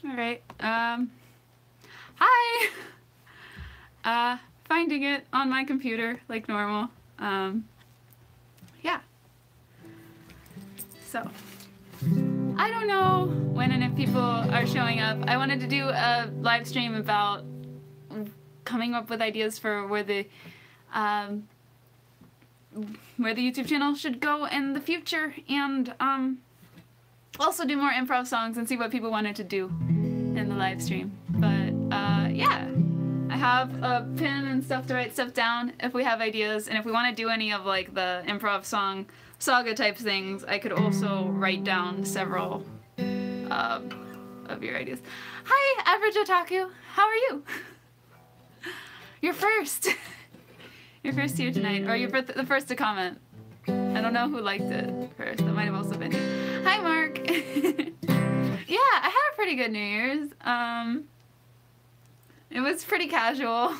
Alright, hi! Finding it on my computer, like normal. Yeah. So, I don't know when and if people are showing up. I wanted to do a live stream about coming up with ideas for where the YouTube channel should go in the future, and also do more improv songs and see what people wanted to do in the live stream. But yeah, I have a pen and stuff to write stuff down if we have ideas, and if we want to do any of like the improv song saga type things, I could also write down several of your ideas. Hi, Average Otaku. How are you? You're first. You're first here tonight, or you're the first to comment. I don't know who liked it first. That might have also been you. Hi, Mark. Yeah, I had a pretty good New Year's. It was pretty casual.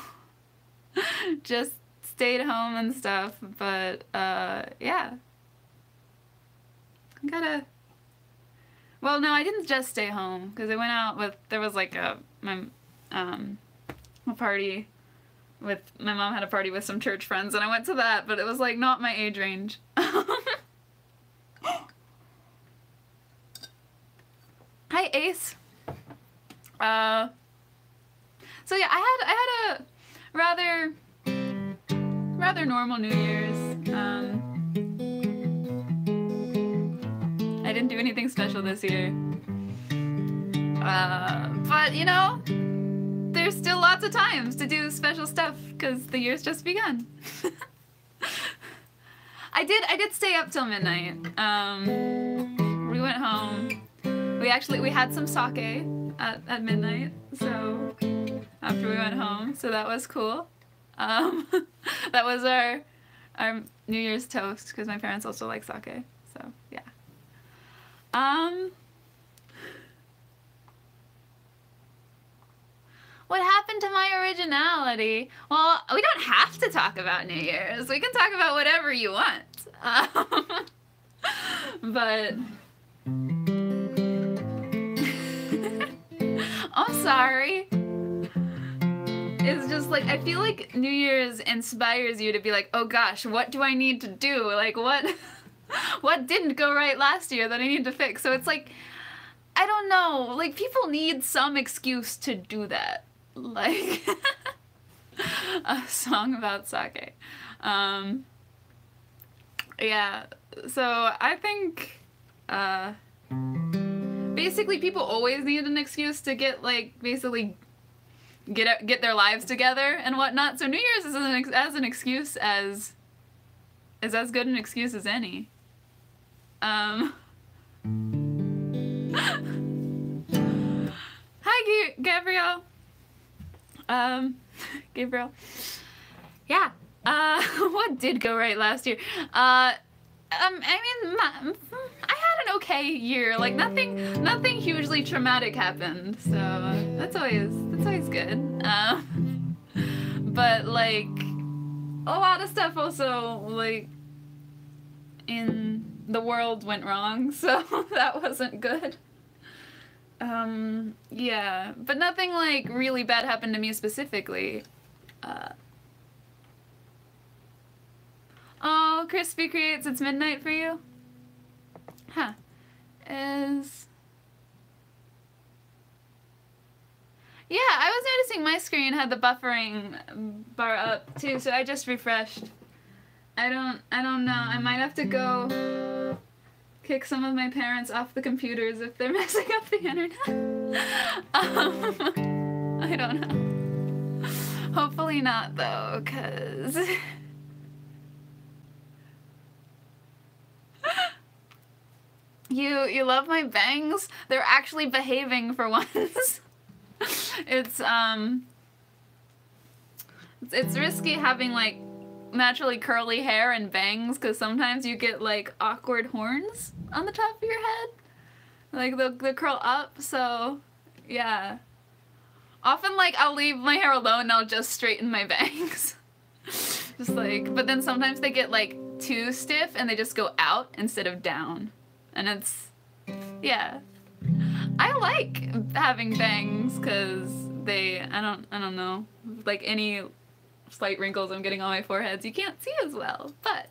Just stayed home and stuff, but yeah. Well, no, I didn't just stay home, because I went out with, there was like a party with, my mom had a party with some church friends, and I went to that, but it was like not my age range. Hi, Ace. So yeah, I had a rather normal New Year's. I didn't do anything special this year. But you know, there's still lots of times to do special stuff because the year's just begun. I did stay up till midnight. We went home. We had some sake at midnight, so after we went home, so that was cool. That was our New Year's toast, because my parents also like sake, so yeah. What happened to my originality? Well, we don't have to talk about New Year's. We can talk about whatever you want. But I'm sorry. It's just like, I feel like New Year's inspires you to be like, oh gosh, what do I need to do? Like, what didn't go right last year that I need to fix? So it's like, I don't know, like, people need some excuse to do that. Like, a song about sake. Yeah, so I think, basically people always need an excuse to get, like, basically get their lives together and whatnot. So New Year's is as an excuse as good an excuse as any. Hi, Gabrielle. Gabriel. Yeah. What did go right last year? I mean, I had an okay year. Like, nothing hugely traumatic happened, so that's always good. But like, a lot of stuff also, like, in the world went wrong, so that wasn't good. Yeah, but nothing like really bad happened to me specifically. Oh, Crispy Creates, it's midnight for you? Huh. Yeah, I was noticing my screen had the buffering bar up too, so I just refreshed. I don't know, I might have to go kick some of my parents off the computers if they're messing up the internet. I don't know. Hopefully not though, cause you love my bangs? They're actually behaving for once. It's risky having like naturally curly hair and bangs, because sometimes you get like awkward horns on the top of your head. Like they'll curl up, so yeah. Often like I'll leave my hair alone and I'll just straighten my bangs. Just like, but then sometimes they get like too stiff and they just go out instead of down. And it's, yeah. I like having bangs because I don't know, like any slight wrinkles I'm getting on my foreheads you can't see as well, but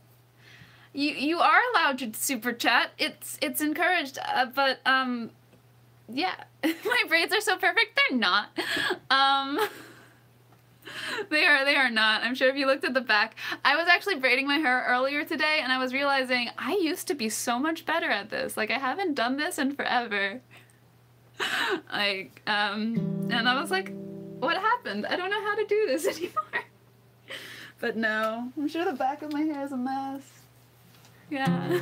you are allowed to super chat. It's encouraged, but yeah. My braids are so perfect. They're not. They are not. I'm sure if you looked at the back. I was actually braiding my hair earlier today and I was realizing I used to be so much better at this. Like, I haven't done this in forever. Like, and I was like, what happened? I don't know how to do this anymore. But no, I'm sure the back of my hair is a mess. Yeah.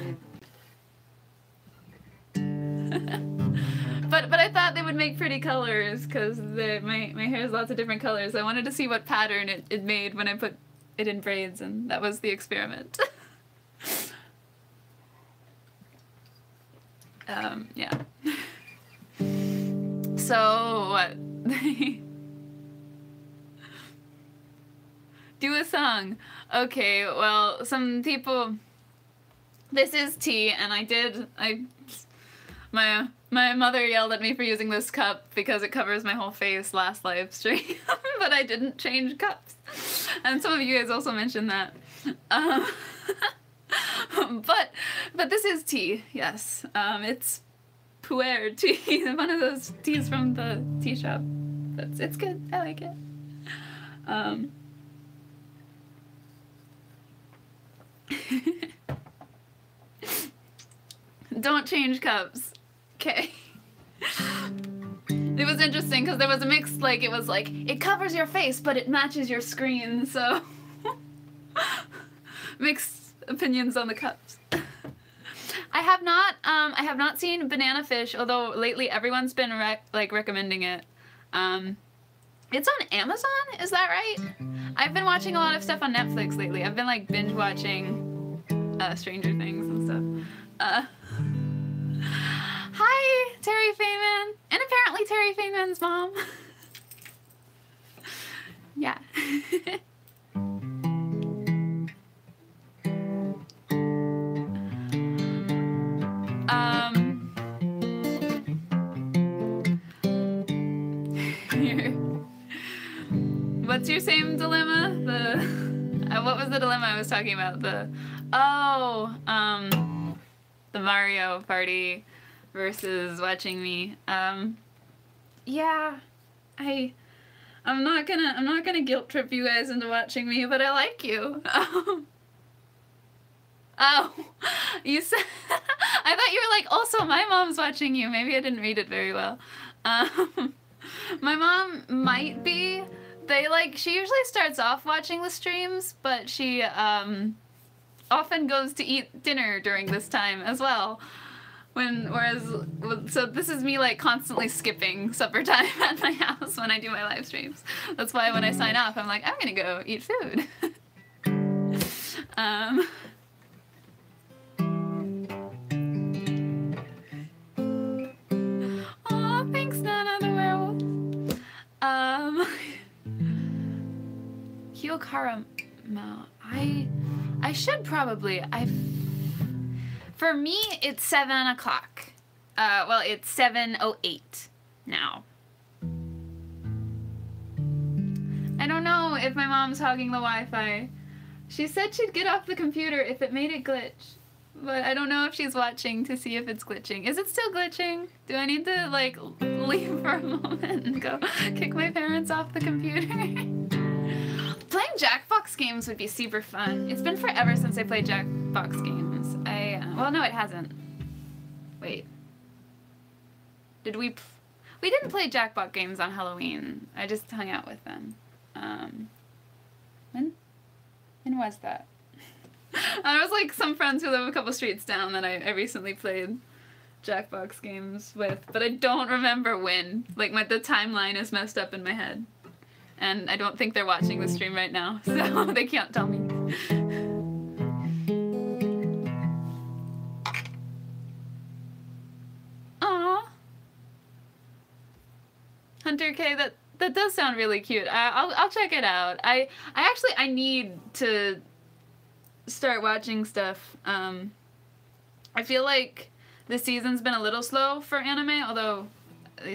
But I thought they would make pretty colors because my hair has lots of different colors. I wanted to see what pattern it made when I put it in braids, and that was the experiment. Yeah. So what? Do a song. Okay, well, some people. This is tea, and my mother yelled at me for using this cup because it covers my whole face last live stream, but I didn't change cups. And some of you guys also mentioned that. But this is tea, yes. It's pu'er tea, one of those teas from the tea shop. It's good, I like it. Don't change cups. Okay. It was interesting because there was a mix, like, it was like, it covers your face, but it matches your screen, so. Mixed opinions on the cups. I have not seen Banana Fish, although lately everyone's been recommending it. It's on Amazon, is that right? I've been watching a lot of stuff on Netflix lately. I've been like binge watching Stranger Things and stuff. Hi, Terry Feynman, and apparently Terry Feynman's mom. Yeah. What's your same dilemma? What was the dilemma I was talking about? The Mario Party versus watching me. Yeah, I'm not gonna guilt trip you guys into watching me, but I like you. Oh, you said I thought you were like, also my mom's watching you. Maybe I didn't read it very well. My mom might be. She usually starts off watching the streams, but she often goes to eat dinner during this time as well. So this is me like constantly skipping supper time at my house when I do my live streams. That's why when I sign off, I'm like, I'm gonna go eat food. Aw, thanks, Nana the werewolf. Hyokaramo. I should probably. For me, it's 7 o'clock. Well, it's 7:08 now. I don't know if my mom's hogging the Wi-Fi. She said she'd get off the computer if it made it glitch. But I don't know if she's watching to see if it's glitching. Is it still glitching? Do I need to, like, leave for a moment and go kick my parents off the computer? Playing Jackbox games would be super fun. It's been forever since I played Jackbox games. Well, no, it hasn't. Wait. Did we didn't play Jackbox games on Halloween. I just hung out with them. When was that? I was like some friends who live a couple streets down that I recently played Jackbox games with, but I don't remember when. Like, the timeline is messed up in my head. And I don't think they're watching the stream right now, so they can't tell me. Aww. Hunter K, that does sound really cute. I'll check it out. I need to start watching stuff. I feel like this season's been a little slow for anime, although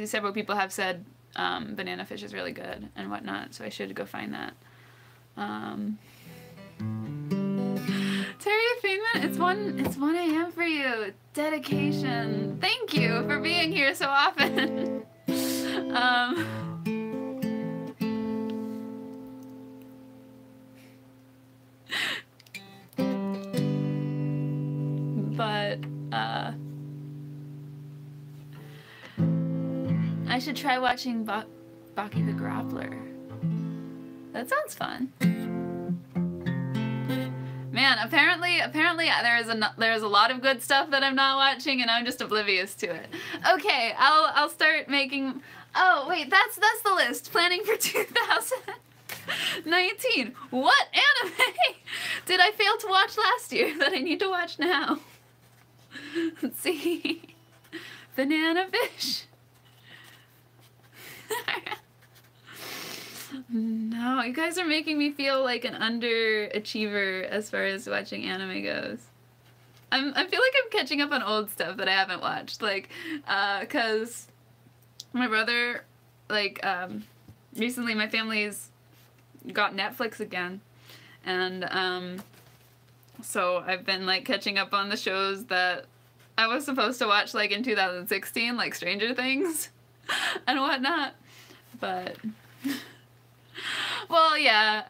several people have said Banana Fish is really good and whatnot, so I should go find that. Terry Feynman, it's 1 a.m. for you. Dedication. Thank you for being here so often. But I should try watching Baki the Grappler. That sounds fun. Man, apparently there's a lot of good stuff that I'm not watching, and I'm just oblivious to it. Okay, I'll start making. Oh wait, that's the list. Planning for 2019. What anime did I fail to watch last year that I need to watch now? Let's see. Banana Fish. No, you guys are making me feel like an underachiever as far as watching anime goes. I feel like I'm catching up on old stuff that I haven't watched, like, cause my brother, like, recently my family's got Netflix again, and so I've been like catching up on the shows that I was supposed to watch like in 2016, like Stranger Things and whatnot, but. Well, yeah,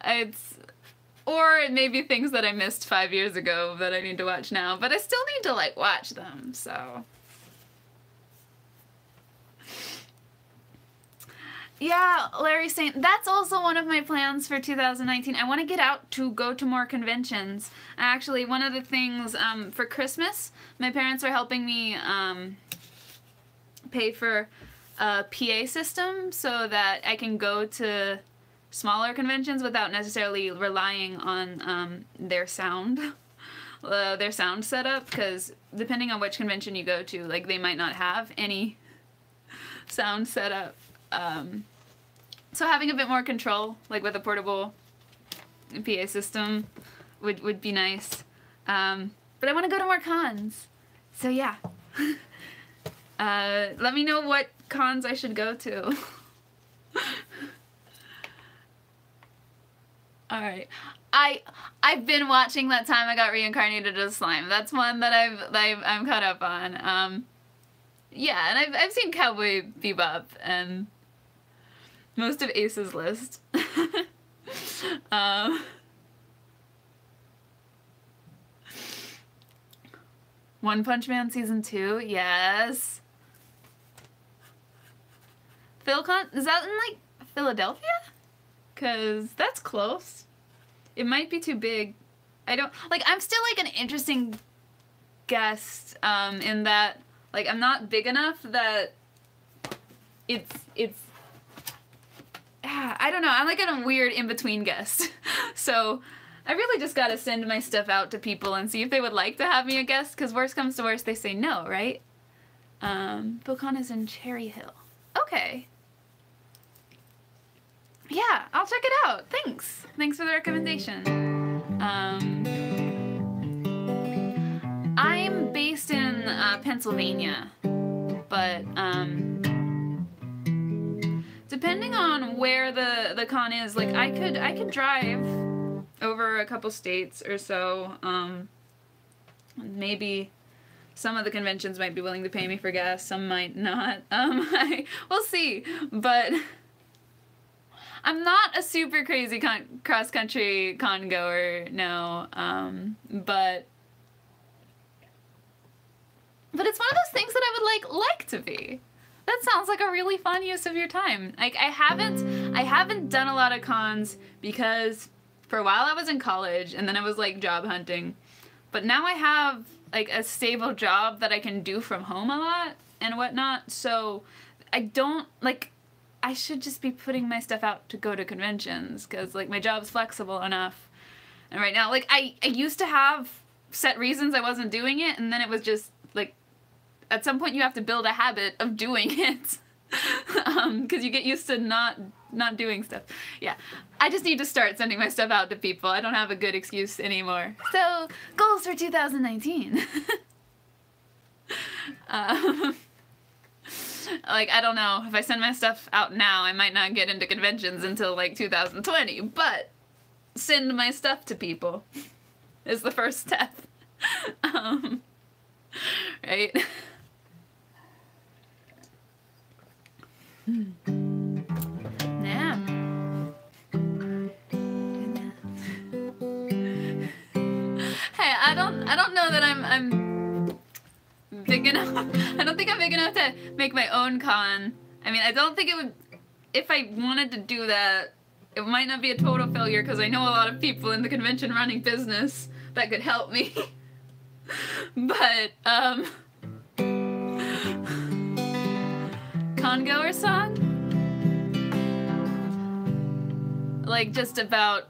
or it may be things that I missed 5 years ago that I need to watch now, but I still need to, like, watch them, so. Yeah, Larry's saying, that's also one of my plans for 2019. I want to get out to go to more conventions. Actually, one of the things, for Christmas, my parents are helping me, pay for a PA system so that I can go to smaller conventions without necessarily relying on their sound setup, because depending on which convention you go to, like, they might not have any sound setup. So having a bit more control, like with a portable PA system, would be nice. But I want to go to more cons, so yeah. Let me know what cons I should go to. Alright. I've been watching That Time I Got Reincarnated as Slime. That's one that I'm caught up on. Yeah, and I've seen Cowboy Bebop and most of Ace's list. One Punch Man Season 2, yes. PhilCon, is that in, like, Philadelphia? 'Cause that's close. It might be too big. I don't, like, I'm still, like, an interesting guest, in that, like, I'm not big enough that it's, I don't know, I'm, like, a weird in-between guest. So, I really just gotta send my stuff out to people and see if they would like to have me a guest, because worst comes to worst, they say no, right? PhilCon is in Cherry Hill. Okay. Yeah, I'll check it out. Thanks. Thanks for the recommendation. I'm based in Pennsylvania, but depending on where the con is, like I could drive over a couple states or so. Maybe some of the conventions might be willing to pay me for gas, some might not. We'll see, but I'm not a super crazy cross-country con goer, no, but it's one of those things that I would like to be. That sounds like a really fun use of your time. Like, I haven't done a lot of cons because for a while I was in college and then I was like job hunting, but now I have like a stable job that I can do from home a lot and whatnot, so I don't, like, I should just be putting my stuff out to go to conventions, because, like, my job's flexible enough. And right now, like, I used to have set reasons I wasn't doing it, and then it was just, like, at some point you have to build a habit of doing it. Because you get used to not doing stuff. Yeah, I just need to start sending my stuff out to people. I don't have a good excuse anymore. So, goals for 2019. like, I don't know, if I send my stuff out now, I might not get into conventions until, like, 2020, but send my stuff to people is the first step. Right? Yeah. Hey, I don't know that I'm big enough. I don't think I'm big enough to make my own con. I mean, I don't think it would, if I wanted to do that, it might not be a total failure because I know a lot of people in the convention running business that could help me. But, con-goer song? Like, just about,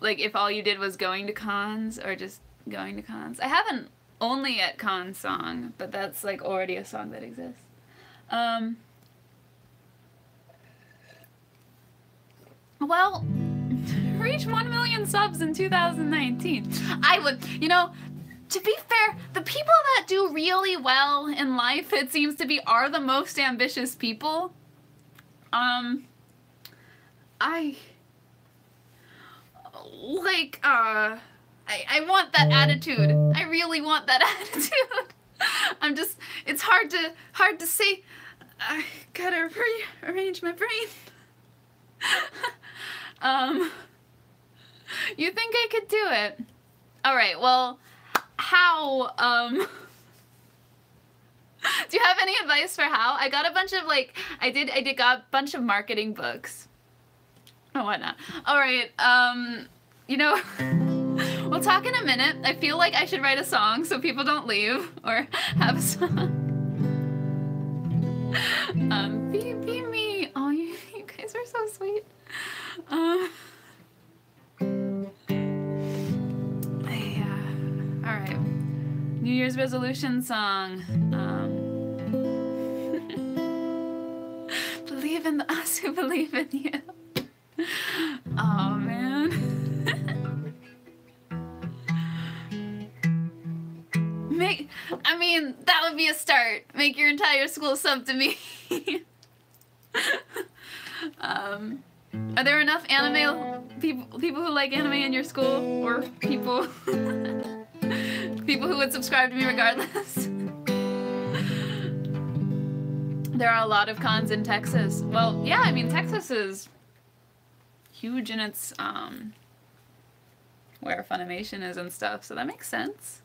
like, if all you did was going to cons, or just going to cons. I have an Only at Con song, but that's, like, already a song that exists. Well, reach 1 million subs in 2019. I would, you know, to be fair, the people that do really well in life, it seems to be, are the most ambitious people. I want that attitude. I really want that attitude. I'm just, it's hard to say. I gotta rearrange my brain. You think I could do it? Alright, well, how, do you have any advice for how? I got a bunch of, like, I got a bunch of marketing books. Oh, whatnot. Alright, you know, we'll talk in a minute. I feel like I should write a song so people don't leave, or have a song. Be me. Oh, you guys are so sweet. Yeah. Alright. New Year's resolution song. Believe in us who believe in you. Oh, man. I mean, that would be a start. Make your entire school sub to me. Are there enough anime people who like anime in your school, or people who would subscribe to me regardless? There are a lot of cons in Texas. Well, yeah, I mean, Texas is huge in its where Funimation is and stuff, so that makes sense.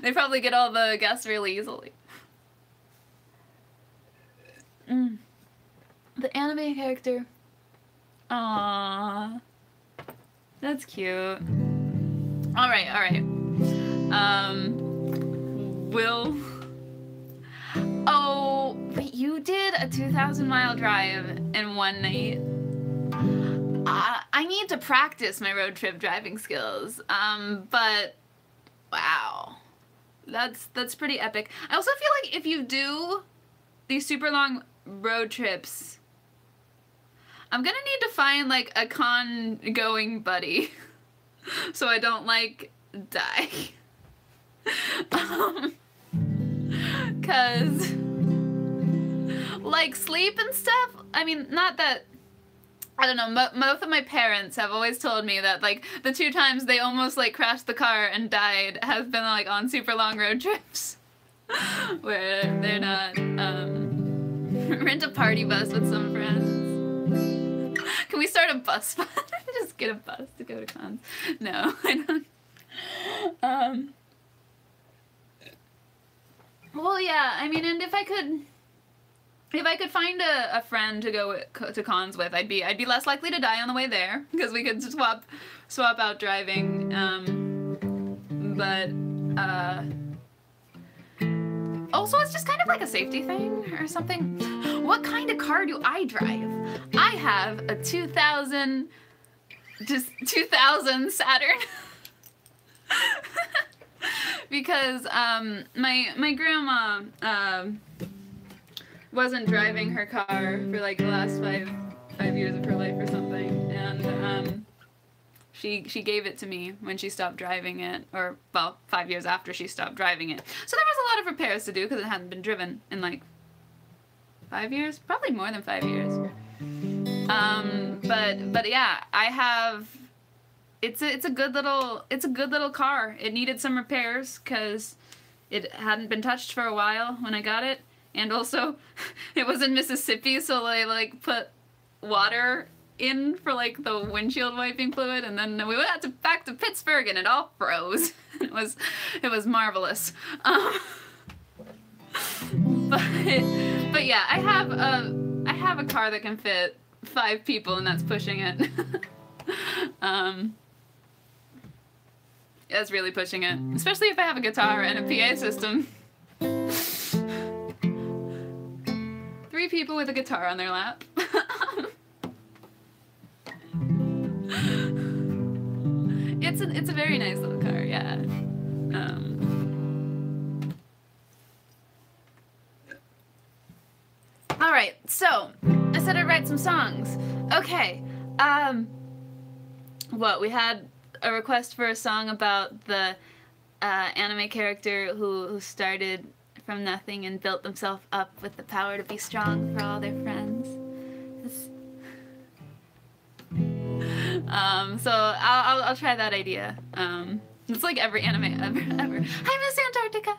They probably get all the guests really easily. The anime character. Aww. That's cute. Alright. Oh, wait, you did a 2,000-mile drive in one night? I need to practice my road trip driving skills, but wow, that's pretty epic. I also feel like if you do these super long road trips, I'm gonna need to find, like, a con-going buddy so I don't, like, die. 'Cause, like, sleep and stuff, I mean, not that, I don't know, both of my parents have always told me that, like, the 2 times they almost, like, crashed the car and died has been, like, on super long road trips. Where they're not, rent a party bus with some friends. Can we start a bus fund? Just get a bus to go to cons. No, I don't. Well, yeah, I mean, and if I could find a friend to go to cons with, I'd be less likely to die on the way there, because we could swap out driving. But also, it's just kind of like a safety thing or something. What kind of car do I drive? I have a 2000 Saturn. Because my grandma wasn't driving her car for, like, the last five years of her life or something, and she gave it to me when she stopped driving it, or, well, 5 years after she stopped driving it. So there was a lot of repairs to do because it hadn't been driven in, like, 5 years, probably more than 5 years. But yeah, I have. It's a good little car. It needed some repairs because it hadn't been touched for a while when I got it, and also it was in Mississippi, so they like put water in for like the windshield wiping fluid, and then we went back to Pittsburgh and it all froze. It was marvelous. But yeah, I have a car that can fit 5 people, and that's pushing it. That's really pushing it, especially if I have a guitar and a PA system. 3 people with a guitar on their lap. It's a very nice little car, yeah. All right, so I said I'd write some songs. Okay, what we had a request for a song about the anime character who started from nothing and built themselves up with the power to be strong for all their friends. So I'll try that idea. It's like every anime ever. Hi, Miss Antarctica.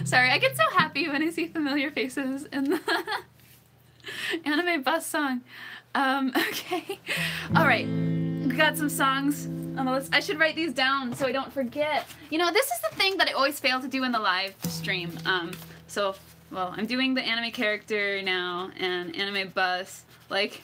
Sorry, I get so happy when I see familiar faces in the anime bus song. Okay. All right. We got some songs on the list. I should write these down so I don't forget. You know, this is the thing that I always fail to do in the live stream. So, well, I'm doing the anime character now and anime bus. Like,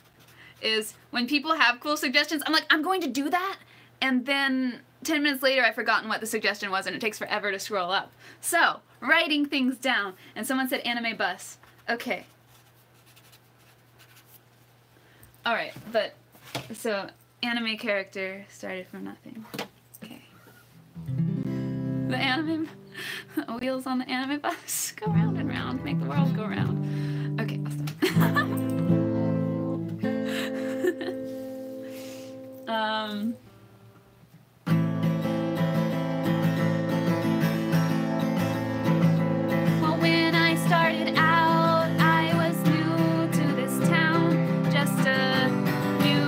is when people have cool suggestions, I'm like, I'm going to do that, and then 10 minutes later I've forgotten what the suggestion was and it takes forever to scroll up. So, writing things down, and someone said anime bus. Okay. Alright, but, so, anime character started from nothing. Okay. The anime, wheels on the anime bus go round and round, make the world go round. Okay, I'll stop. Well, when I started out, I was new to this town, just a new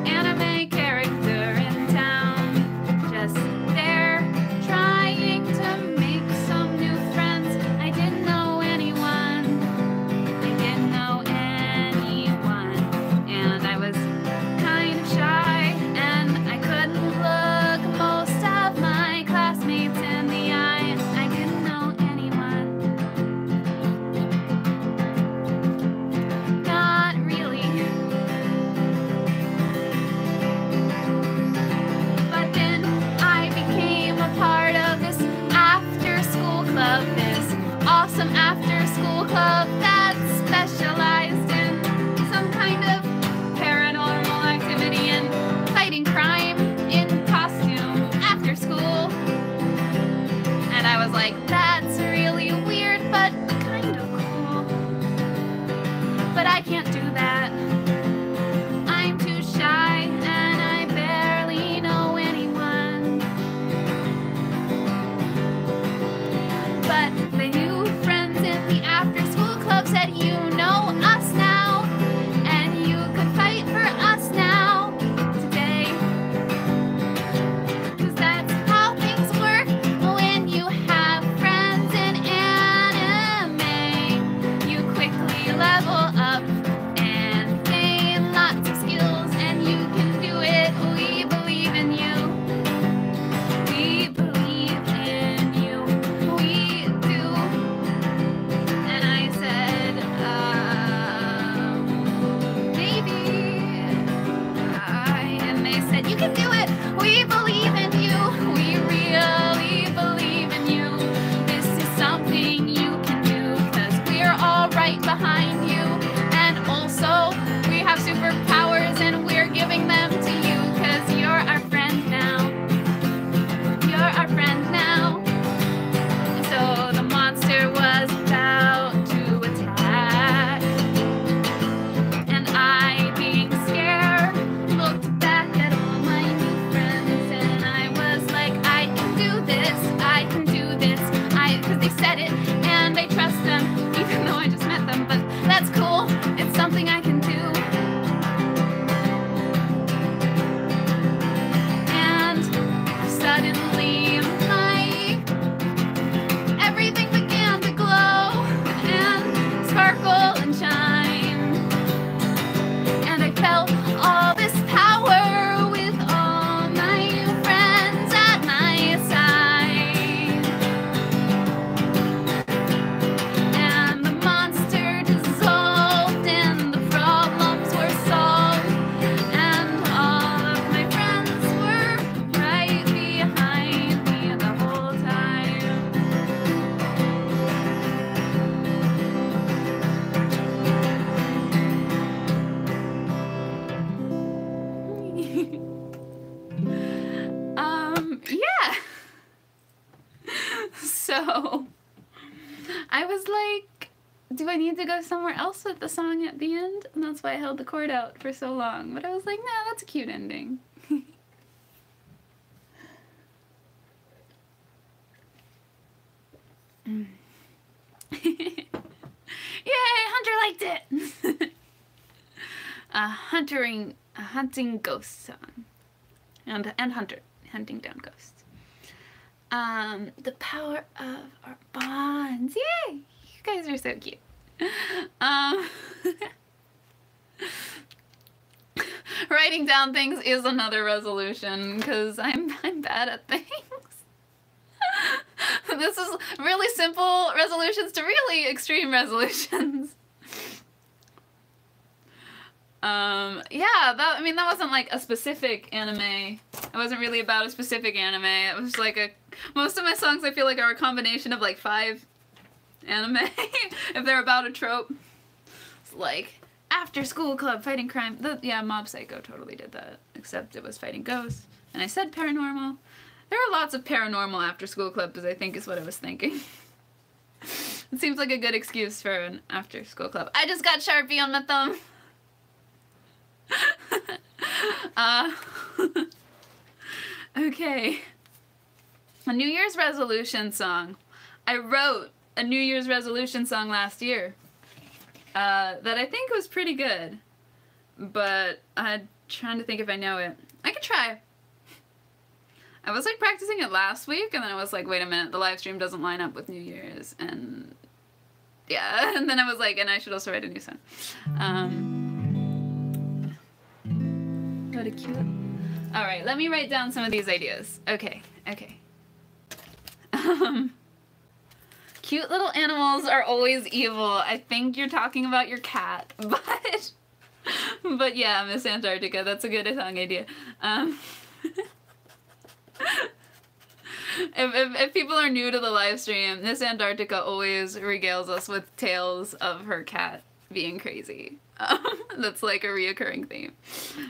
anime character in town, just there trying to make some new friends. I didn't know anyone, and I was kind of shy, and I couldn't look most of my classmates in the eye. I didn't know anyone. Not really. But then I became a part of this after-school club, this awesome after-school club that specialized in some kind of paranormal activity and fighting crime in costume after school. And I was like, that's really weird, but kind of cool. But I can't do that. I'm too shy, and I barely know anyone. But the new friends in the after-school club said, you know us now, and you could fight for us now, today. 'Cause that's how things work when you have friends in anime. You quickly level up and gain lots of skills, and you can do it. We believe in you. We believe in you. We do. And I said, maybe. And they said, you can do it. We believe in you. We really believe in you. This is something you can do, 'cause we're all right behind you. And also, we have superpowers, and we're giving them to you, 'cause you're our friend now. You're our friend now. So the monster was about to attack, and I, being scared, looked back at all my new friends, and I was like, I can do this, I can do this. 'Cause they said it, and I trust them, even though I just met them, but something I can do. And suddenly everything began to glow and sparkle and shine. And I felt all this power with all my friends at my side. And the monster dissolved and the problems were solved. And all of my friends were right behind me the whole time. Yeah. So I was like, do I need to go somewhere else with the song at the end? And that's why I held the chord out for so long. But I was like, nah, that's a cute ending. Yay, Hunter liked it. A hunting ghost song. And hunting down ghosts. The power of our bonds. Yay! You guys are so cute. Writing down things is another resolution because I'm bad at things. This is really simple resolutions to really extreme resolutions. Yeah, that wasn't like a specific anime. It wasn't really about a specific anime. It was like most of my songs I feel like are a combination of like 5 anime. If they're about a trope. It's like after school club fighting crime. Yeah, Mob Psycho totally did that. Except it was fighting ghosts. And I said paranormal. There are lots of paranormal after school clubs, I think is what I was thinking. It seems like a good excuse for an after school club. I just got Sharpie on my thumb. Okay. A New Year's resolution song. I wrote a New Year's resolution song last year that I think was pretty good, but I'm trying to think if I know it. I could try. I was like practicing it last week, and then I was like, wait a minute, the live stream doesn't line up with New Year's, and yeah, and then I was like, and I should also write a new song. What a cute. All right, let me write down some of these ideas. Okay. Cute little animals are always evil. I think you're talking about your cat, but yeah, Miss Antarctica, that's a good song idea. If people are new to the live stream, Miss Antarctica always regales us with tales of her cat being crazy. That's like a reoccurring theme.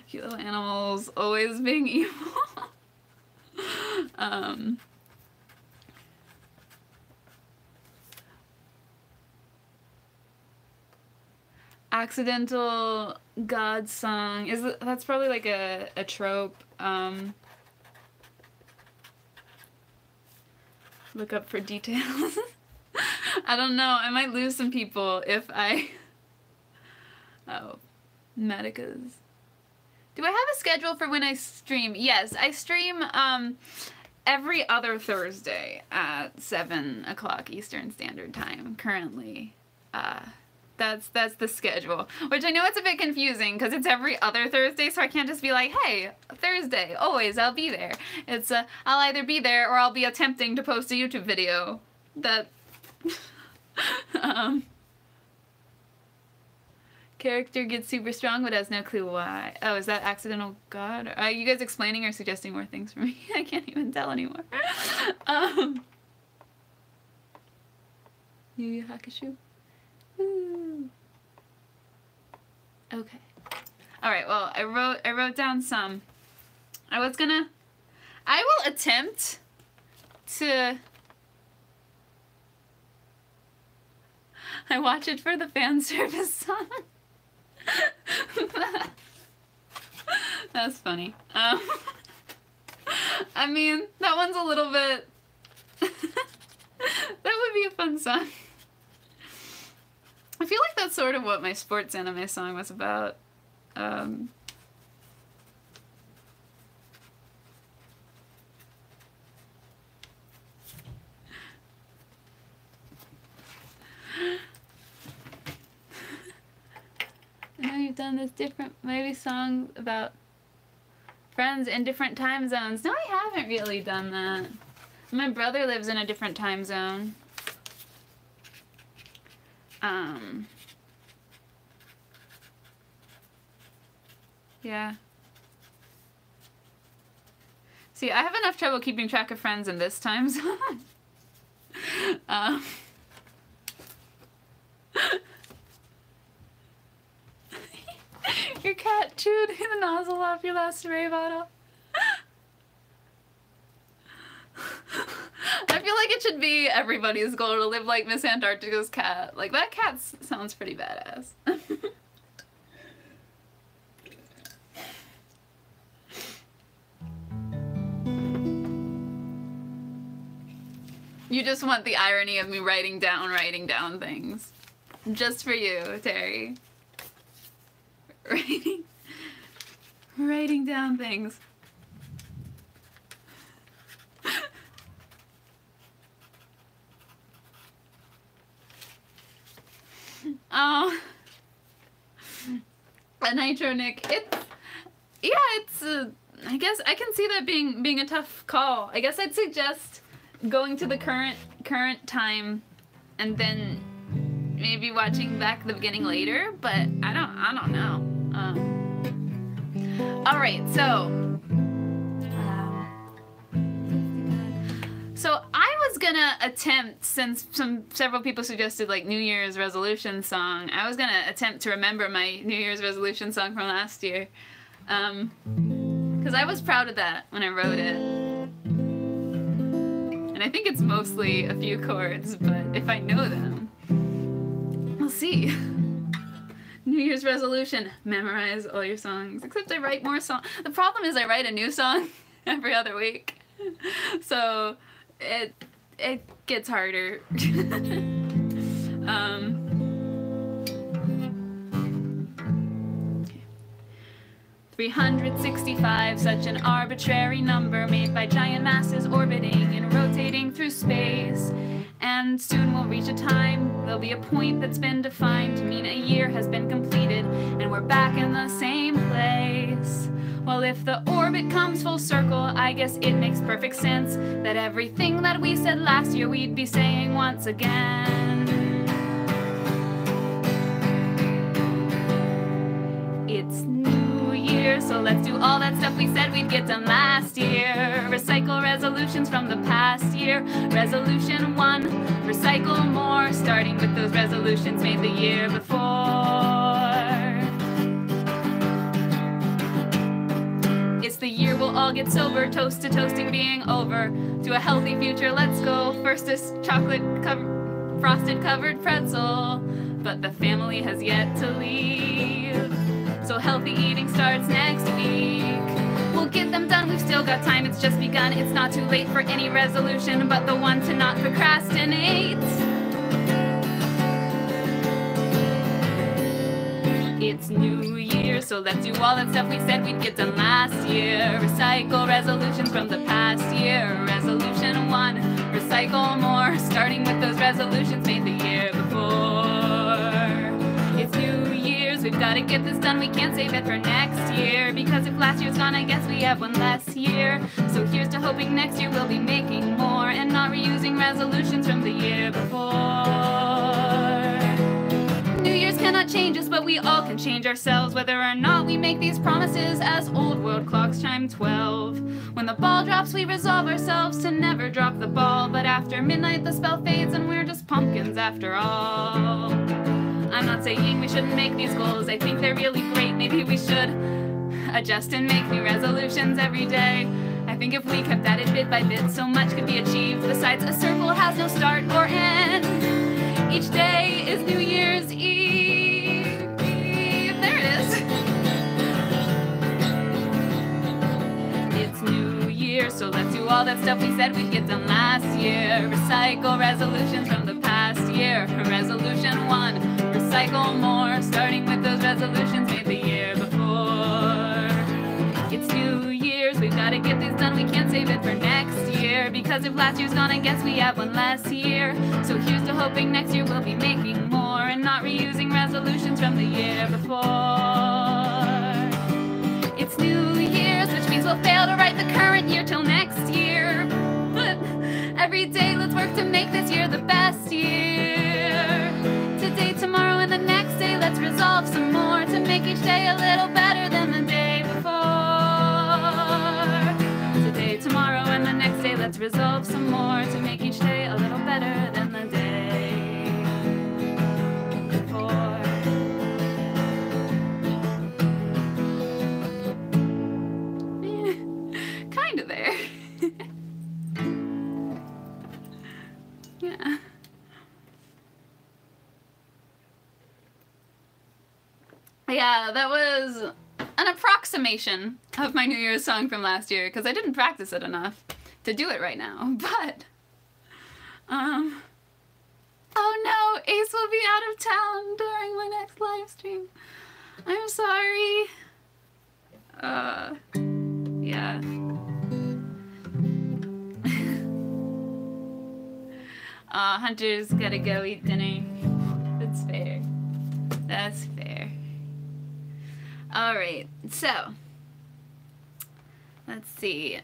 Cute little animals always being evil. Accidental God song. That's probably like a trope. Look up for details. I don't know. I might lose some people if I... Oh, Medicas. Do I have a schedule for when I stream? Yes, I stream every other Thursday at 7 o'clock Eastern Standard Time currently. That's the schedule, which I know it's a bit confusing because it's every other Thursday, so I can't just be like, hey, Thursday, always, I'll be there. It's I'll either be there or I'll be attempting to post a YouTube video that character gets super strong but has no clue why. Oh, is that accidental God? Are you guys explaining or suggesting more things for me? I can't even tell anymore. Yu Yu Hakusho. Ooh. Okay. All right. Well, I wrote down some. I will attempt to. I watch it for the fan service song. That's funny. I mean, that one's a little bit. That would be a fun song. I feel like that's sort of what my sports anime song was about. I know you've done this different maybe songs about friends in different time zones. No, I haven't really done that. My brother lives in a different time zone. Yeah. See, I have enough trouble keeping track of friends in this time zone. Your cat chewed the nozzle off your last spray bottle. I feel like it should be everybody's goal to live like Miss Antarctica's cat. Like, that cat sounds pretty badass. You just want the irony of me writing down things. Just for you, Terry. Writing down things. Oh, a Nitro Nick. I guess I can see that being a tough call. I guess I'd suggest going to the current time, and then maybe watching back the beginning later. But I don't know. All right, so I was gonna attempt, since several people suggested like New Year's resolution song, I was gonna attempt to remember my New Year's resolution song from last year, because I was proud of that when I wrote it, and I think it's mostly a few chords, but if I know them, we'll see. New Year's resolution: memorize all your songs. Except I write more songs. The problem is I write a new song every other week, so it gets harder. 365, such an arbitrary number made by giant masses orbiting and rotating through space. And soon we'll reach a time, there'll be a point that's been defined to mean a year has been completed, and we're back in the same place. Well, if the orbit comes full circle, I guess it makes perfect sense that everything that we said last year we'd be saying once again. It's New Year, so let's do all that stuff we said we'd get done last year. Recycle resolutions from the past year. Resolution 1, recycle more, starting with those resolutions made the year before. It's the year we'll all get sober, toast to toasting being over. To a healthy future, let's go. First is frosted covered pretzel, but the family has yet to leave. So healthy eating starts next week. We'll get them done, we've still got time, it's just begun. It's not too late for any resolution, but the one to not procrastinate. It's New Year, so let's do all that stuff we said we'd get done last year. Recycle resolutions from the past year. Resolution 1, recycle more, starting with those resolutions made the year before. It's New Year's, we've got to get this done, we can't save it for next year, because if last year's gone, I guess we have one less year. So here's to hoping next year we'll be making more and not reusing resolutions from the year before. New Year's cannot change us, but we all can change ourselves, whether or not we make these promises as old world clocks chime 12. When the ball drops, we resolve ourselves to never drop the ball, but after midnight the spell fades and we're just pumpkins after all. I'm not saying we shouldn't make these goals, I think they're really great. Maybe we should adjust and make new resolutions every day. I think if we kept at it bit by bit, so much could be achieved. Besides, a circle has no start or end. Each day is New Year's Eve. There it is. It's New Year, so let's do all that stuff we said we'd get done last year. Recycle resolutions from the past year. Resolution 1, recycle cycle more, starting with those resolutions made the year before. It's New Year's, we've gotta get these done, we can't save it for next year, because if last year's gone, I guess we have one less year. So here's to hoping next year we'll be making more, and not reusing resolutions from the year before. It's New Year's, which means we'll fail to write the current year till next year. But every day, let's work to make this year the best year. Today, tomorrow, and the next day, let's resolve some more to make each day a little better than the day before. Today, tomorrow, and the next day, let's resolve some more to make each day a little better than the day before. Kind of there. Yeah. Yeah, that was an approximation of my New Year's song from last year, because I didn't practice it enough to do it right now, but, oh no, Ace will be out of town during my next live stream. I'm sorry. Yeah. Hunter's gotta go eat dinner. That's fair. That's fair. Alright, so. Let's see.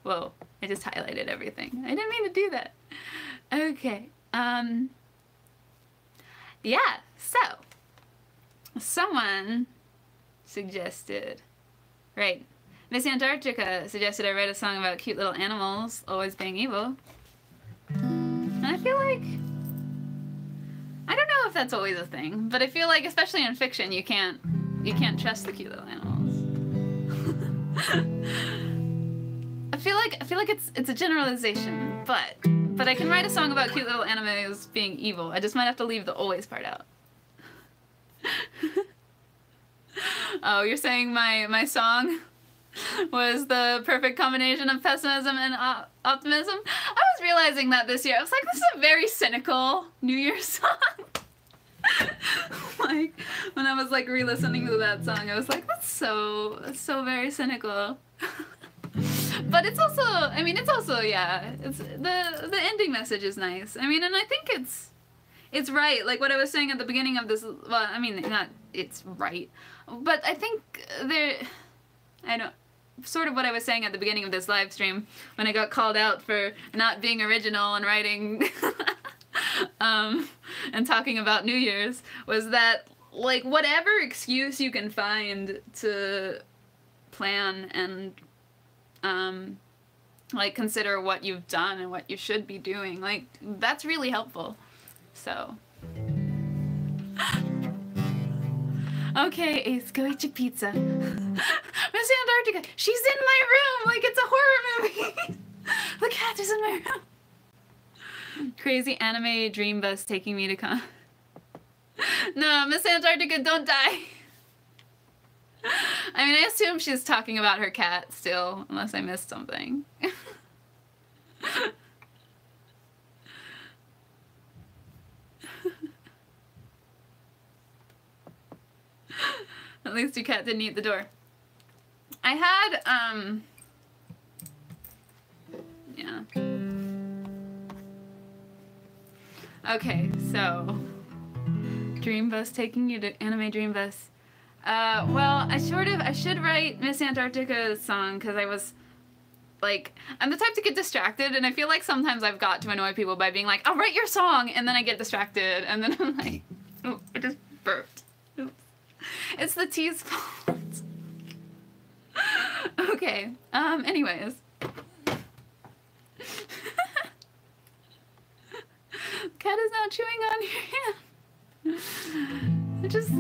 Whoa, I just highlighted everything. I didn't mean to do that. Okay. Yeah, so. Someone suggested, right, Miss Antarctica suggested I write a song about cute little animals always being evil. And I feel like, I don't know if that's always a thing, but I feel like, especially in fiction, you can't trust the cute little animals. I feel like it's a generalization, but I can write a song about cute little animals being evil. I just might have to leave the always part out. Oh, you're saying my song was the perfect combination of pessimism and optimism? I was realizing that this year. I was like, this is a very cynical New Year's song. Like, when I was like re-listening to that song, I was like, that's so very cynical. But it's also, I mean, it's also, yeah, it's the ending message is nice. I mean, and I think it's right. Like what I was saying at the beginning of this, well, I mean, not it's right, but I think sort of what I was saying at the beginning of this live stream when I got called out for not being original and writing and talking about New Year's, was that like whatever excuse you can find to plan and like consider what you've done and what you should be doing, like that's really helpful. So okay, Ace, go eat your pizza. Miss Antarctica, she's in my room like it's a horror movie. The cat is in my room. Crazy anime dream bus taking me to con. No, Miss Antarctica, don't die. I mean, I assume she's talking about her cat still, unless I missed something. At least your cat didn't eat the door. I had, yeah. Okay, so, Dream Bus taking you to Anime Dream Bus. Well, I should write Miss Antarctica's song, because I was, like, I'm the type to get distracted, and I feel like sometimes I've got to annoy people by being like, I'll write your song, and then I get distracted, and then I'm like, oh, I just burped. Oops. It's the tea's fault. Okay, anyways. Cat is now chewing on your hand. Just,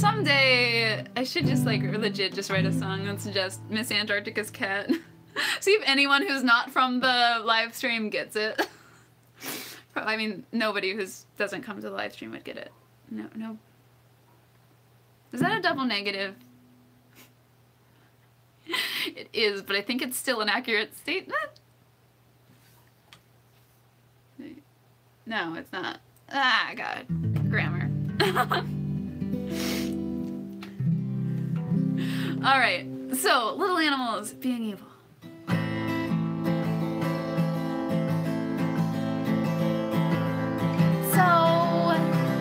someday, I should just, like, legit just write a song that's just Miss Antarctica's cat. See if anyone who's not from the live stream gets it. I mean, nobody who doesn't come to the live stream would get it. No. Is that a double negative? It is, but I think it's still an accurate statement. No, it's not. Ah, God. Grammar. Alright, so, little animals being evil. So,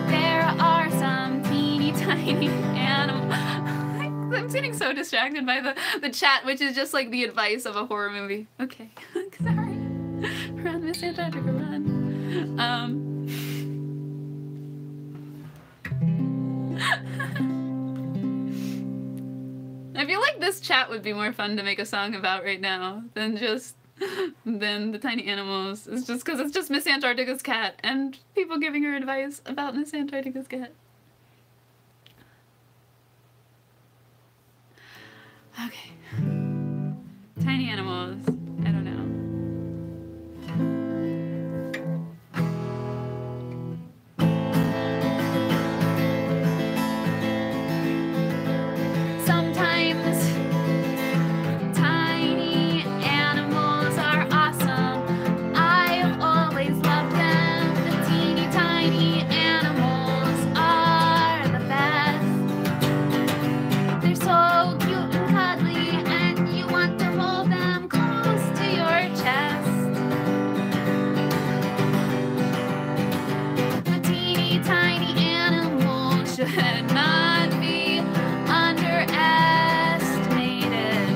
there are some teeny tiny animals. I'm getting so distracted by the chat, which is just like the advice of a horror movie. Okay, sorry. Run, Miss Antarctica, run. I feel like this chat would be more fun to make a song about right now than the tiny animals. It's just because it's just Miss Antarctica's cat and people giving her advice about Miss Antarctica's cat. Okay. Tiny animals. I don't know. Sometimes tiny animals are awesome. I've always loved them. The teeny tiny animals are the best. They're so cute and cuddly, and you want to hold them close to your chest. The teeny tiny animals should not be underestimated.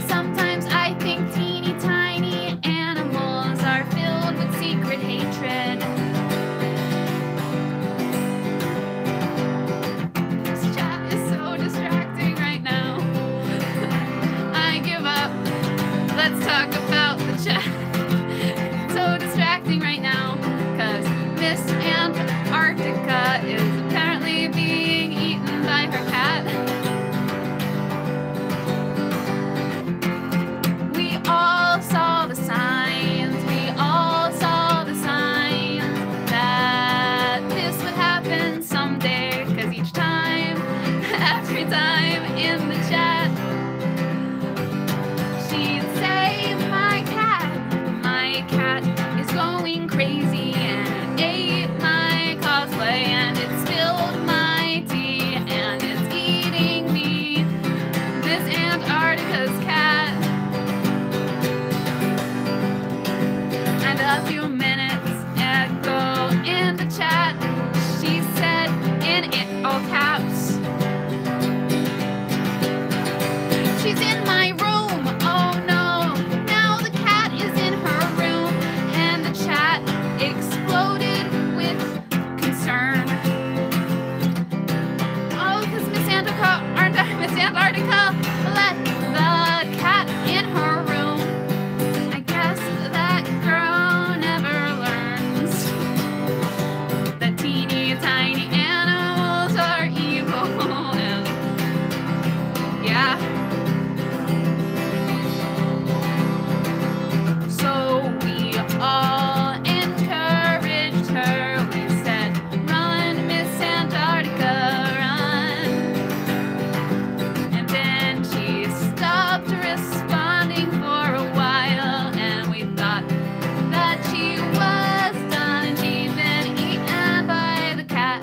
Sometimes I think teeny tiny animals are filled with secret hatred. This chat is so distracting right now. I give up. Let's talk about the chat. It's so distracting right now because Miss Antarctica is apparently being eaten by her cat. We all saw the signs. We all saw the signs that this would happen someday. Because each time, every time in the chat, she'd say, my cat is going crazy and it ate my cosplay and it spilled my tea and it's eating me. Miss Antarctica's cat. And a few minutes ago in the chat, she said in all caps, she's in my room. Oh no, now the cat is in her room. And the chat exploded with concern. Oh, because Miss Antarctica let the cat in her room. I guess that girl never learns that teeny tiny animals are evil. And yeah. So we all encouraged her. We said, run, Miss Antarctica, run. And then she stopped responding for a while, and we thought that she was done and she'd been eaten by the cat.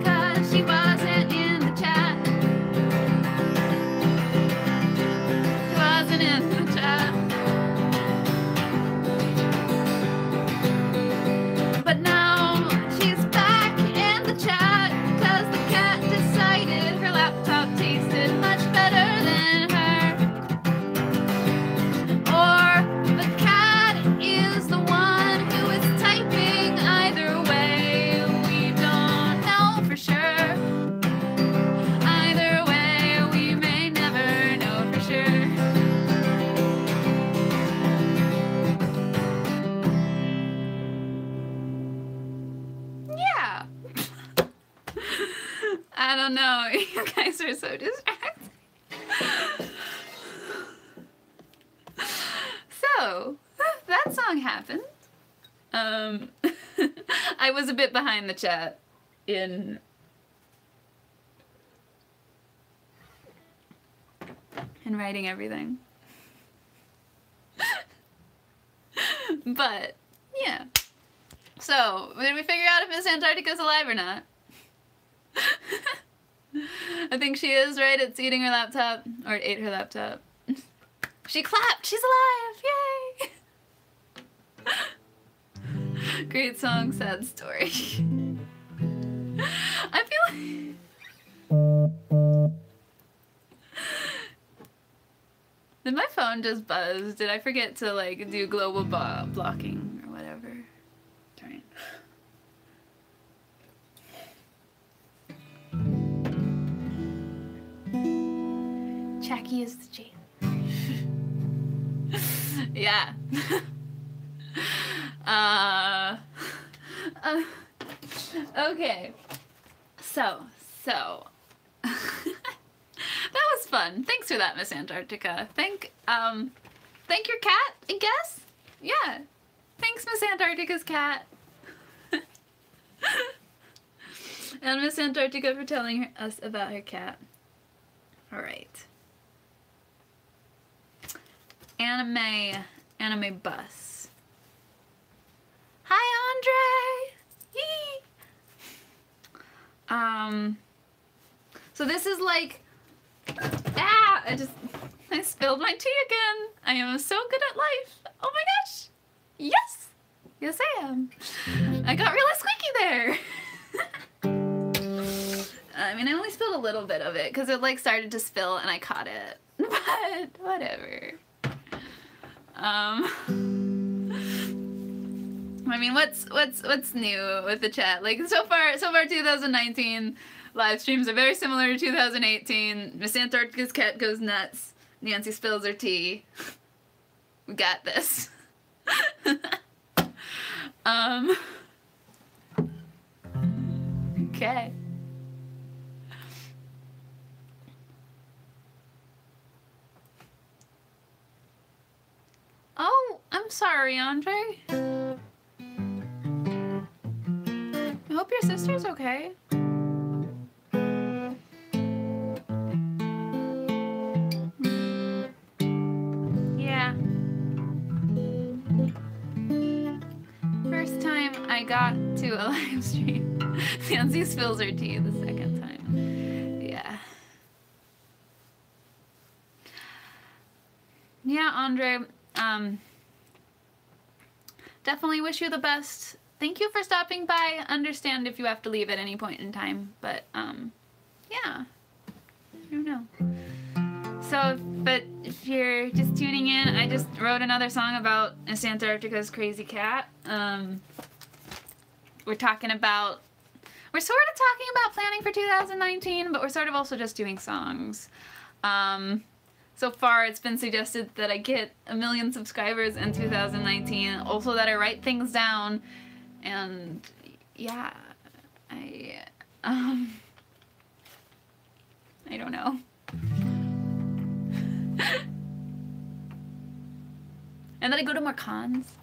'Cause she wasn't in the chat. She wasn't in the chat. But now she's back in the chat 'cause the cat decided her laptop tasted much better than her. Or the cat is the one who is typing. Either way, we don't know for sure. Either way, we may never know for sure. Yeah. I don't know. You guys are so distracted. So, that song happened. I was a bit behind the chat in writing everything. But, yeah. So, did we figure out if Miss Antarctica's alive or not? I think she is, right? It's eating her laptop. Or it ate her laptop. She clapped! She's alive! Yay! Great song, sad story. I feel like... Did my phone just buzz? Did I forget to, like, do global blocking or whatever? Darn it. Jackie is the Jane. Yeah. Okay. So. That was fun. Thanks for that, Miss Antarctica. Thank your cat, I guess? Yeah. Thanks, Miss Antarctica's cat. And Miss Antarctica for telling us about her cat. Alright. Anime bus. Hi, Andre! Yee! So this is like... I spilled my tea again. I am so good at life. Oh my gosh. Yes. Yes, I am. I got really squeaky there. I mean, I only spilled a little bit of it because it like started to spill and I caught it. But whatever. I mean, what's new with the chat? Like so far 2019 live streams are very similar to 2018. Miss Antarctica's cat goes nuts. Nancy spills her tea. We got this. Okay. Oh, I'm sorry, Andre. I hope your sister's okay. Yeah. First time I got to a live stream, Nancy spills her tea the second time. Yeah. Yeah, Andre, definitely wish you the best. Thank you for stopping by. Understand if you have to leave at any point in time, but, yeah. I don't know. So, but if you're just tuning in, I just wrote another song about Miss Antarctica's crazy cat. We're sort of talking about planning for 2019, but we're sort of also just doing songs. So far, it's been suggested that I get 1 million subscribers in 2019. Also that I write things down. And, yeah, I don't know. And then I go to more cons.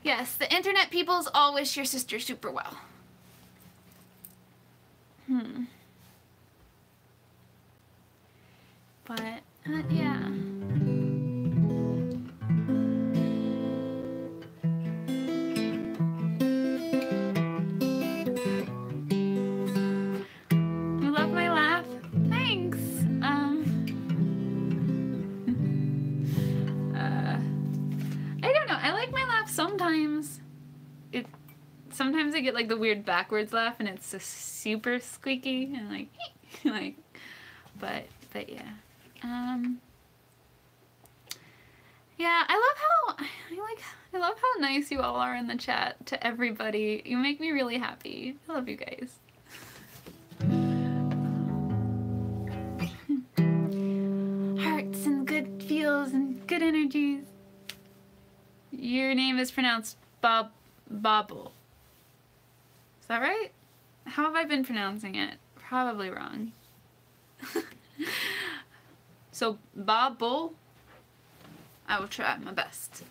Yes, the internet peoples all wish your sister super well. But, yeah. You love my laugh? Thanks. I don't know. I like my laugh sometimes. Sometimes I get like the weird backwards laugh and it's just super squeaky and like, but yeah. Yeah, I love how nice you all are in the chat to everybody. You make me really happy. I love you guys. Hearts and good feels and good energies. Your name is pronounced Bobble. Is that right? How have I been pronouncing it? Probably wrong. So, Bobble, I will try my best.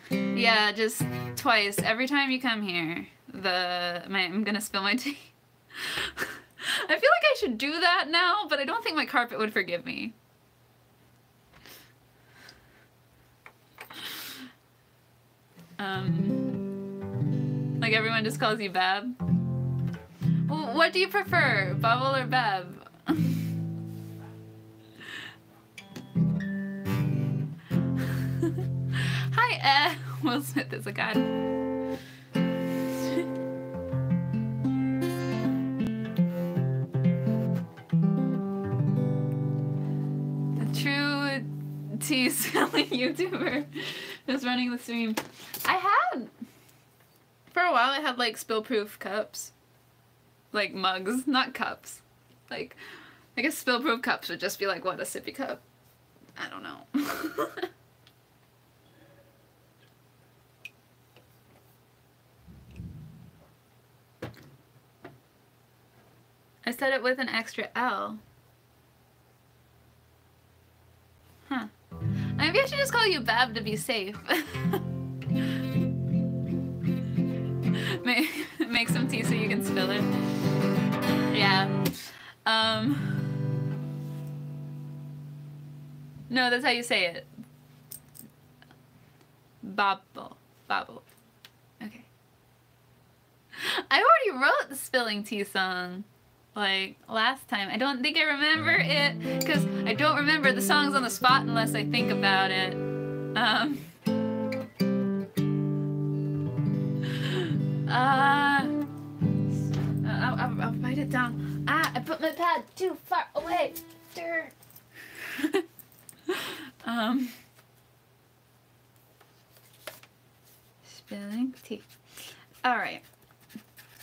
Yeah, just twice. Every time you come here, I'm gonna spill my tea. I feel like I should do that now, but I don't think my carpet would forgive me. Like everyone just calls you Bab. Well, what do you prefer, Bubble or Bab? Hi, Will Smith is a god. The true tea-selling YouTuber is running the stream. For a while I had like spill-proof cups. Like mugs, not cups. Like, I guess spill-proof cups would just be like, what, a sippy cup? I don't know. I said it with an extra L. Huh. Maybe I should just call you Bab to be safe. Make some tea so you can spill it. Yeah. No, that's how you say it. Bobble. Bobble. Okay. I already wrote the spilling tea song. Like, last time. I don't think I remember it, because I don't remember the songs on the spot unless I think about it. I'll write it down. Ah, I put my pad too far away. Spilling tea. Alright.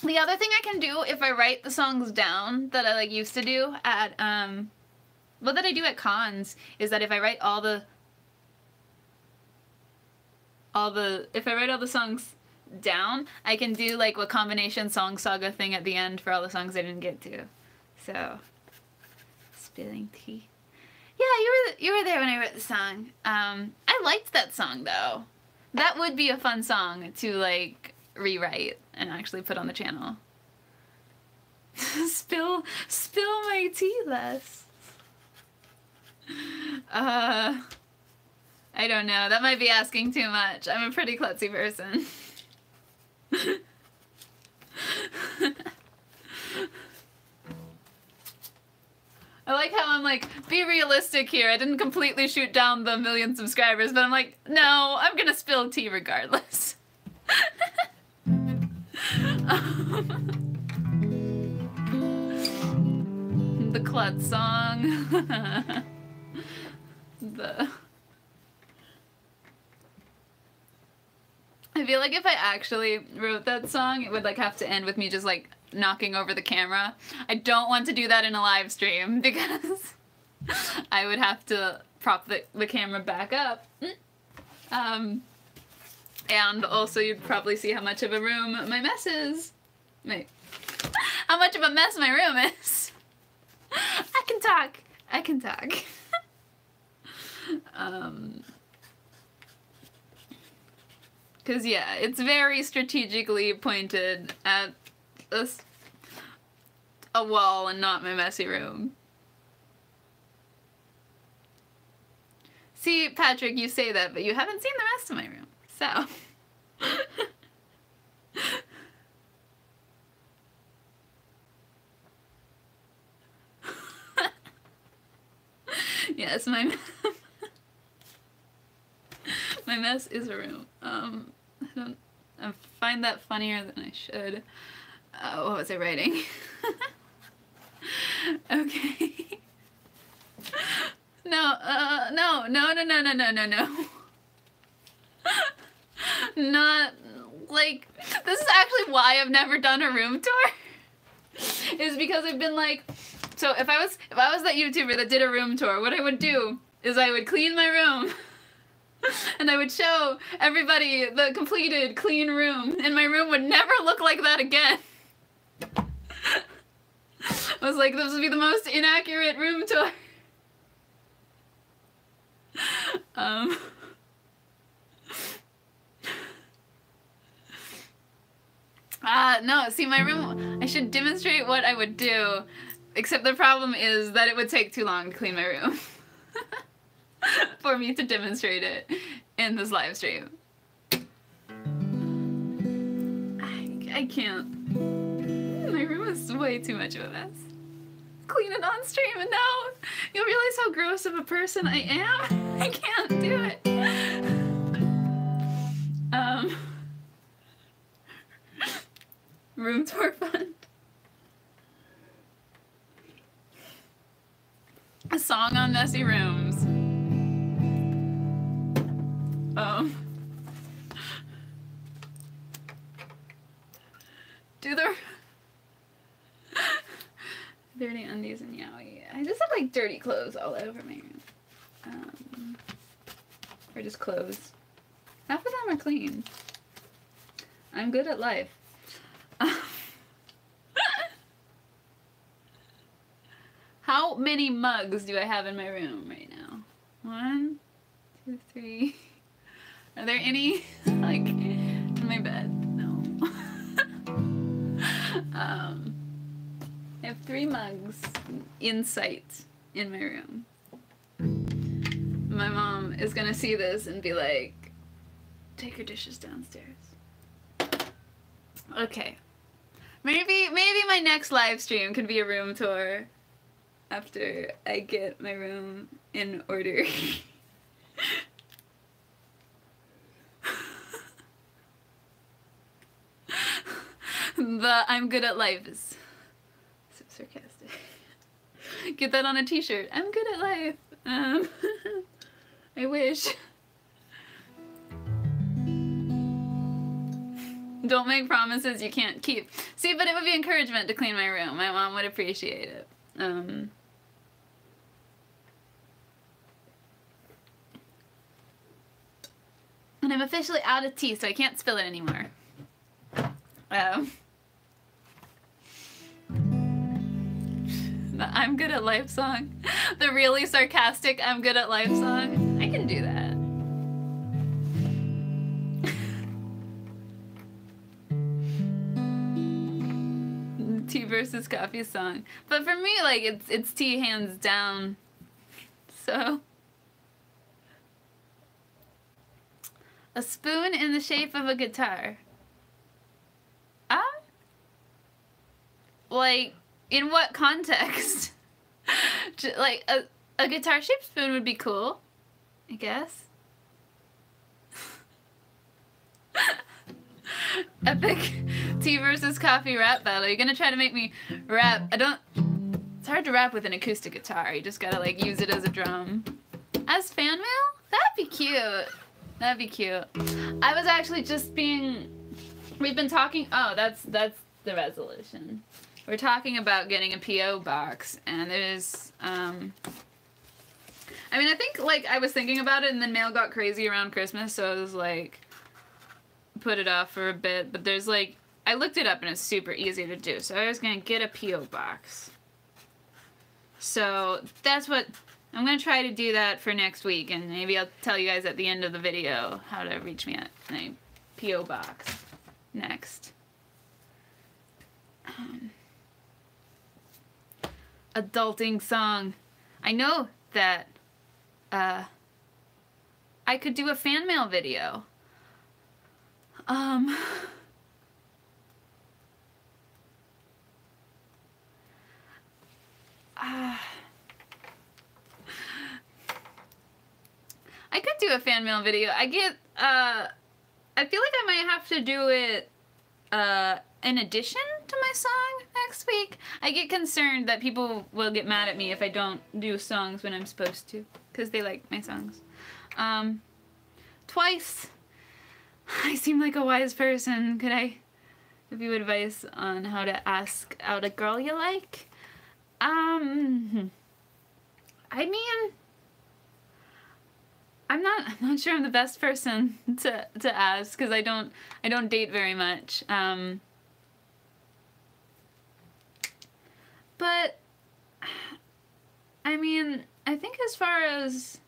The other thing I can do if I write the songs down that I like used to do at well, that I do at cons is that if I write all the songs down, I can do like a combination song saga thing at the end for all the songs I didn't get to. So, spilling tea. Yeah, you were there when I wrote the song. I liked that song though. That would be a fun song to like rewrite and actually put on the channel. spill my tea less. I don't know. That might be asking too much. I'm a pretty klutzy person. I like how I'm like, be realistic here. I didn't completely shoot down the 1 million subscribers, but I'm like, no, I'm gonna spill tea regardless. The klutz song. I feel like if I actually wrote that song, it would like have to end with me just like knocking over the camera. I don't want to do that in a live stream because I would have to prop the camera back up. And also you'd probably see how much of a room my mess is. Wait. How much of a mess my room is. I can talk. I can talk. Cause yeah, it's very strategically pointed at a wall and not my messy room. See, Patrick, you say that, but you haven't seen the rest of my room, so. Yes, my mess is a room. I find that funnier than I should. What was I writing? Okay. No. Not, like, this is actually why I've never done a room tour. Is because I've been like, so if I was that YouTuber that did a room tour, what I would do is I would clean my room. And I would show everybody the completed clean room, and my room would never look like that again. I was like, this would be the most inaccurate room tour. No, see, my room, I should demonstrate what I would do, except the problem is that it would take too long to clean my room. For me to demonstrate it in this live stream. I can't. My room is way too much of a mess. Clean it on stream, and now you'll realize how gross of a person I am. I can't do it. Room tour fund. A song on messy rooms. Do the dirty undies and yaoi. I just have like dirty clothes all over my room. Or just clothes. Half of them are clean. I'm good at life. How many mugs do I have in my room right now? 1, 2, 3. Are there any like in my bed? No. I have 3 mugs in sight in my room. My mom is gonna see this and be like, take your dishes downstairs. Okay. Maybe my next live stream could be a room tour after I get my room in order. The I'm good at life is so sarcastic. Get that on a t-shirt. I'm good at life. I wish. Don't make promises you can't keep. See, but it would be encouragement to clean my room. My mom would appreciate it. And I'm officially out of tea, so I can't spill it anymore. The I'm good at life song. The really sarcastic I'm good at life song. I can do that. Tea versus coffee song. But for me, like, it's tea hands down. So. A spoon in the shape of a guitar. Like, in what context? Like, a guitar-shaped spoon would be cool, I guess. Epic tea versus coffee rap battle. You're gonna try to make me rap. It's hard to rap with an acoustic guitar. You just gotta, like, use it as a drum. As fan mail? That'd be cute. That'd be cute. I was actually just we've been talking, oh, that's the resolution. We're talking about getting a P.O. box, and there's, I mean, I think, like, I was thinking about it, and then mail got crazy around Christmas, so I was, like, put it off for a bit, but there's, like, I looked it up, and it's super easy to do, so I was gonna get a P.O. box. So, that's what, I'm gonna try to do that for next week, and maybe I'll tell you guys at the end of the video how to reach me at my P.O. box next. Adulting song. I know that I could do a fan mail video. I could do a fan mail video. I feel like I might have to do it in addition to my song next week. I get concerned that people will get mad at me if I don't do songs when I'm supposed to, because they like my songs. Twice. I seem like a wise person. Could I give you advice on how to ask out a girl you like? I mean, I'm not sure I'm the best person to ask, because I don't date very much. But I mean, I think as far as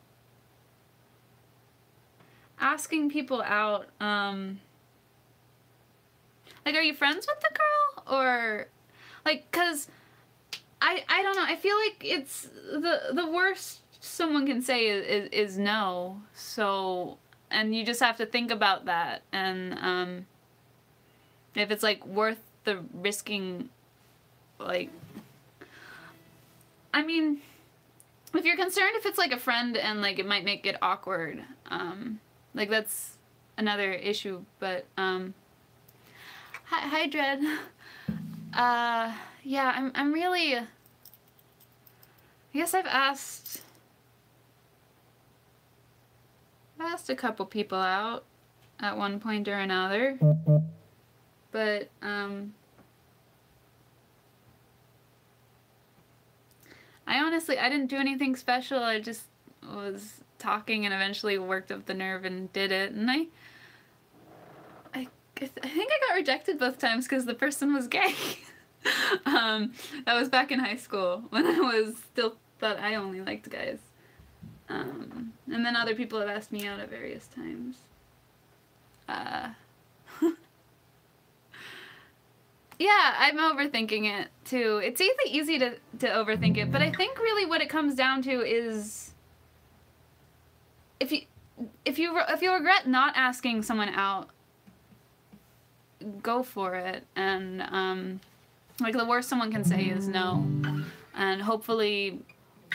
asking people out, like, are you friends with the girl, or like, 'cause I don't know, I feel like it's the worst someone can say is no. So, and you just have to think about that, and if it's like worth the risking, like, I mean, if you're concerned if it's like a friend and like it might make it awkward, like that's another issue. But hi Dread. Yeah, I'm really, I guess I've asked a couple people out at one point or another, but I didn't do anything special. I just was talking and eventually worked up the nerve and did it. And I think I got rejected both times because the person was gay. That was back in high school when I was still thought I only liked guys. And then other people have asked me out at various times. Yeah, I'm overthinking it too. It's easy to overthink it, but I think really what it comes down to is if you regret not asking someone out, go for it. And like the worst someone can say is no. And hopefully,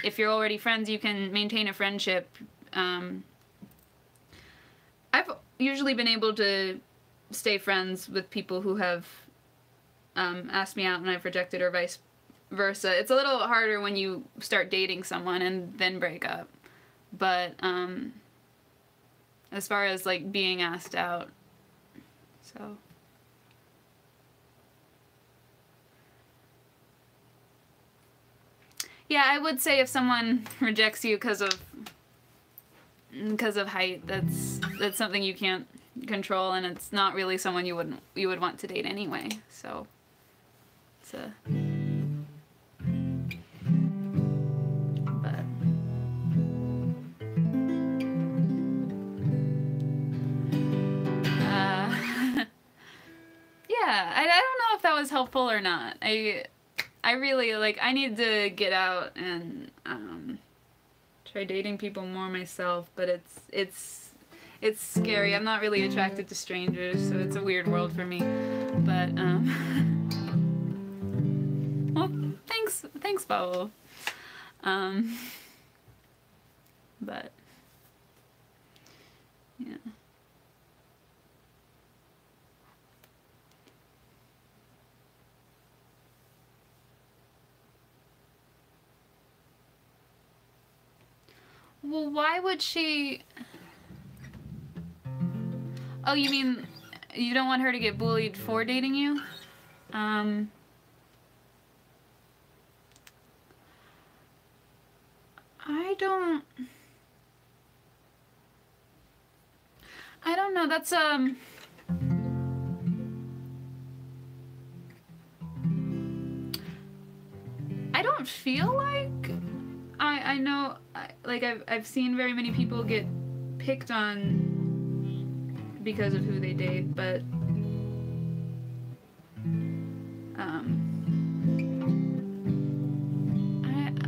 if you're already friends, you can maintain a friendship. I've usually been able to stay friends with people who have asked me out and I've rejected, or vice versa. It's a little harder when you start dating someone and then break up. But as far as like being asked out, so. Yeah, I would say if someone rejects you because of height, that's something you can't control, and it's not really someone you would want to date anyway. So it's a but yeah, I don't know if that was helpful or not. I really, like, I need to get out and try dating people more myself, but it's scary. I'm not really attracted to strangers, so it's a weird world for me. But well, thanks, Paul. But yeah. Well, why would she... Oh, you mean you don't want her to get bullied for dating you? I don't know. That's, I don't feel like... I know, like, I've seen very many people get picked on because of who they date, but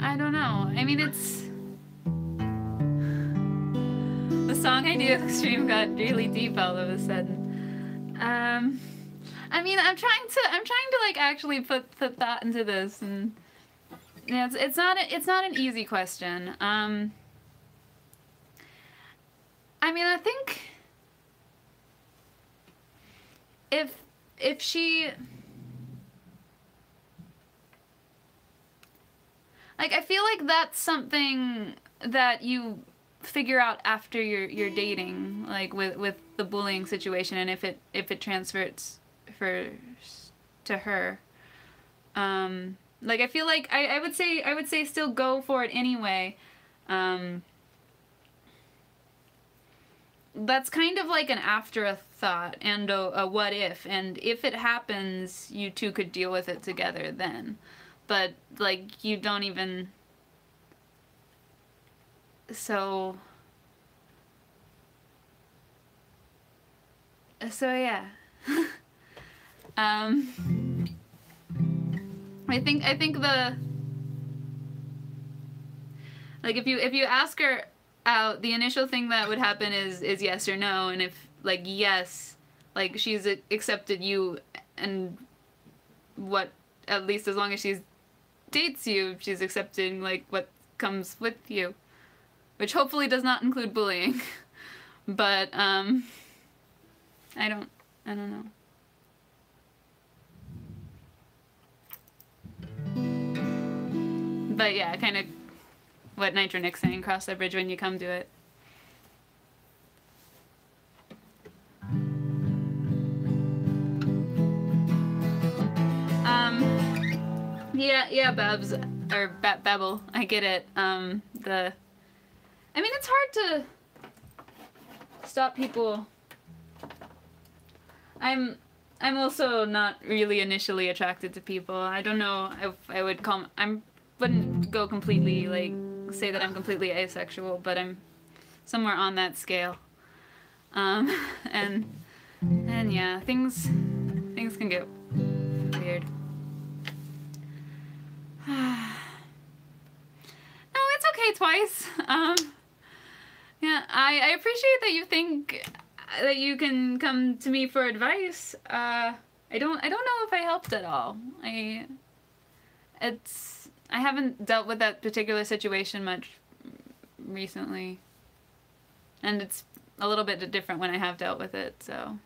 I don't know. I mean, it's... The song idea of the stream got really deep all of a sudden. I mean, I'm trying to like actually put thought into this, and yeah, it's not an easy question. I mean, I think if she, like, I feel like that's something that you figure out after you're dating, like with the bullying situation, and if it transfers to her. Like, I feel like I would say still go for it anyway. That's kind of like an afterthought and a what if, and if it happens, you two could deal with it together then. But, like, you don't even... So yeah. I think the, like, if you ask her out, the initial thing that would happen is yes or no, and if, like, yes, like, she's accepted you and what, at least as long as she dates you, she's accepting, like, what comes with you. Which hopefully does not include bullying. But, I don't know. But yeah, kind of what Nitro Nick's saying, cross that bridge when you come to it. Yeah, Babs, or Babel, I get it. I mean, it's hard to stop people. I'm also not really initially attracted to people. I don't know if I would wouldn't go completely, like, say that I'm completely asexual, but I'm somewhere on that scale. And yeah, things can get weird. No, it's okay, Twice. Yeah, I appreciate that you think that you can come to me for advice. I don't know if I helped at all. I haven't dealt with that particular situation much recently. And it's a little bit different when I have dealt with it, so.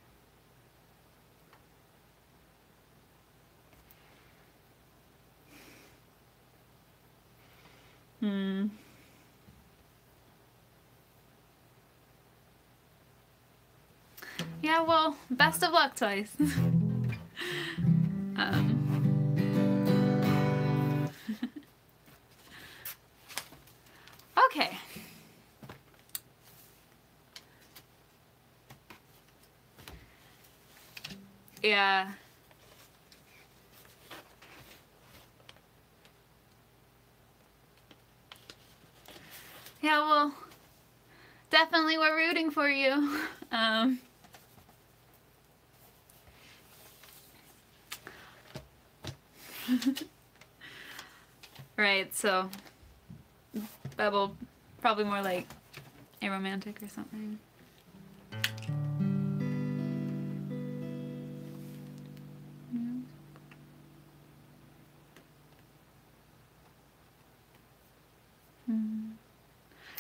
Yeah, well, best of luck, Twice. Okay. Yeah. Yeah, well, definitely we're rooting for you. Right, so Bubble, probably more like aromantic or something.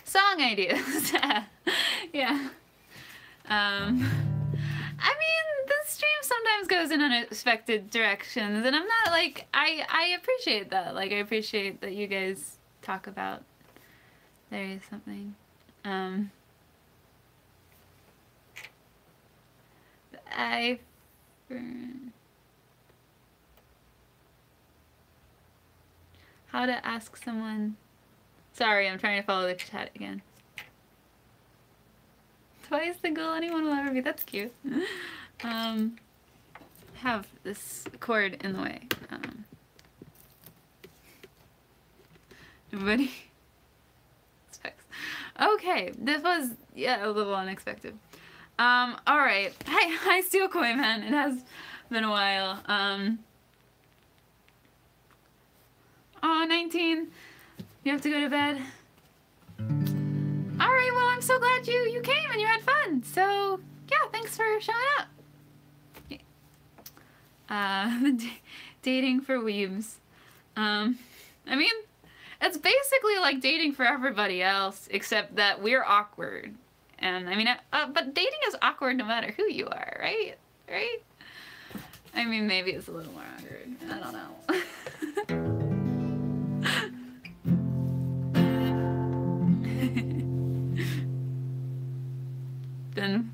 Song ideas. Yeah. I mean, the stream sometimes goes in unexpected directions, and I'm not, like, I appreciate that. Like, I appreciate that you guys talk about there is something. How to ask someone. Sorry, I'm trying to follow the chat again. Twice the girl anyone will ever be. That's cute. Have this cord in the way. Everybody. Okay, this was, yeah, a little unexpected. Alright. Hi, Steel Koi Man. It has been a while. Oh, 19. You have to go to bed. Alright, well, I'm so glad you came and you had fun. So, yeah, thanks for showing up. Dating for weebs. I mean, it's basically like dating for everybody else, except that we're awkward. And, I mean, but dating is awkward no matter who you are, right? Right? I mean, maybe it's a little more awkward. I don't know. Been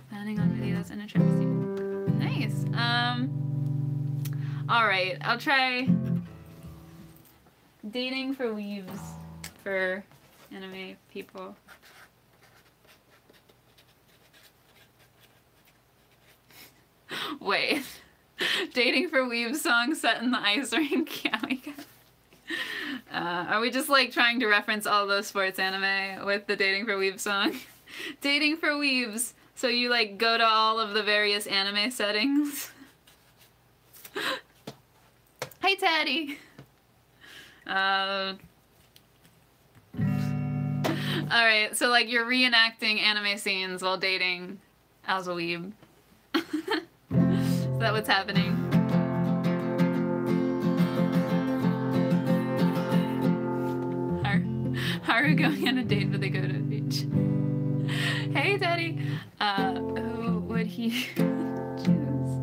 planning on videos and a trip. Nice. Alright, I'll try dating for weaves for anime people. Wait. Dating for weaves song set in the ice rink? Yeah, we got. Are we just like trying to reference all those sports anime with the Dating for Weaves song? Dating for Weaves, so you like go to all of the various anime settings. Hi Teddy! Alright, so like you're reenacting anime scenes while dating as a weeb. Is that what's happening? Haru going on a date, but they go to a beach. Hey, Daddy. Who would he choose?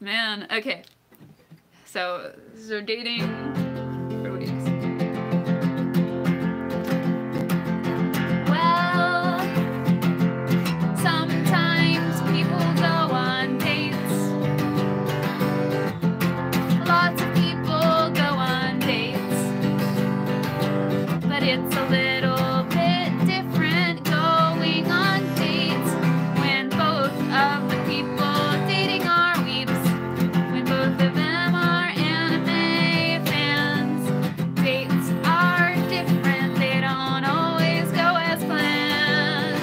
Man. Okay. So dating for weeks. Well, sometimes people go on dates. Lots of people go on dates. But it's a little bit different going on dates when both of the people dating are weeps. When both of them are anime fans. Dates are different, they don't always go as planned.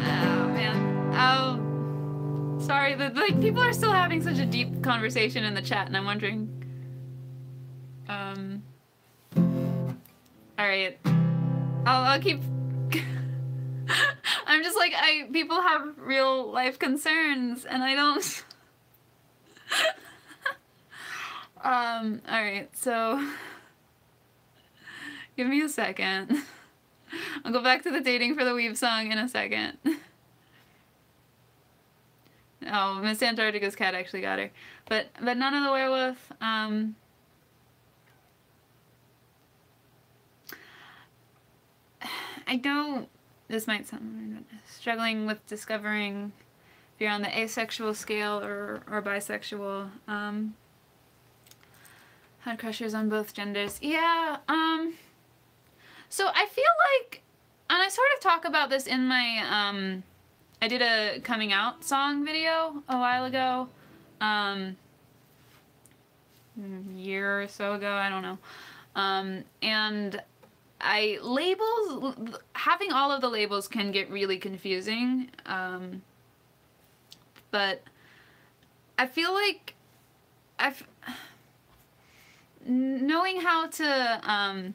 Oh man. Oh, sorry, but like people are still having such a deep conversation in the chat, and I'm wondering. All right. I'll keep. I'm just like people have real life concerns, and I don't. All right. So, give me a second. I'll go back to the dating for the weave song in a second. Oh, Miss Antarctica's cat actually got her, but none of the werewolf. I know this might sound struggling with discovering if you're on the asexual scale or bisexual. Had crushes on both genders. Yeah. So I feel like, and I sort of talk about this in my I did a coming out song video a while ago, a year or so ago, I don't know, and having all of the labels can get really confusing, but I feel like knowing how to,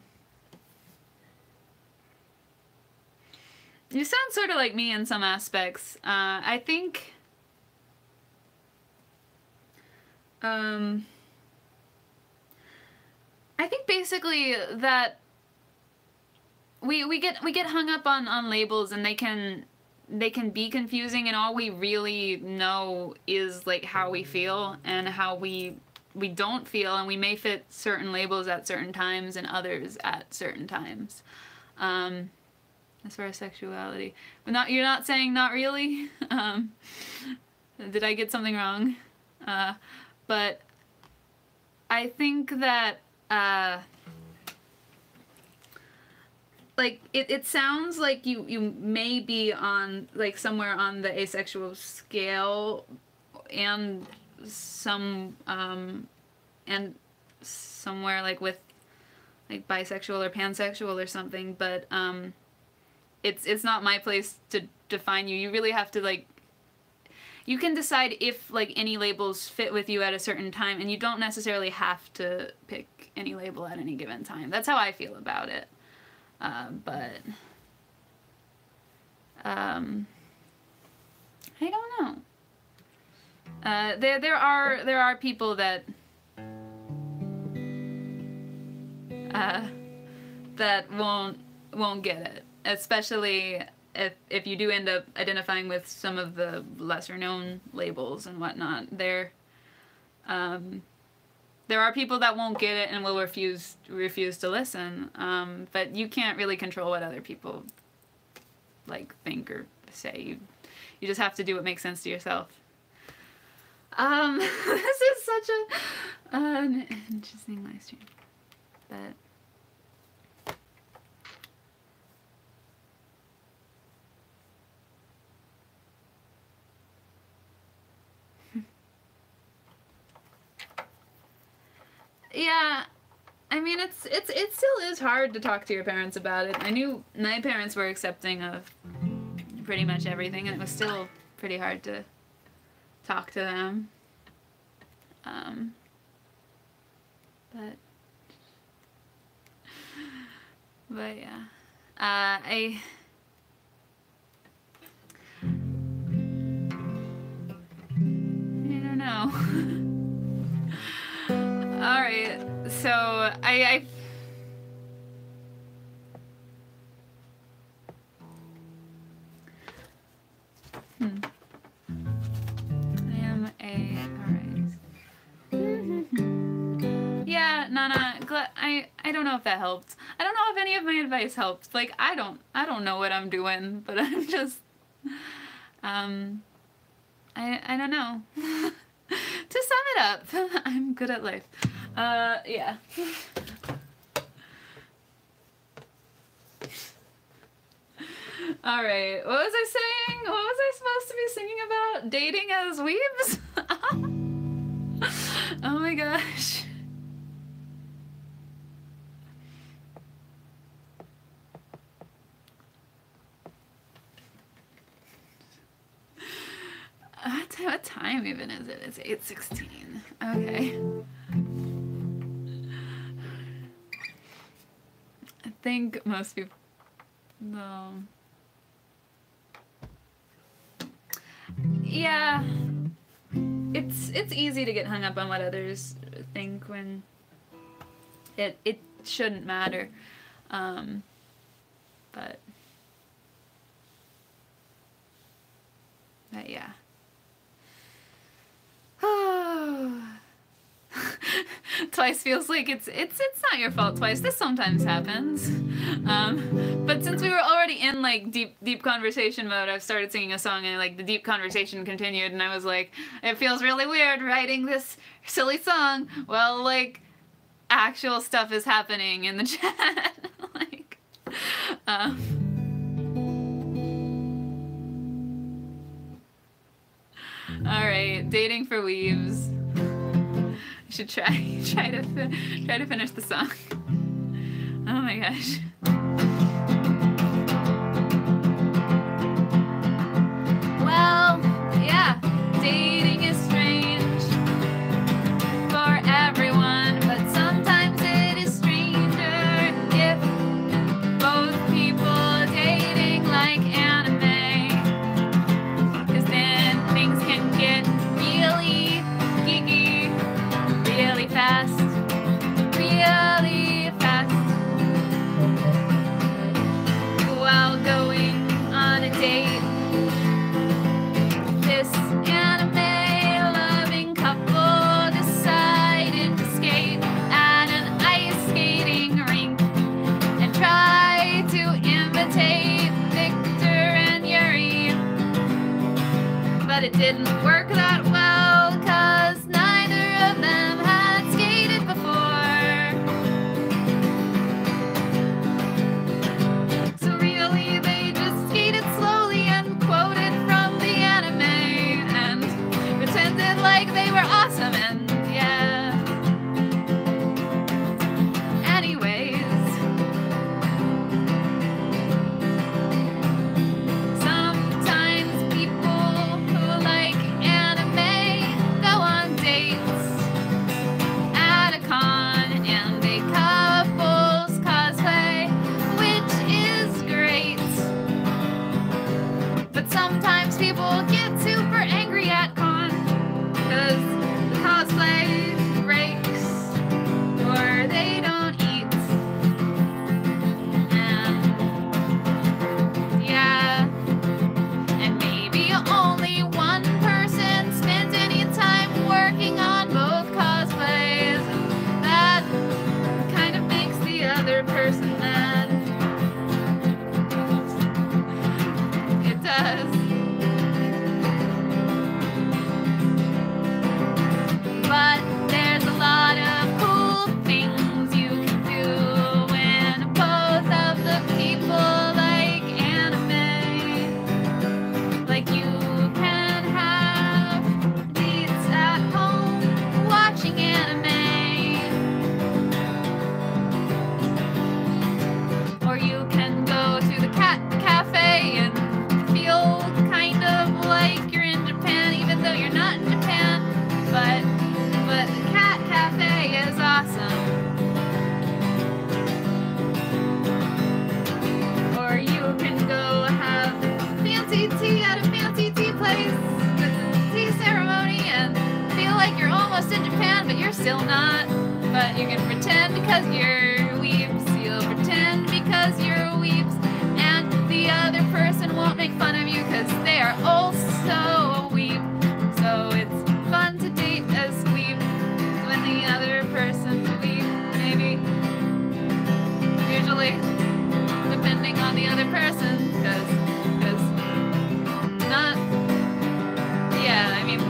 you sound sort of like me in some aspects. I think, basically that we get hung up on labels, and they can be confusing, and all we really know is like how we feel and how we don't feel, and we may fit certain labels at certain times and others at certain times. As far as sexuality, but you're not saying not really. Did I get something wrong? But I think that like it sounds like you may be on like somewhere on the asexual scale, and and somewhere like with like bisexual or pansexual or something, but it's not my place to define you. You really have to like, you can decide if like any labels fit with you at a certain time, and you don't necessarily have to pick any label at any given time. That's how I feel about it. But I don't know. There are people that that won't get it, especially if you do end up identifying with some of the lesser known labels and whatnot. There are people that won't get it and will refuse to listen. But you can't really control what other people like think or say. You just have to do what makes sense to yourself. This is such an interesting live stream, but. Yeah, I mean, it still is hard to talk to your parents about it. I knew my parents were accepting of pretty much everything, and it was still pretty hard to talk to them. But yeah. I don't know. All right, so I am a alright. Yeah, Nana, I don't know if that helped. I don't know if any of my advice helped. Like I don't know what I'm doing, but I'm just I don't know. To sum it up, I'm good at life. Yeah. Alright, what was I saying? What was I supposed to be singing about? Dating as weebs? Oh my gosh. What time even is it? It's 8:16. Okay. I think most people... No. Yeah. It's easy to get hung up on what others think when it shouldn't matter. But yeah. Twice feels like it's not your fault, Twice. This sometimes happens. But since we were already in like deep conversation mode, I've started singing a song and like the deep conversation continued, and I was like, it feels really weird writing this silly song while like actual stuff is happening in the chat. Like alright, dating for weaves. I should try to finish the song. Oh my gosh. Well, yeah, dating is strange for everyone, but sometimes it is stranger if both people dating like anime, 'cause then things can get really geeky really fast, while going on a date. This anime-loving couple decided to skate at an ice skating rink and try to imitate Victor and Yuri. But it didn't work that well, 'cause neither of them had skated before. So really, they just skated slowly and quoted from the anime and pretended like they were awesome, and yeah. Anyways, sometimes people who like not. But you can pretend because you're weeps. You'll pretend because you're weeps. And the other person won't make fun of you because they are also a weep. So it's fun to date as weep when the other person's a weep, maybe. Usually, depending on the other person, because not, yeah, I mean,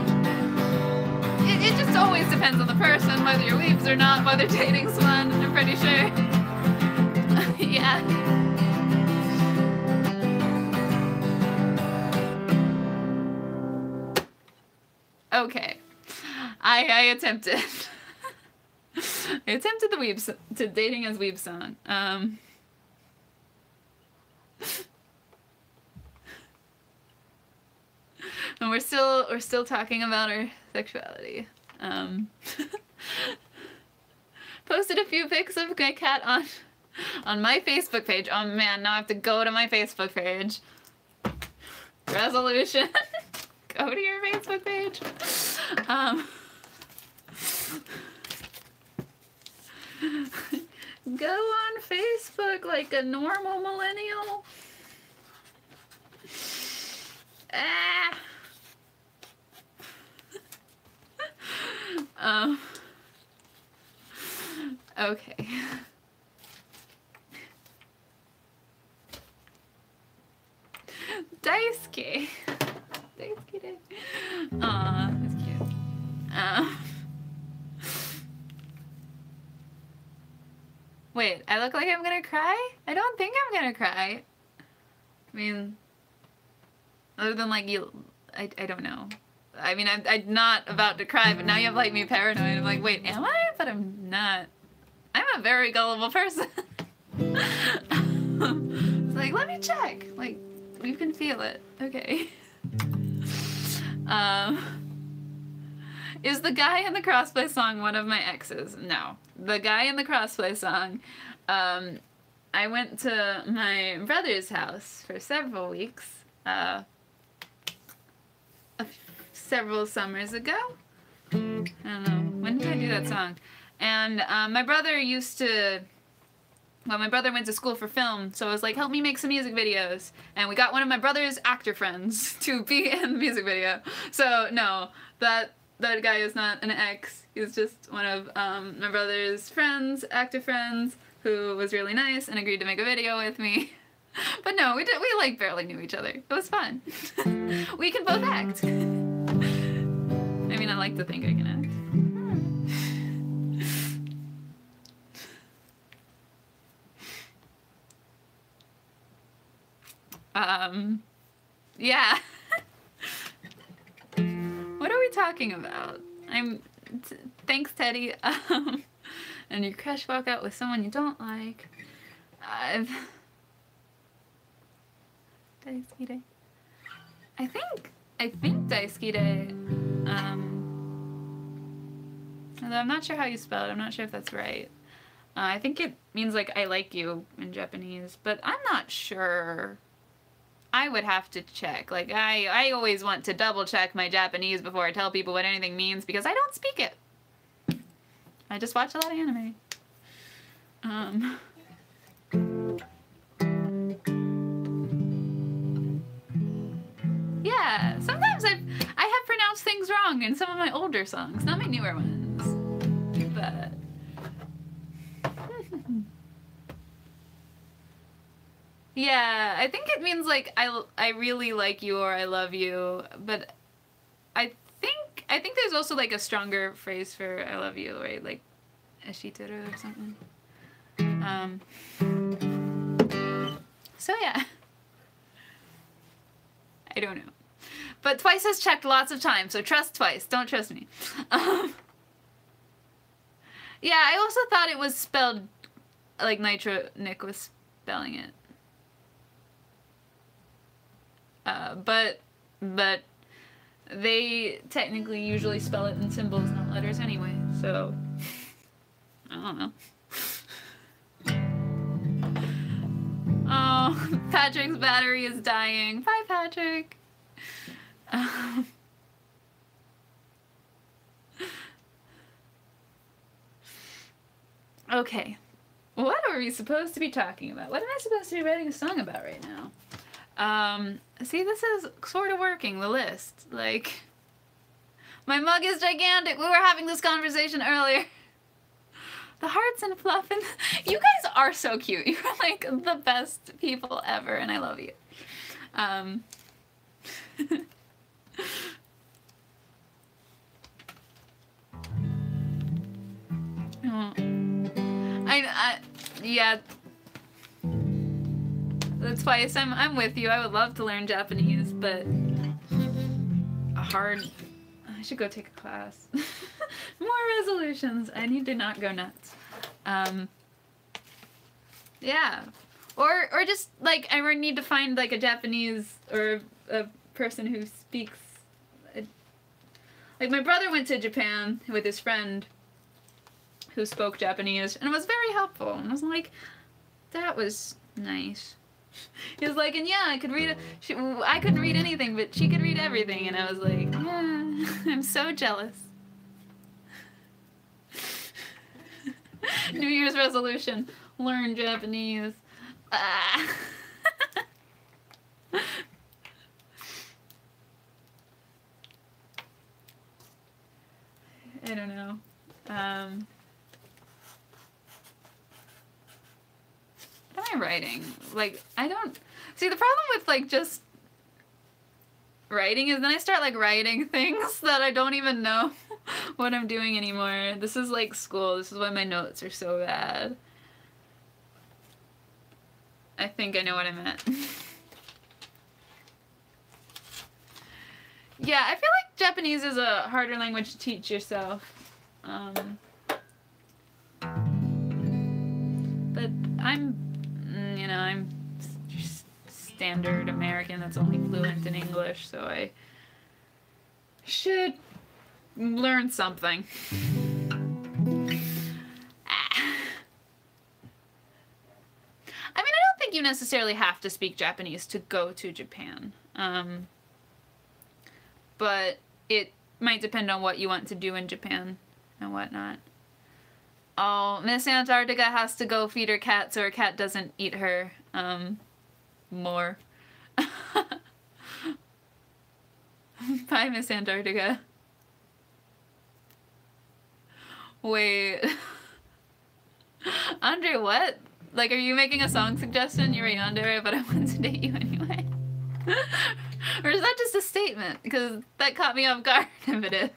it just always depends on the person, whether you're weeps or not, whether dating's fun, I'm pretty sure. Yeah. Okay. I attempted. I attempted the weebs to dating as weeb song. And we're still talking about our sexuality. Posted a few pics of my cat on my Facebook page. Oh man, now I have to go to my Facebook page. Resolution. Go to your Facebook page. Go on Facebook like a normal millennial. Ah. Okay. Daisuke. Daisuke Day. Aw, that's cute. Wait, I look like I'm gonna cry? I don't think I'm gonna cry. I mean, other than like you, I don't know. I mean, I'm not about to cry, but now you have like me paranoid. I'm like, wait, am I? But I'm not. I'm a very gullible person. It's like, let me check. Like, you can feel it. Okay. Is the guy in the crossplay song one of my exes? No. The guy in the crossplay song, I went to my brother's house for several weeks, several summers ago. I don't know, when did I do that song? And my brother used to, well, my brother went to school for film, so I was like, help me make some music videos. And we got one of my brother's actor friends to be in the music video. So no, that guy is not an ex. He's just one of my brother's friends, actor friends, who was really nice and agreed to make a video with me. But no, we like barely knew each other. It was fun. We can both act. I mean, I like to think I can act. Yeah. What are we talking about? Thanks, Teddy. And your crush walk out with someone you don't like. Daisuke Day. I think Daisuke Day. Although I'm not sure how you spell it. I'm not sure if that's right. I think it means like I like you in Japanese, but I'm not sure. I would have to check. Like, I always want to double check my Japanese before I tell people what anything means because I don't speak it. I just watch a lot of anime. Yeah, sometimes I have pronounced things wrong in some of my older songs, not my newer ones. But yeah, I think it means like I really like you or I love you, but I think there's also like a stronger phrase for I love you, right? Like ashiteru or something. So yeah. I don't know. But Twice has checked lots of times, so trust Twice. Don't trust me. Yeah, I also thought it was spelled like Nitro Nick was spelling it. But they technically usually spell it in symbols, not letters anyway, so I don't know. Oh, Patrick's battery is dying. Bye, Patrick. Okay. What are we supposed to be talking about? What am I supposed to be writing a song about right now? See, this is sort of working, the list. Like, my mug is gigantic. We were having this conversation earlier. The hearts and fluff and you guys are so cute. You're like the best people ever, and I love you. Yeah. That's why I'm with you. I would love to learn Japanese, but hard. I should go take a class. More resolutions. I need to not go nuts. Yeah. Or just like I would need to find like a Japanese or a person who speaks. Like my brother went to Japan with his friend who spoke Japanese, and it was very helpful. And I was like, that was nice. He was like, and yeah, I couldn't read anything, but she could read everything. And I was like, yeah, I'm so jealous. New Year's resolution, learn Japanese. Ah. I don't know. What am I writing? Like, I don't... See, the problem with, like, just writing is then I start, like, writing things that I don't even know what I'm doing anymore. This is, like, school. This is why my notes are so bad. I think I know what I meant. Yeah, I feel like Japanese is a harder language to teach yourself. But I'm standard American that's only fluent in English, so I should learn something. I mean, I don't think you necessarily have to speak Japanese to go to Japan. But it might depend on what you want to do in Japan and whatnot. Oh, Miss Antarctica has to go feed her cat so her cat doesn't eat her, more. Bye, Miss Antarctica. Wait. Andre, what? Like, are you making a song suggestion? You're a yandere, but I want to date you anyway. Or is that just a statement? Because that caught me off guard if it is.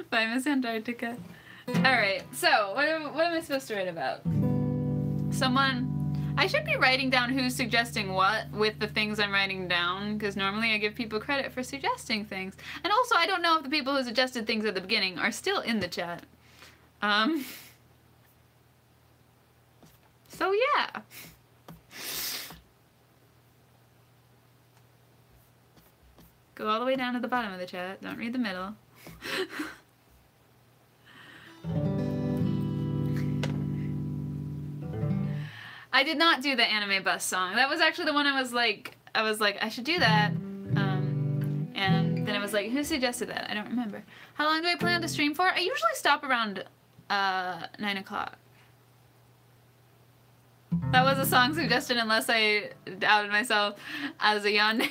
Bye, Miss Antarctica. Alright, so what am I supposed to write about? I should be writing down who's suggesting what with the things I'm writing down, because normally I give people credit for suggesting things. And also, I don't know if the people who suggested things at the beginning are still in the chat. So yeah. Go all the way down to the bottom of the chat. Don't read the middle. I did not do the anime bus song. That was actually the one I was like, I should do that. And then I was like, who suggested that? I don't remember. How long do I plan to stream for? I usually stop around 9 o'clock. That was a song suggestion unless I outed myself as a yandere.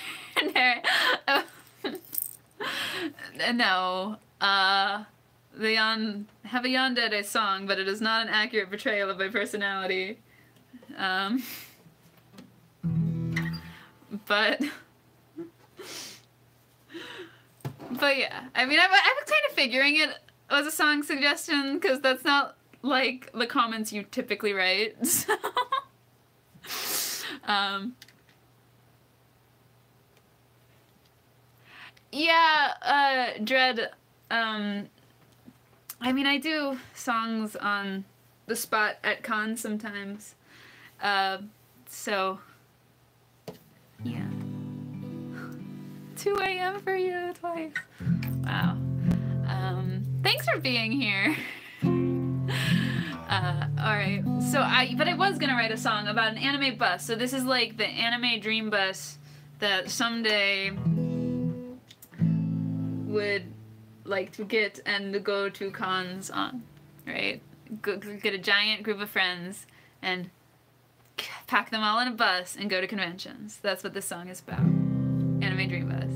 No. Have a yandere song, but it is not an accurate portrayal of my personality. But yeah, I mean, I was kind of figuring it was a song suggestion because that's not like the comments you typically write. So, yeah, Dread, I mean, I do songs on the spot at cons sometimes. So, yeah. 2 a.m. for you twice. Wow. Thanks for being here. Alright. So but I was gonna write a song about an anime bus. So this is like the anime dream bus that someday would like to get and go to cons on, right? Get a giant group of friends and pack them all in a bus and go to conventions. That's what this song is about. Anime dream bus.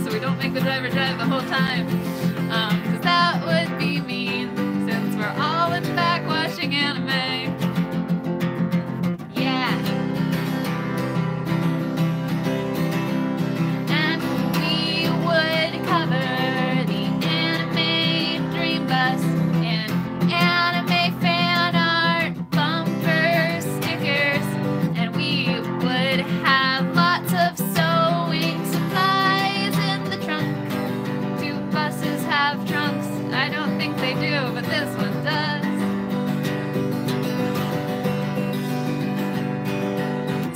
So we don't make the driver drive the whole time, because that would be mean, since we're all in the back watching anime. Yeah. And we would cover the anime dream bus in anime fan art, bumper stickers, and we would have lots of sewing supplies. Buses have trunks. I don't think they do, but this one does.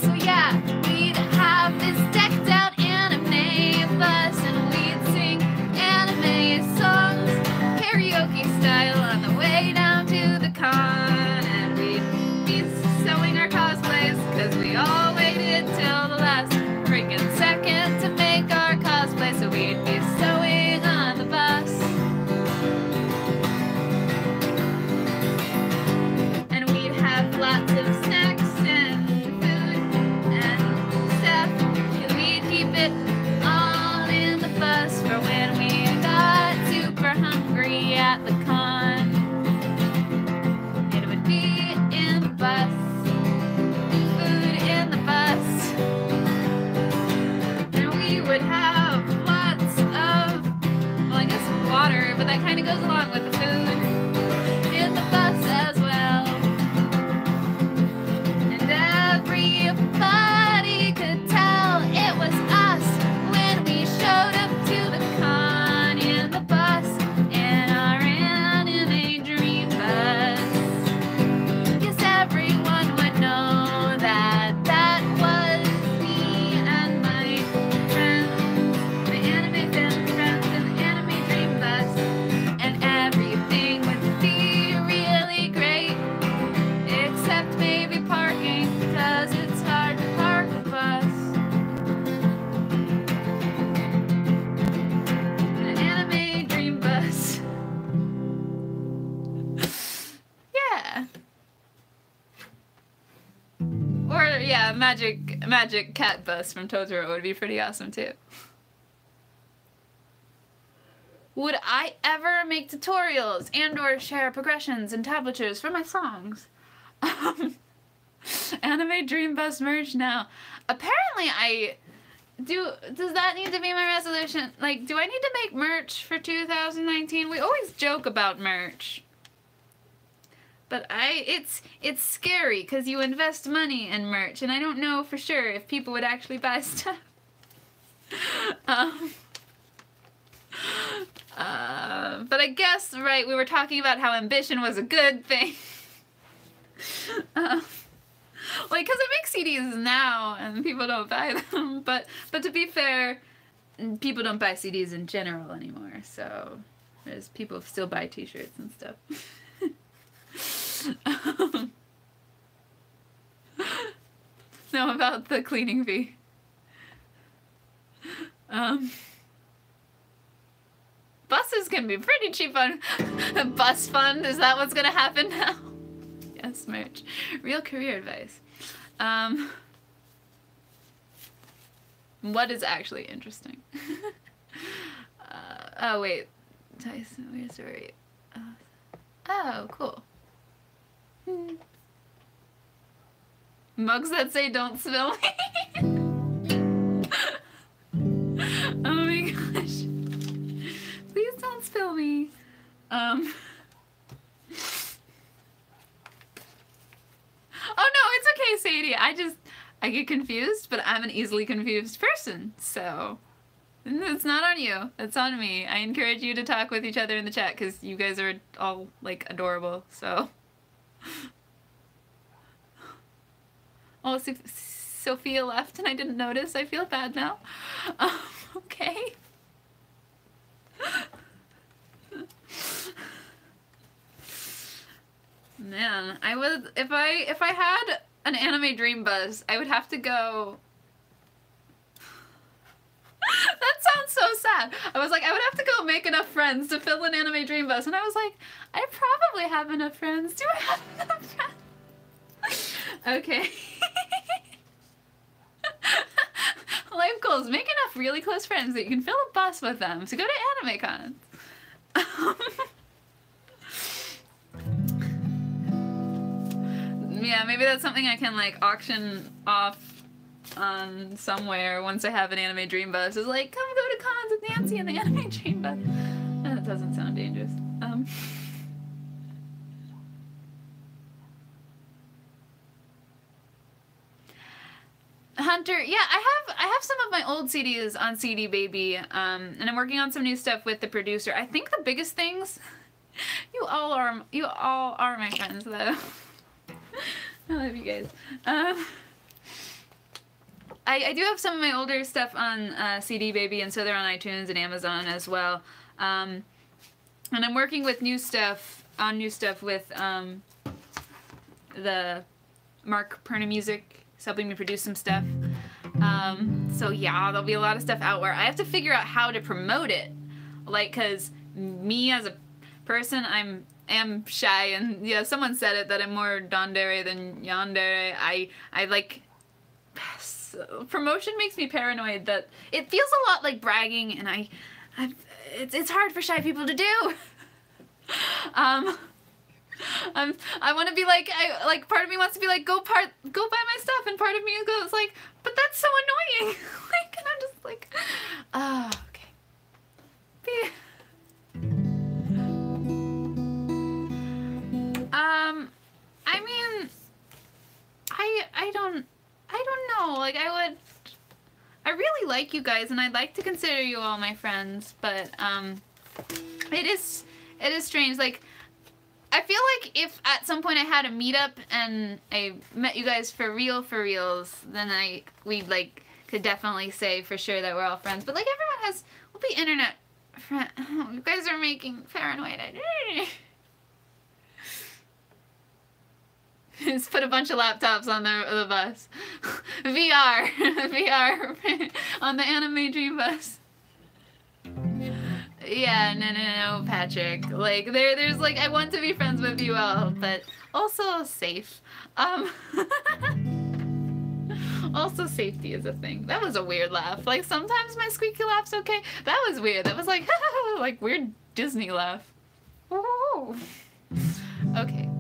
So yeah, we'd have this decked out anime bus, and we'd sing anime songs, karaoke style, on the way down to the con. And we'd be sewing our cosplays, because we all waited till the last freaking second to make our cosplay. So we'd be sewing on the bus. And we'd have lots of snacks and food and stuff. We'd keep it all in the bus for when we got super hungry at the con. It would be in the bus. Food in the bus. And we would have lots of, well, I guess water, but that kind of goes along with the food in the bus as well. And everybody could tell it was us when we showed up to the con in the bus in our anime dream bus. Yes, everyone would know that that was me and my friends, my anime friends in the anime dream bus, and everything would be really great, except maybe parking, because it's hard to park a bus. An anime dream bus. Yeah. Or yeah, magic cat bus from Totoro would be pretty awesome too. Would I ever make tutorials and or share progressions and tablatures for my songs? Anime Dream Bus merch now. Apparently I do. Does that need to be my resolution? Like, do I need to make merch for 2019? We always joke about merch. But it's scary because you invest money in merch, and I don't know for sure if people would actually buy stuff. But I guess, right, we were talking about how ambition was a good thing. Like, because I make CDs now, and people don't buy them, but to be fair, people don't buy CDs in general anymore, so there's people still buy t-shirts and stuff. No, about the cleaning fee. Buses can be pretty cheap on bus fund. Is that what's gonna happen now? Yes, merch. Real career advice. What is actually interesting? Oh wait, Tyson, where's the right? Oh, cool. Mugs that say "Don't spill me." Oh my gosh! Please don't spill me. Oh no, it's okay, Sadie. I get confused, but I'm an easily confused person, so it's not on you. It's on me. I encourage you to talk with each other in the chat because you guys are all like adorable. So. Oh, Sophia left and I didn't notice. I feel bad now. Okay. Man, I would if I had an anime dream bus, I would have to go. That sounds so sad. I was like, I would have to go make enough friends to fill an anime dream bus, and I was like, I probably have enough friends. Do I have enough friends? Okay. Life goals. Make enough really close friends that you can fill a bus with them to go to anime cons. Yeah, maybe that's something I can like auction off on somewhere once I have an anime dream bus. Is like, come go to cons with Nancy in the anime dream bus. That doesn't sound dangerous. Hunter, yeah, I have some of my old CDs on CD Baby, and I'm working on some new stuff with the producer. I think the biggest things, you all are my friends though. I love you guys. I do have some of my older stuff on CD Baby, and so they're on iTunes and Amazon as well. And I'm working with new stuff with the Mark Perna Music. He's helping me produce some stuff. So yeah, there'll be a lot of stuff out where I have to figure out how to promote it. Like, cause me as a person, I am shy, and yeah, someone said it that I'm more dondere than yandere. I like, promotion makes me paranoid that it feels a lot like bragging, and it's hard for shy people to do. I want to be like, part of me wants to be like, go buy my stuff, and part of me goes like, but that's so annoying. Like, and I'm just like, oh, okay. I mean, I don't know. Like, I really like you guys, and I'd like to consider you all my friends, but it is strange. Like, I feel like if at some point I had a meetup and I met you guys for reals, then we like could definitely say for sure that we're all friends. But like, everyone has, we'll be internet friend. Oh, you guys are making paranoid. Just put a bunch of laptops on the bus. VR on the anime dream bus. Yeah, no, Patrick. Like, there's like, I want to be friends with you all, but also safe. Also, safety is a thing. That was a weird laugh. Like, sometimes my squeaky laugh's okay. That was weird. That was like, like weird Disney laugh. Ooh. Okay.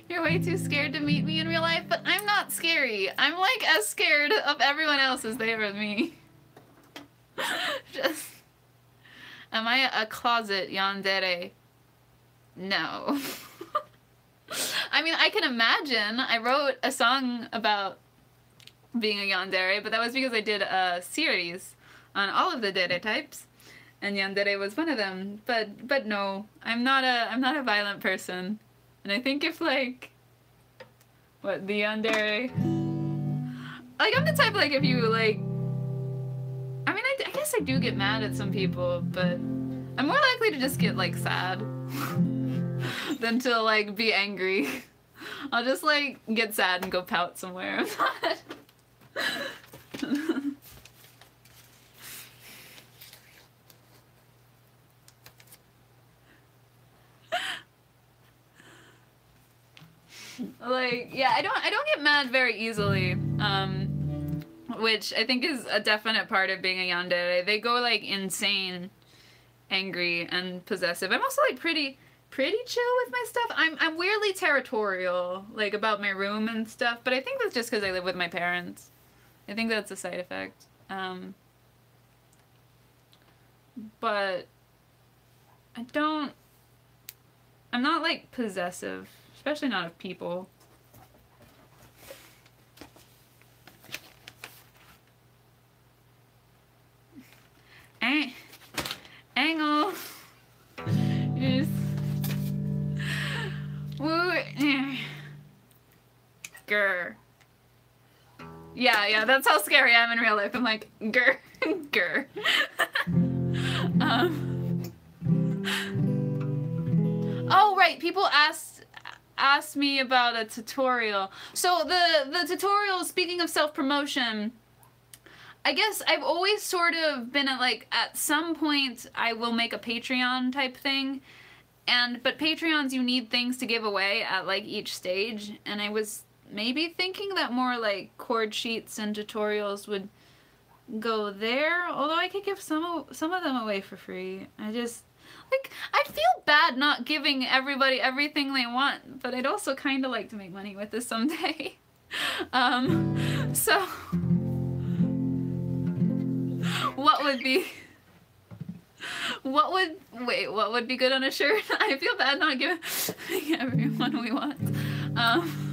You're way too scared to meet me in real life, but I'm not scary. I'm like as scared of everyone else as they are of me. Just, am I a closet yandere? No. I mean, I can imagine. I wrote a song about being a yandere, but that was because I did a series on all of the dere types, and yandere was one of them. But no, I'm not a violent person, and I think if like, what, the yandere, like I'm the type like if you like, I mean I guess I do get mad at some people, but I'm more likely to just get like sad than to like be angry. I'll just like get sad and go pout somewhere. Like, yeah, I don't get mad very easily, which I think is a definite part of being a yandere. They go like insane, angry and possessive. I'm also like pretty chill with my stuff. I'm weirdly territorial, like about my room and stuff, but I think that's just because I live with my parents. I think that's a side effect. But I'm not like possessive, especially not of people. Angle. Yes. Woo. Grr. Yeah, that's how scary I am in real life. I'm like, grr, grr. Oh, right, people asked me about a tutorial. So the tutorial, speaking of self-promotion, I guess I've always sort of been at some point I will make a Patreon type thing, but Patreons, you need things to give away at like each stage, and I was maybe thinking that more like chord sheets and tutorials would go there, although I could give some of them away for free. I feel bad not giving everybody everything they want, but I'd also kind of like to make money with this someday. So what would be good on a shirt? I feel bad not giving everyone we want.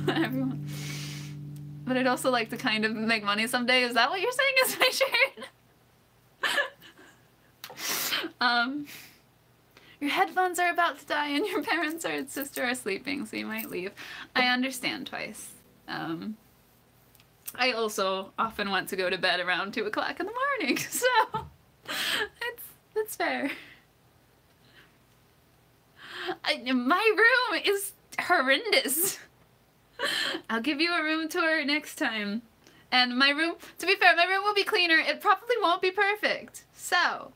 Everyone. But I'd also like to kind of make money someday. Is that what you're saying is my shirt? Your headphones are about to die and your parents or sister are sleeping, so you might leave. I understand twice. I also often want to go to bed around 2 o'clock in the morning, so it's fair. My room is horrendous. I'll give you a room tour next time. And my room, to be fair, my room will be cleaner. It probably won't be perfect. So,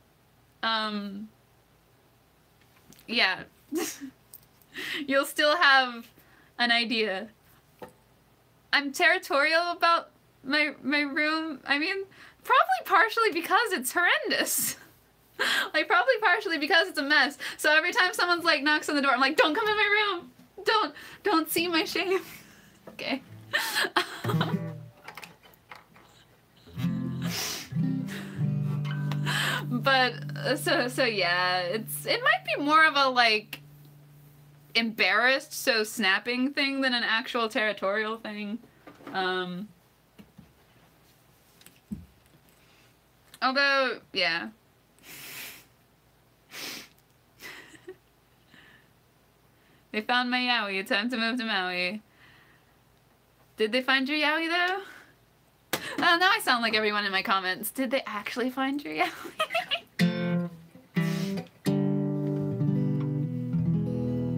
yeah. You'll still have an idea. I'm territorial about my room. I mean, probably partially because it's horrendous. Like, probably partially because it's a mess. So every time someone's like knocks on the door, I'm like, don't come in my room. Don't see my shame. Okay. But so yeah, it might be more of a like embarrassed, so snapping thing than an actual territorial thing. Although, yeah. They found my yaoi. Time to move to Maui. Did they find your yaoi though? Oh, now I sound like everyone in my comments. Did they actually find your yaoi?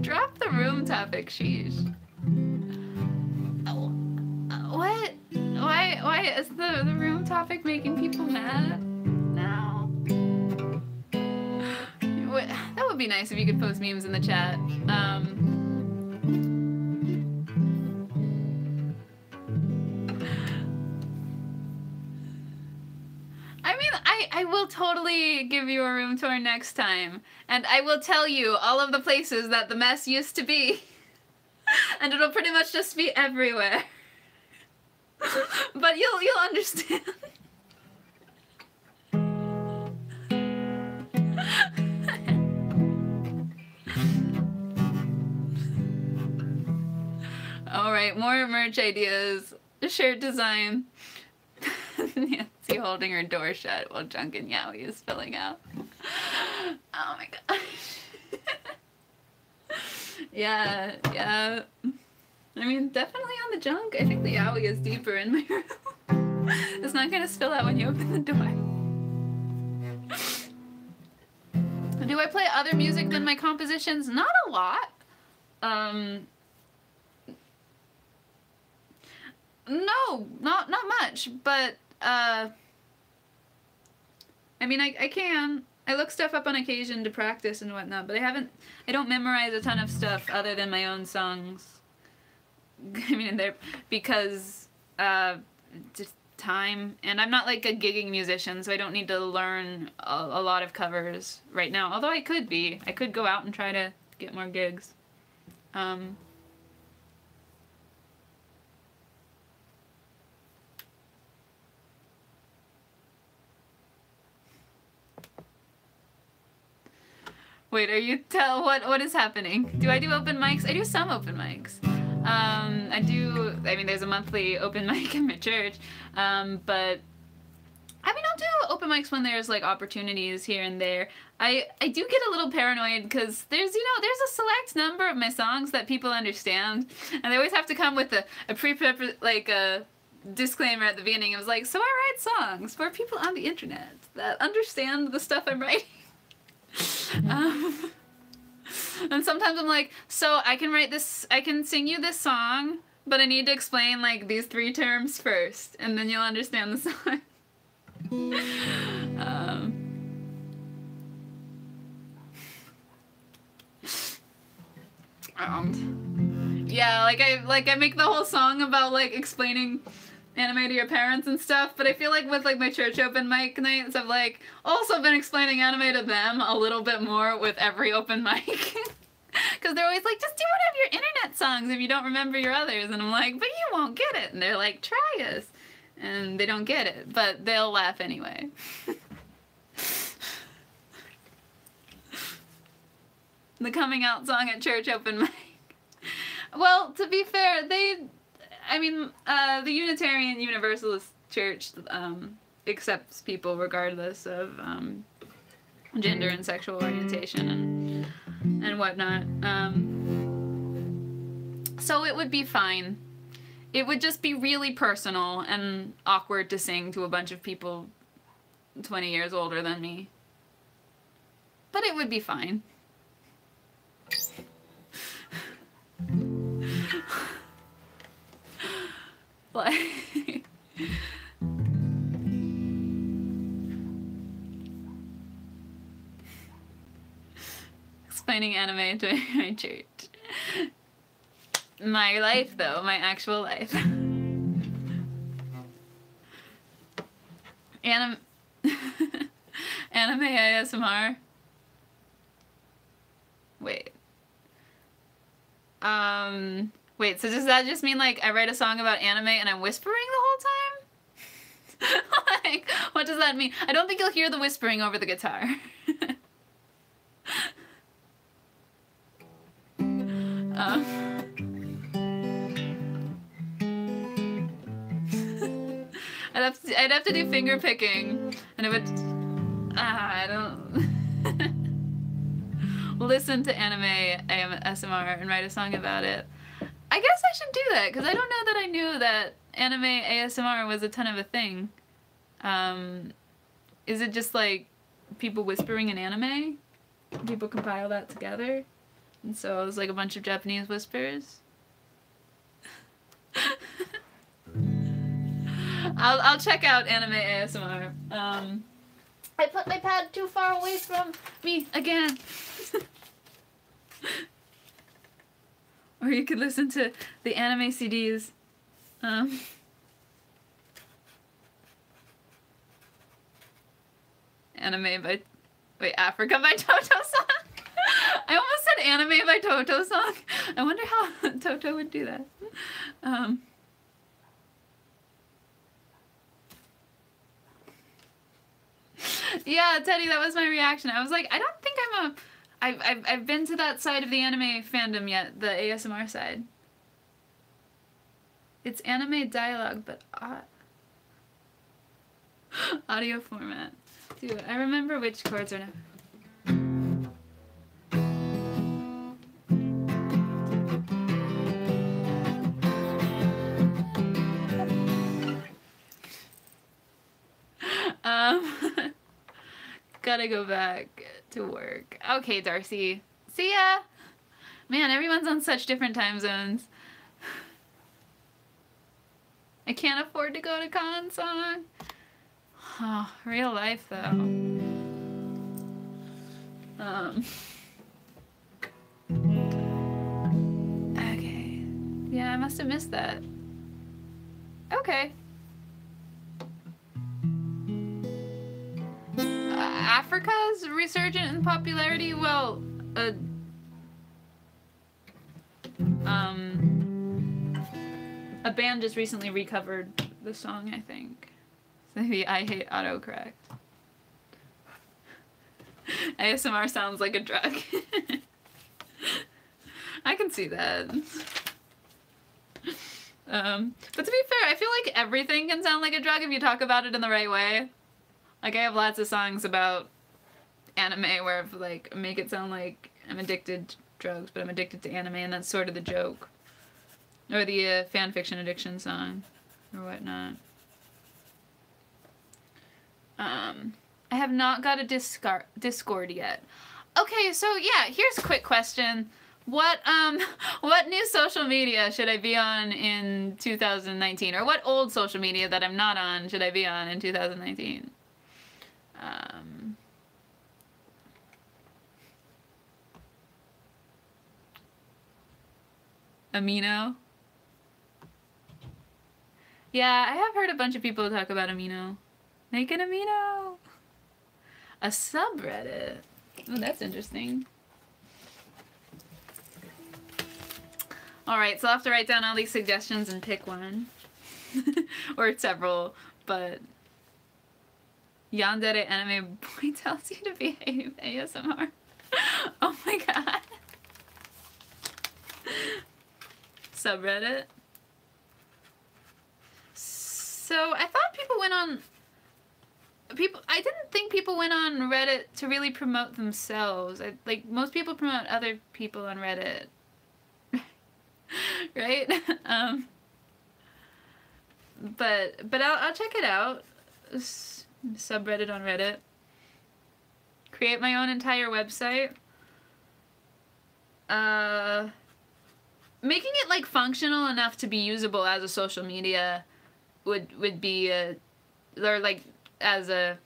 Drop the room topic, sheesh. What? Why is the room topic making people mad? No. That would be nice if you could post memes in the chat. I mean, I will totally give you a room tour next time, and I will tell you all of the places that the mess used to be, and it'll pretty much just be everywhere. But you'll understand. Alright, more merch ideas. Shirt design. Nancy holding her door shut while Drunken Yowie is filling out. Oh my gosh. Yeah. I mean, definitely on the junk. I think the Yowie is deeper in my room. It's not gonna spill out when you open the door. Do I play other music than my compositions? Not a lot. No, not much, but, I mean, I can. I look stuff up on occasion to practice and whatnot, but I don't memorize a ton of stuff other than my own songs. I mean, because, just time, and I'm not like a gigging musician, so I don't need to learn a lot of covers right now, although I could go out and try to get more gigs. Wait, what is happening? Do I do open mics? I do some open mics. I mean, there's a monthly open mic in my church, but I mean, I'll do open mics when there's like opportunities here and there. I do get a little paranoid because there's a select number of my songs that people understand, and they always have to come with a disclaimer at the beginning. It was like, so I write songs for people on the internet that understand the stuff I'm writing. And sometimes I'm like, so I can sing you this song, but I need to explain like these 3 terms first, and then you'll understand the song. Yeah, like I make the whole song about like explaining anime to your parents and stuff, but I feel like with like my church open mic nights, I've like also been explaining anime to them a little bit more with every open mic. Because they're always like, just do one of your internet songs if you don't remember your others. And I'm like, but you won't get it. And they're like, try us. And they don't get it, but they'll laugh anyway. The coming out song at church open mic. Well, to be fair, the Unitarian Universalist Church accepts people regardless of gender and sexual orientation and whatnot. So it would be fine. It would just be really personal and awkward to sing to a bunch of people 20 years older than me. But it would be fine. Like... Explaining anime to my church. My life, though. My actual life. Anime ASMR. Wait. Wait, so does that just mean, like, I write a song about anime and I'm whispering the whole time? Like, what does that mean? I don't think you'll hear the whispering over the guitar. I'd have to do finger picking, and it would... I don't... Listen to anime ASMR and write a song about it. I guess I should do that, because I don't know that I knew that anime ASMR was a ton of a thing. Is it just like people whispering in anime? People compile that together? And so it was like a bunch of Japanese whispers? I'll check out anime ASMR. I put my pad too far away from me again. Or you could listen to the anime CDs. Anime by... Wait, Africa by Toto Song? I almost said anime by Toto Song. I wonder how Toto would do that. Yeah, Teddy, that was my reaction. I was like, I don't think I've been to that side of the anime fandom yet, the ASMR side. It's anime dialogue, but audio format. Dude, I remember which chords are now. Gotta go back to work. Okay, Darcy. See ya! Man, everyone's on such different time zones. I can't afford to go to Con Song. Oh, real life, though. Okay. Yeah, I must have missed that. Okay. Africa's resurgent in popularity? Well, a band just recently recovered the song, I think. Maybe I Hate Autocorrect. ASMR sounds like a drug. I can see that. But to be fair, I feel like everything can sound like a drug if you talk about it in the right way. Like, I have lots of songs about anime where I've, like, make it sound like I'm addicted to drugs, but I'm addicted to anime, and that's sort of the joke. Or the fanfiction addiction song, or whatnot. I have not got a Discord yet. Okay, so yeah, here's a quick question. What new social media should I be on in 2019? Or what old social media that I'm not on should I be on in 2019? Amino? Yeah, I have heard a bunch of people talk about Amino. Make an Amino! A subreddit? Oh, that's interesting. Alright, so I'll have to write down all these suggestions and pick one. Or several, but... Yandere Anime Boy tells you to behave ASMR. Oh my god. Subreddit. So, I thought people went on... I didn't think people went on Reddit to really promote themselves. Like, most people promote other people on Reddit. Right? But I'll check it out. Subreddit on Reddit. Create my own entire website. Making it, like, functional enough to be usable as a social media would be or like as a,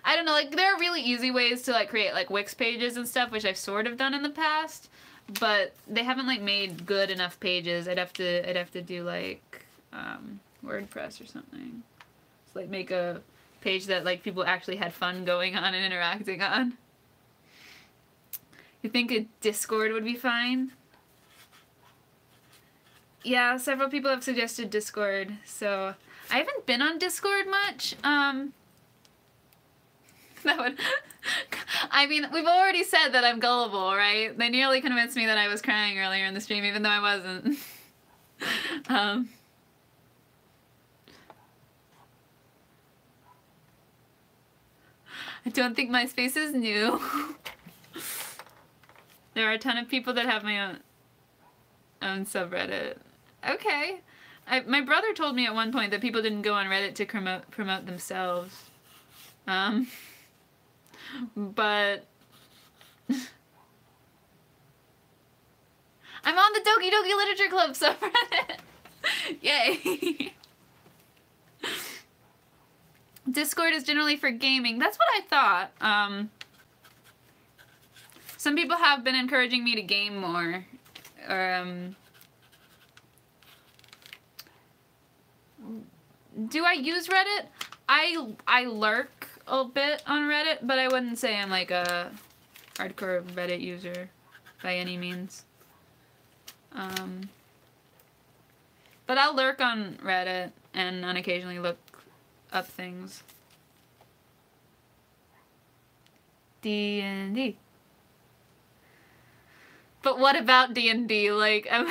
I don't know, like there are really easy ways to like create like Wix pages and stuff, which I've sort of done in the past, but they haven't like made good enough pages. I'd have to do like WordPress or something. Just like make a page that like people actually had fun going on and interacting on. You think a Discord would be fine? Yeah, several people have suggested Discord, so I haven't been on Discord much. That would... I mean, we've already said that I'm gullible, right? They nearly convinced me that I was crying earlier in the stream, even though I wasn't. I don't think MySpace is new. There are a ton of people that have my own subreddit. Okay. My brother told me at one point that people didn't go on Reddit to promote themselves. But I'm on the Doki Doki Literature Club subreddit. Yay. Discord is generally for gaming. That's what I thought. Some people have been encouraging me to game more. Or, do I use Reddit? I lurk a bit on Reddit, but I wouldn't say I'm like a hardcore Reddit user by any means. But I'll lurk on Reddit and occasionally look up things. D&D. But what about D&D? Like, I'm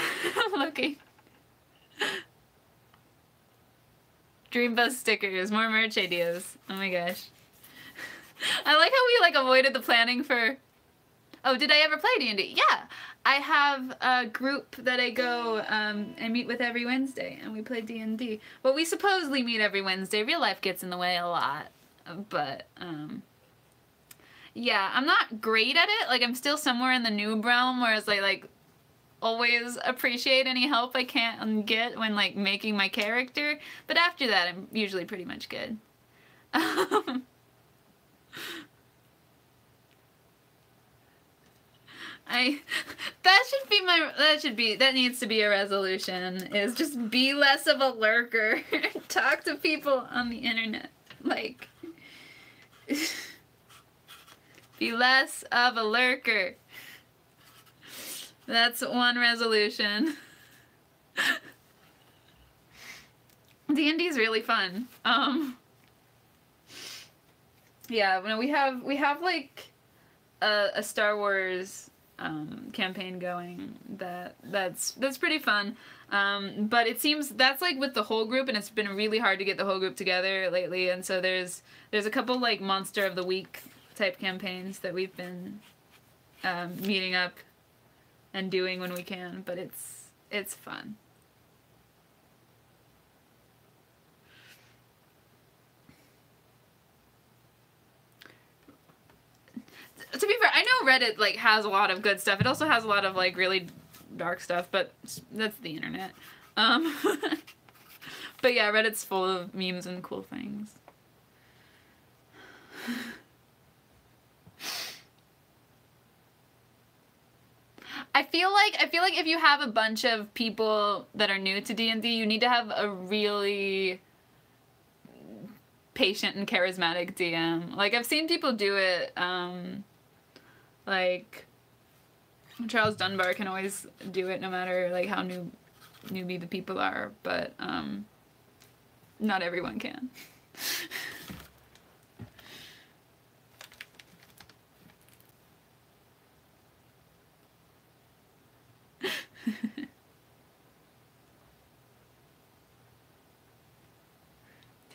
looking. Dream Bus stickers, more merch ideas. Oh my gosh. I like how we like avoided the planning for... Oh, did I ever play D&D? Yeah. I have a group that I go and meet with every Wednesday, and we play D&D. Well, we supposedly meet every Wednesday. Real life gets in the way a lot. But, yeah, I'm not great at it. Like, I'm still somewhere in the noob realm, whereas I, like, always appreciate any help I can get when, like, making my character. But after that, I'm usually pretty much good. That needs to be a resolution, is just be less of a lurker. Talk to people on the internet. Like, be less of a lurker. That's one resolution. D&D's really fun. Yeah, we have like a Star Wars campaign going that's pretty fun. But it seems that's like with the whole group, and it's been really hard to get the whole group together lately. And so there's a couple like Monster of the Week type campaigns that we've been meeting up and doing when we can. But it's fun. To be fair, I know Reddit like has a lot of good stuff. It also has a lot of like really dark stuff, but that's the internet. But yeah, Reddit's full of memes and cool things. I feel like if you have a bunch of people that are new to D&D, you need to have a really patient and charismatic DM. Like, I've seen people do it, like, Charles Dunbar can always do it no matter, like, how newbie the people are, but, not everyone can.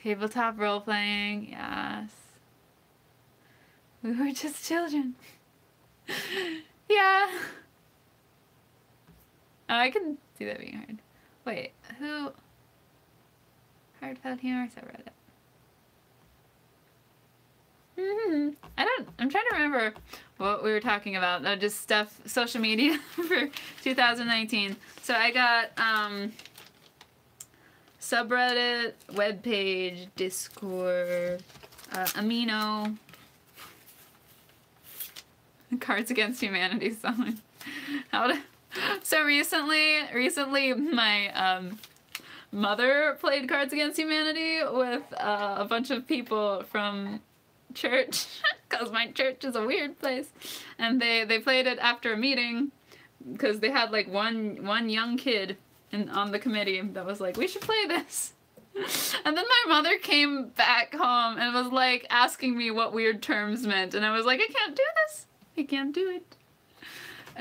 Tabletop role-playing, yes. We were just children. Yeah. Oh, I can see that being hard. Wait, who? Heartfelt humor subreddit. I'm trying to remember what we were talking about. Just stuff, social media for 2019. So I got, subreddit, webpage, Discord, Amino, Cards Against Humanity song. So recently my mother played Cards Against Humanity with a bunch of people from church, because my church is a weird place, and they played it after a meeting, because they had like one young kid on the committee that was like, we should play this. And then my mother came back home and was like asking me what weird terms meant, and I was like, I can't do this. I can't do it.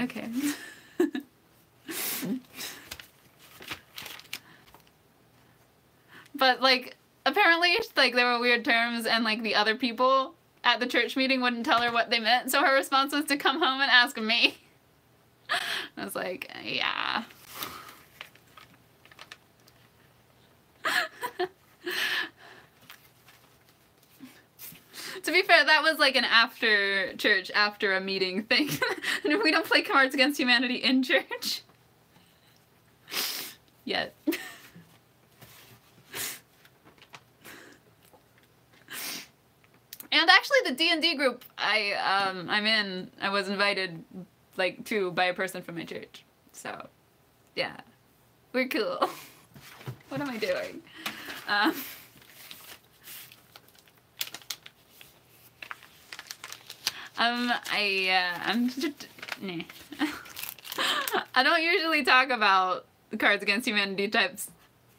Okay. But like, apparently, like, there were weird terms, and like the other people at the church meeting wouldn't tell her what they meant, so her response was to come home and ask me. I was like, yeah. To be fair, that was like an after church, after a meeting thing. We don't play Cards Against Humanity in church. Yet. And actually the D&D group I'm in, I was invited like to by a person from my church. So, yeah. We're cool. What am I doing? I'm just, nah. I don't usually talk about Cards Against Humanity types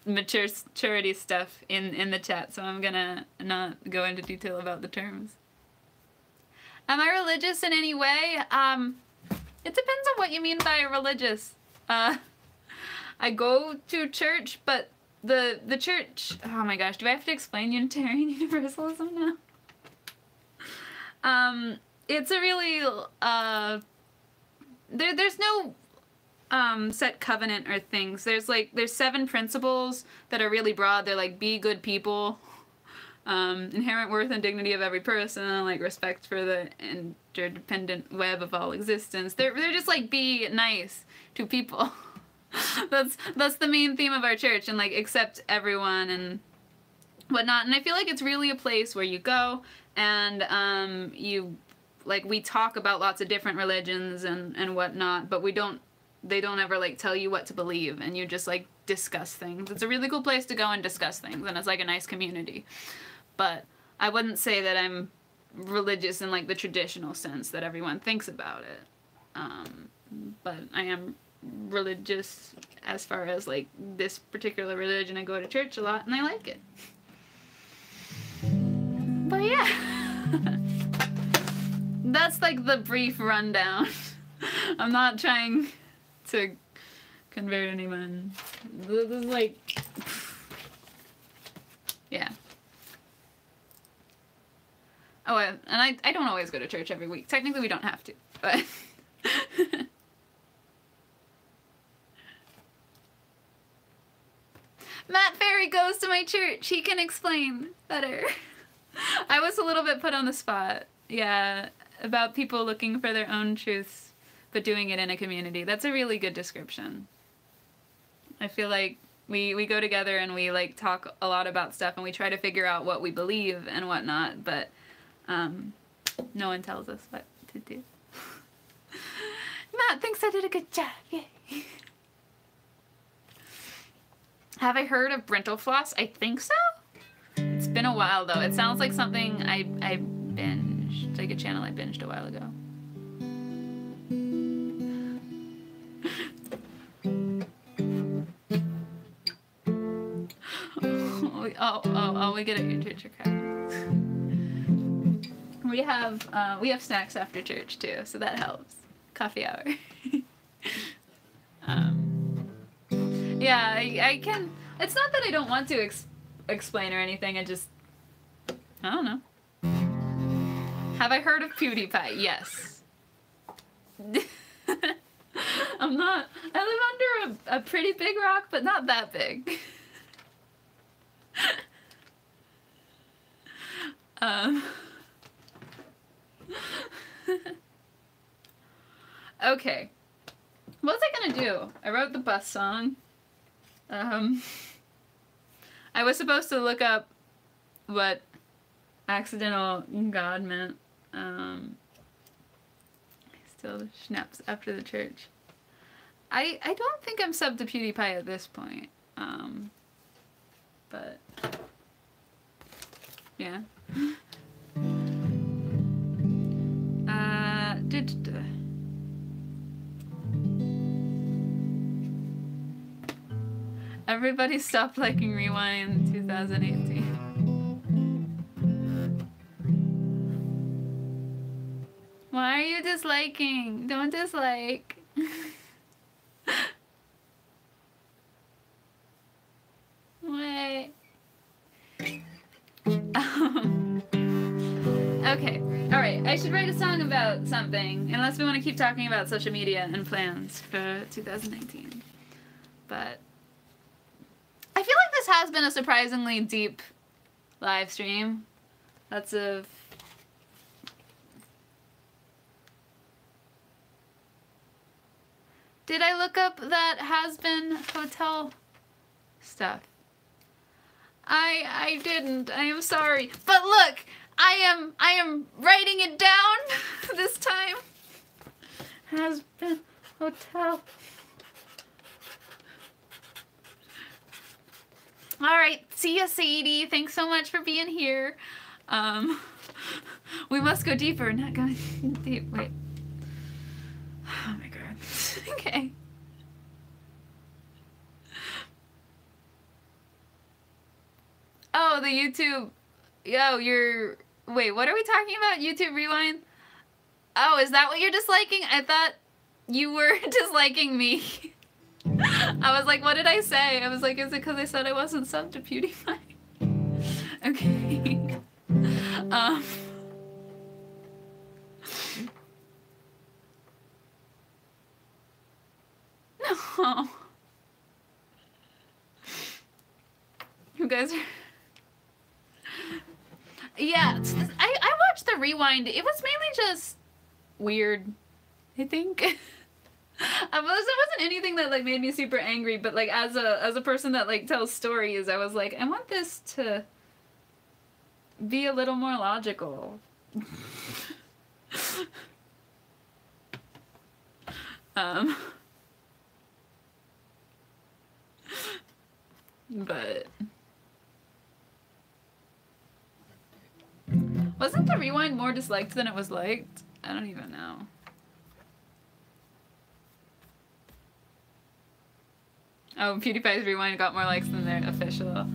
maturity stuff in the chat, so I'm gonna not go into detail about the terms. Am I religious in any way? It depends on what you mean by religious. I go to church, but the church, oh my gosh, do I have to explain Unitarian Universalism now? It's a really, there's no set covenant or things. There's 7 principles that are really broad. They're like, be good people, inherent worth and dignity of every person, like respect for the interdependent web of all existence. They're just like, be nice to people. that's the main theme of our church, and like accept everyone and whatnot. And I feel like it's really a place where you go and we talk about lots of different religions and whatnot, but they don't ever like tell you what to believe, and you just like discuss things. It's a really cool place to go and discuss things, and it's like a nice community. But I wouldn't say that I'm religious in like the traditional sense that everyone thinks about it. But I am religious as far as like this particular religion. I go to church a lot and I like it. But yeah. That's like the brief rundown. I'm not trying to convert anyone. This is like, yeah. Oh, and I don't always go to church every week. Technically we don't have to, but Matt Ferry goes to my church. He can explain better. I was a little bit put on the spot. Yeah, about people looking for their own truths, but doing it in a community. That's a really good description. I feel like we go together and we like talk a lot about stuff and we try to figure out what we believe and whatnot, but no one tells us what to do. Matt thinks I did a good job. Yay. Have I heard of Brental Floss? I think so. It's been a while though. It sounds like something I binged. It's like a channel I binged a while ago. Oh, we get at your church, okay. We have snacks after church too, so that helps. Coffee hour. Yeah, I can. It's not that I don't want to explain or anything. I don't know. Have I heard of PewDiePie? Yes. I'm not. I live under a pretty big rock, but not that big. Okay. What was I gonna do? I wrote the bus song. I was supposed to look up what accidental God meant. Still schnaps after the church. I don't think I'm sub to PewDiePie at this point. But yeah. Everybody stopped liking Rewind in 2018. Why are you disliking? Don't dislike. Wait. Okay. Alright, I should write a song about something, unless we want to keep talking about social media and plans for 2019. But I feel like this has been a surprisingly deep live stream. Lots of... Did I look up that has-been hotel stuff? I didn't. I am sorry. But look, I am writing it down this time. Has-been hotel. Alright, see ya, Sadie. Thanks so much for being here. We must go deeper, not going deep. Wait. Oh my god. Okay. Oh, the YouTube. Yo, wait, what are we talking about? YouTube Rewind? Oh, is that what you're disliking? I thought you were disliking me. I was like, what did I say? I was like, is it because I said I wasn't subbed to PewDiePie? Okay. No. You guys are... Yeah, I watched the rewind. It was mainly just weird, I think. It wasn't anything that like made me super angry, but like as a person that like tells stories, I was like, I want this to be a little more logical. But wasn't the rewind more disliked than it was liked? I don't even know. Oh, PewDiePie's rewind got more likes than their official.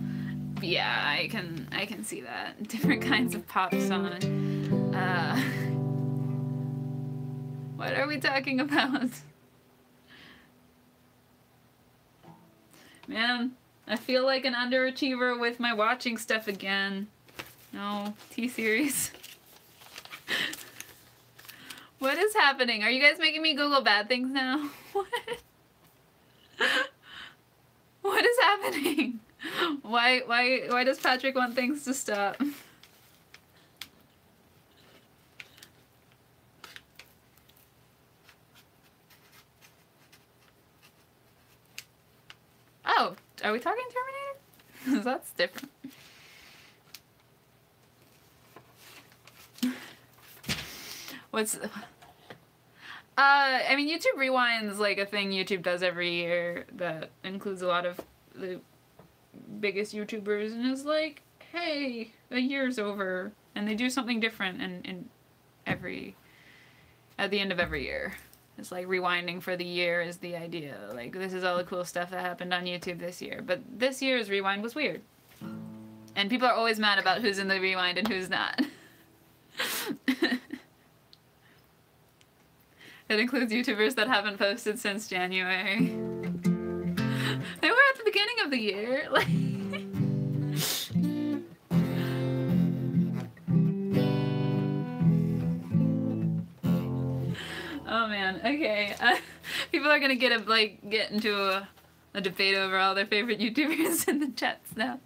Yeah, I can see that. Different kinds of pop song. What are we talking about? Man, I feel like an underachiever with my watching stuff again. No, T-Series. What is happening? Are you guys making me Google bad things now? What? What is happening? Why does Patrick want things to stop? Oh, are we talking Terminator? That's different. What's... I mean, YouTube Rewind's like a thing YouTube does every year that includes a lot of the biggest YouTubers, and is like, hey, a year's over, and they do something different in every... at the end of every year. It's like rewinding for the year is the idea. Like, this is all the cool stuff that happened on YouTube this year. But this year's rewind was weird. And people are always mad about who's in the rewind and who's not. It includes YouTubers that haven't posted since January. They were at the beginning of the year. Like... Oh man, okay. People are gonna get into a debate over all their favorite YouTubers in the chats now.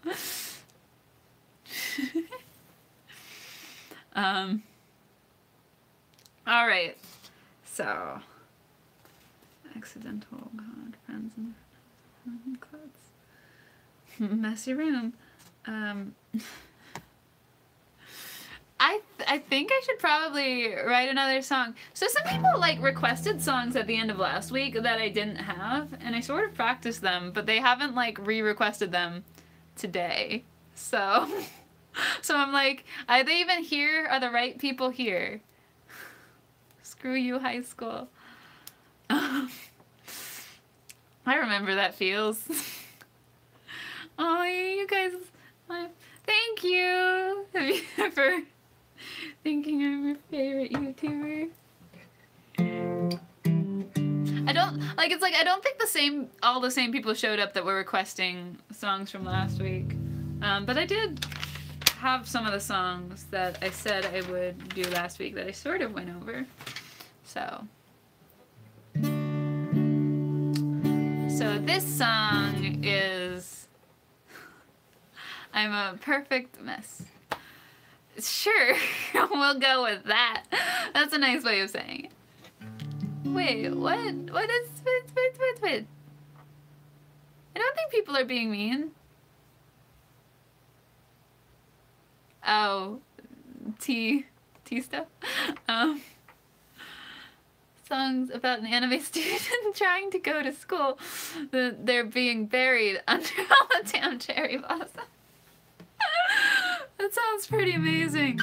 Alright. So, accidental God, friends and clothes. Messy room. I think I should probably write another song. So some people like requested songs at the end of last week that I didn't have, and I sort of practiced them, but they haven't like re-requested them today. So, so I'm like, are they even here? Are the right people here? Screw you, high school. I remember that feels. Oh, you guys, thank you for thinking I'm your favorite YouTuber. I don't think all the same people showed up that were requesting songs from last week. But I did have some of the songs that I said I would do last week that I sort of went over. So this song is I'm a Perfect Mess. Sure, we'll go with that. That's a nice way of saying it. Wait, what? What is... Wait. I don't think people are being mean. Oh, tea stuff? Songs about an anime student trying to go to school. They're being buried under all the damn cherry blossom. That sounds pretty amazing.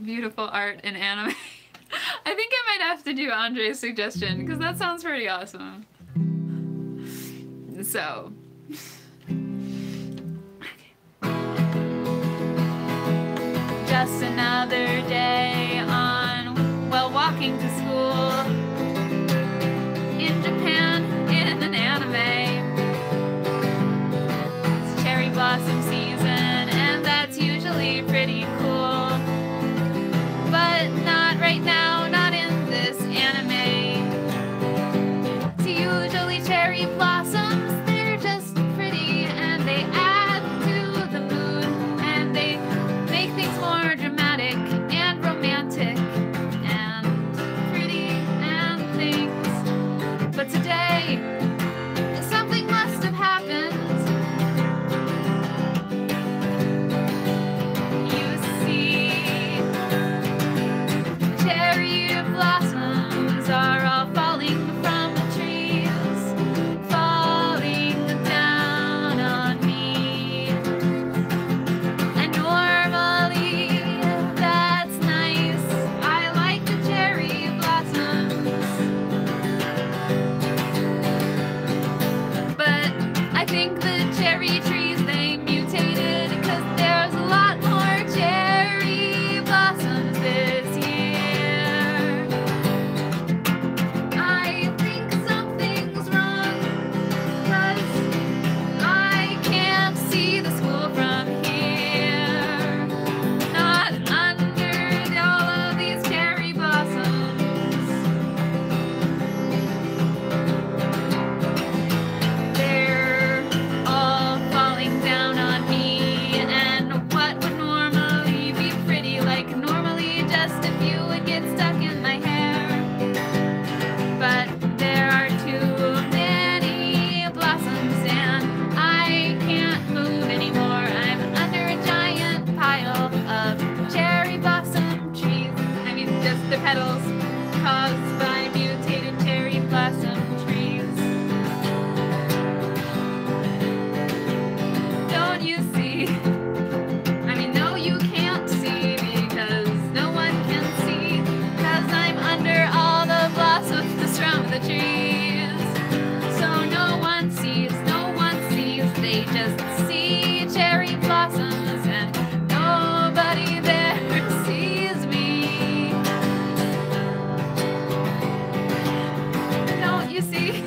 Beautiful art in anime. I think I might have to do Andre's suggestion because that sounds pretty awesome. So. Just another day on, well, walking to school. think the cherry trees, they mutated because there's a lot more cherry blossoms this year. I think something's wrong, 'cause I can't see the school from here. Not under all of these cherry blossoms. They're all falling down on me, and what would normally be pretty, like normally just a few would get stuck in my hair. But there are too many blossoms, and I can't move anymore. I'm under a giant pile of cherry blossom trees. I mean, just the petals caused by mutated cherry blossom trees. Don't you see? I mean, no, you can't see because no one can see, 'cause I'm under all the blossoms that surround the trees. So no one sees, they just see cherry blossoms, and nobody there sees me. Don't you see?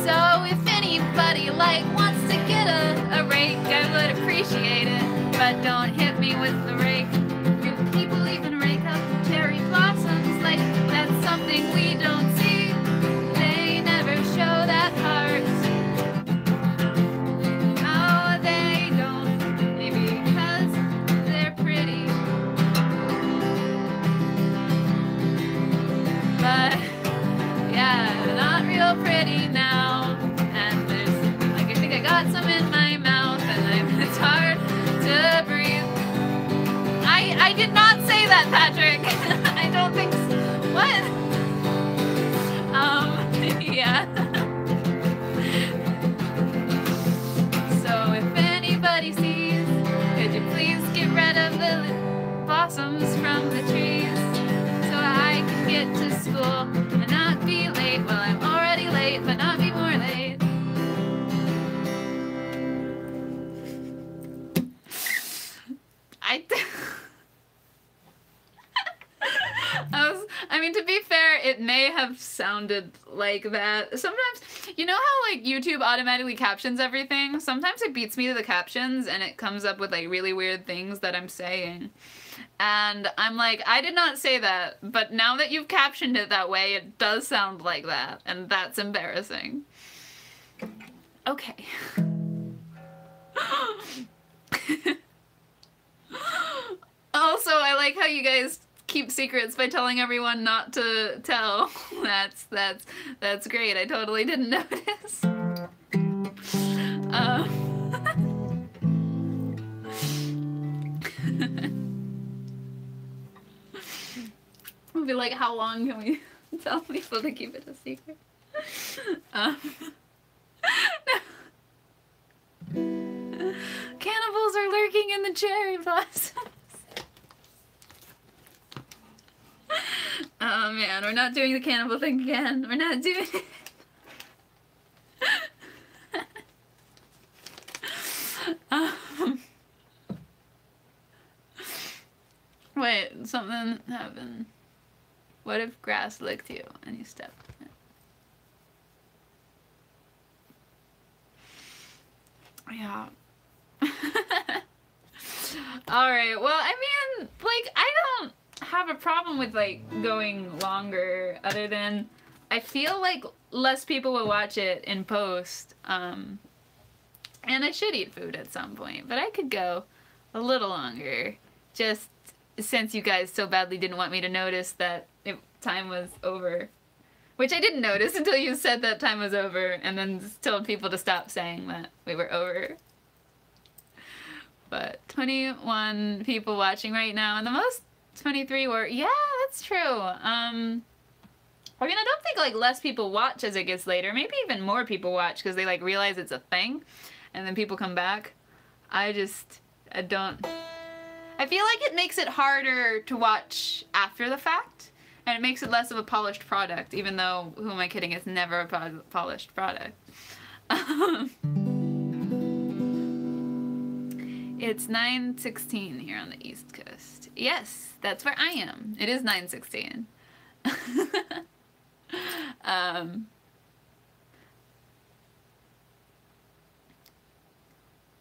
So if anybody like wants to get a rake, I would appreciate it, but don't hit me with the rake. Do people even rake up cherry blossoms? Like, that's something we don't see. They never show that part. No, they don't. Maybe because they're pretty. But yeah, not real pretty now. And there's, like, I think I got some in my mouth, and it's hard to breathe. I did not say that, Patrick. I don't think so. What? Yeah. So if anybody sees, could you please get rid of the blossoms from the trees so I can get to school and not be late? Well, I'm already late, but not be more late. I mean, to be fair, it may have sounded like that. Sometimes, you know how, like, YouTube automatically captions everything? Sometimes it beats me to the captions, and it comes up with, like, really weird things that I'm saying. And I'm like, I did not say that, but now that you've captioned it that way, it does sound like that, and that's embarrassing. Okay. Also, I like how you guys keep secrets by telling everyone not to tell. That's great. I totally didn't notice. We'll be like, how long can we tell people to keep it a secret? Cannibals are lurking in the cherry blossoms. Oh man, we're not doing the cannibal thing again. We're not doing it. Wait, something happened. What if grass licked you and you stepped in it? Yeah. Alright, well, I mean, like, I don't have a problem with, like, going longer, other than I feel like less people will watch it in post, and I should eat food at some point, but I could go a little longer, just since you guys so badly didn't want me to notice that time was over. Which I didn't notice until you said that time was over, and then told people to stop saying that we were over. But 21 people watching right now, and the most 23 were, yeah, that's true. I mean, I don't think, like, less people watch as it gets later. Maybe even more people watch because they, like, realize it's a thing, and then people come back. I don't... I feel like it makes it harder to watch after the fact And it makes it less of a polished product, even though, who am I kidding, it's never a polished product. It's 9:16 here on the East Coast. Yes, that's where I am. It is 9:16.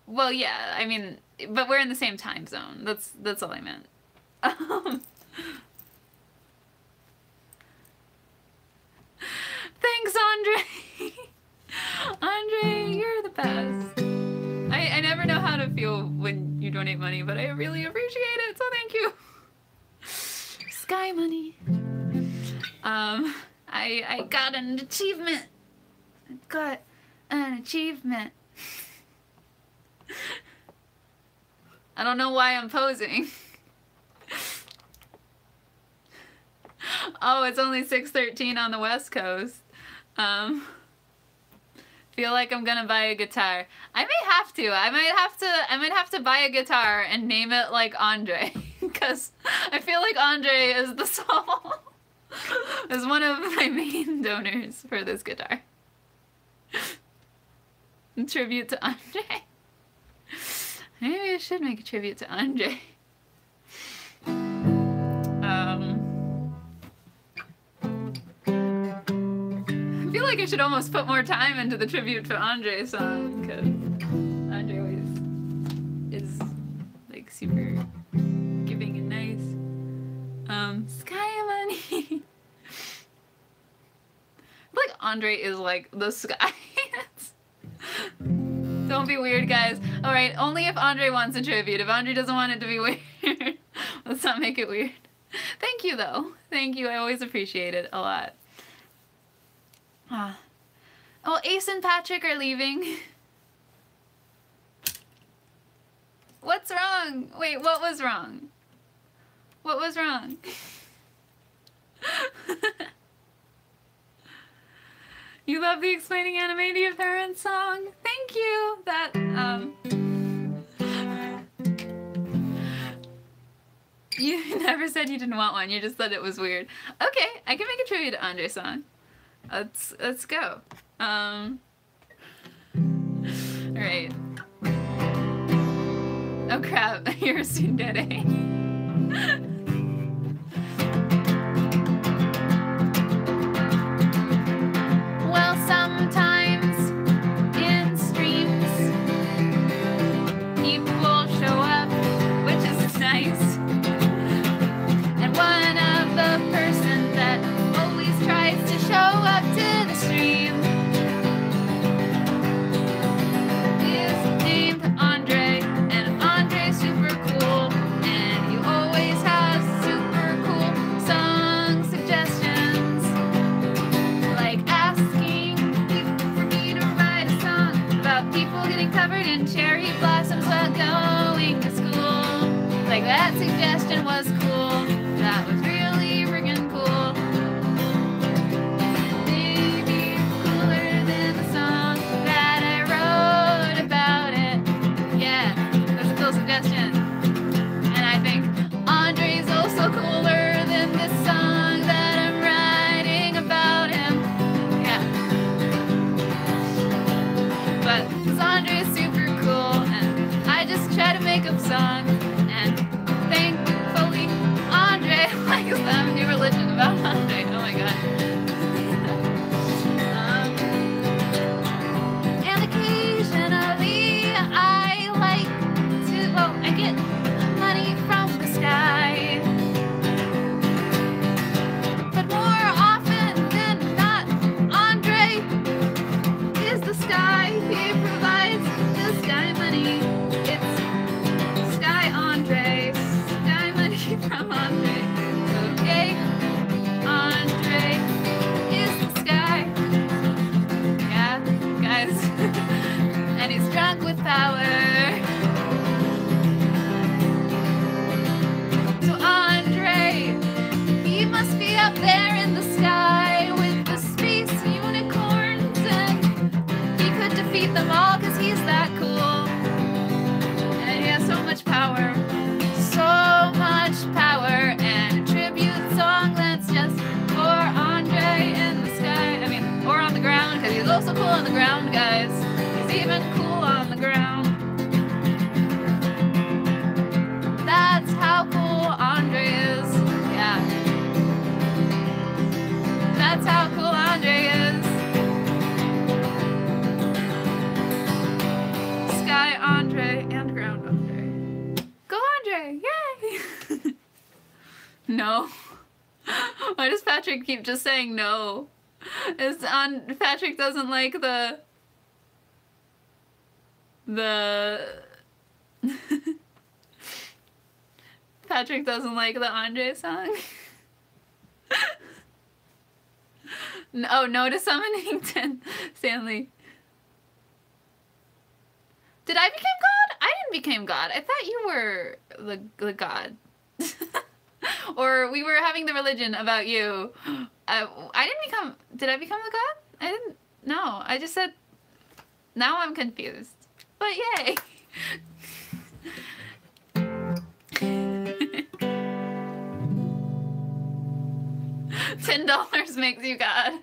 Well, yeah, I mean, but we're in the same time zone. That's all I meant. Thanks, Andre. Andre, you're the best. I never know how to feel when you donate money, but I really appreciate it, so thank you. Sky money. I got an achievement. I got an achievement. I don't know why I'm posing. Oh, it's only 6:13 on the West Coast. Feel like I'm gonna buy a guitar. I may have to. I might have to buy a guitar and name it like Andre, because I feel like Andre is the soul. Is one of my main donors for this guitar. In tribute to Andre. Maybe I should make a tribute to Andre. I feel like I should almost put more time into the tribute to Andre song, because Andre always is like super giving and nice. Sky money. I feel like Andre is like the sky. Don't be weird, guys. Alright, only if Andre wants a tribute. If Andre doesn't want it to be weird, let's not make it weird. Thank you, though. Thank you. I always appreciate it a lot. Oh, Ace and Patrick are leaving. What's wrong? Wait, what was wrong? What was wrong? You love the Explaining Anime to Your Parents song? Thank you! That, You never said you didn't want one, you just said it was weird. Okay, I can make a tribute to Andre's song. Let's go. Alright. Oh crap, you're a tsundere. Well, sometimes in streams, people show up, which is nice. And one of the person that always tries to show up to the stream is named Andre, and Andre's super cool, and he always has super cool song suggestions, like asking people for me to write a song about people getting covered in cherry blossoms while going to school. Like, that suggestion was cool. That was really friggin' cool. Maybe cooler than the song that I wrote about it. Yeah, that's a cool suggestion. And I think Andre's also cooler than this song that I'm writing about him. Yeah. But Andre's super cool, and I just try to make up songs, and thankfully Andre likes them. New religion about Andre. Oh my god. And occasionally I like to, well, I get money from the sky. But more often than not, Andre is the sky. He provides the sky money. It's sky He's also cool on the ground, guys. He's even cool on the ground. That's how cool Andre is. Yeah. That's how cool Andre is. Sky Andre and ground Andre. Go Andre! Yay! No. Why does Patrick keep just saying no? Patrick doesn't like the Patrick doesn't like the Andre song. Oh, no to summoning Stanley. Did I become God? I didn't become God. I thought you were the God. Or we were having the religion about you. I didn't become... Did I become the God? I didn't... No, I just said... Now I'm confused. But yay! $10 makes you God.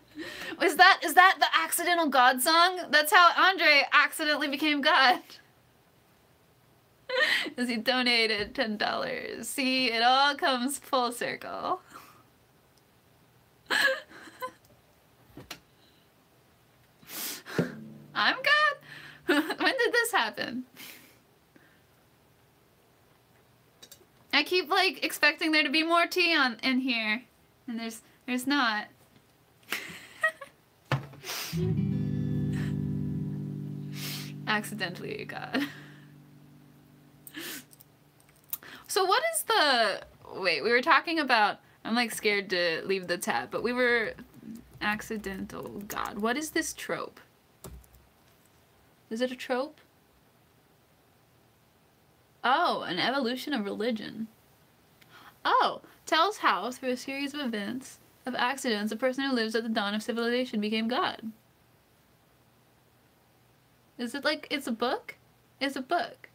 Is that the accidental God song? That's how Andre accidentally became God. Because he donated $10. See, it all comes full circle. I'm God? When did this happen? I keep like expecting there to be more tea in here, and there's not. Accidentally, God. So what is the... Wait, we were talking about... I'm like scared to leave the tab, but we were... Accidental God. What is this trope? Is it a trope? Oh, an evolution of religion. Oh, tells how, through a series of events, of accidents, a person who lives at the dawn of civilization became God. Is it like... It's a book? It's a book.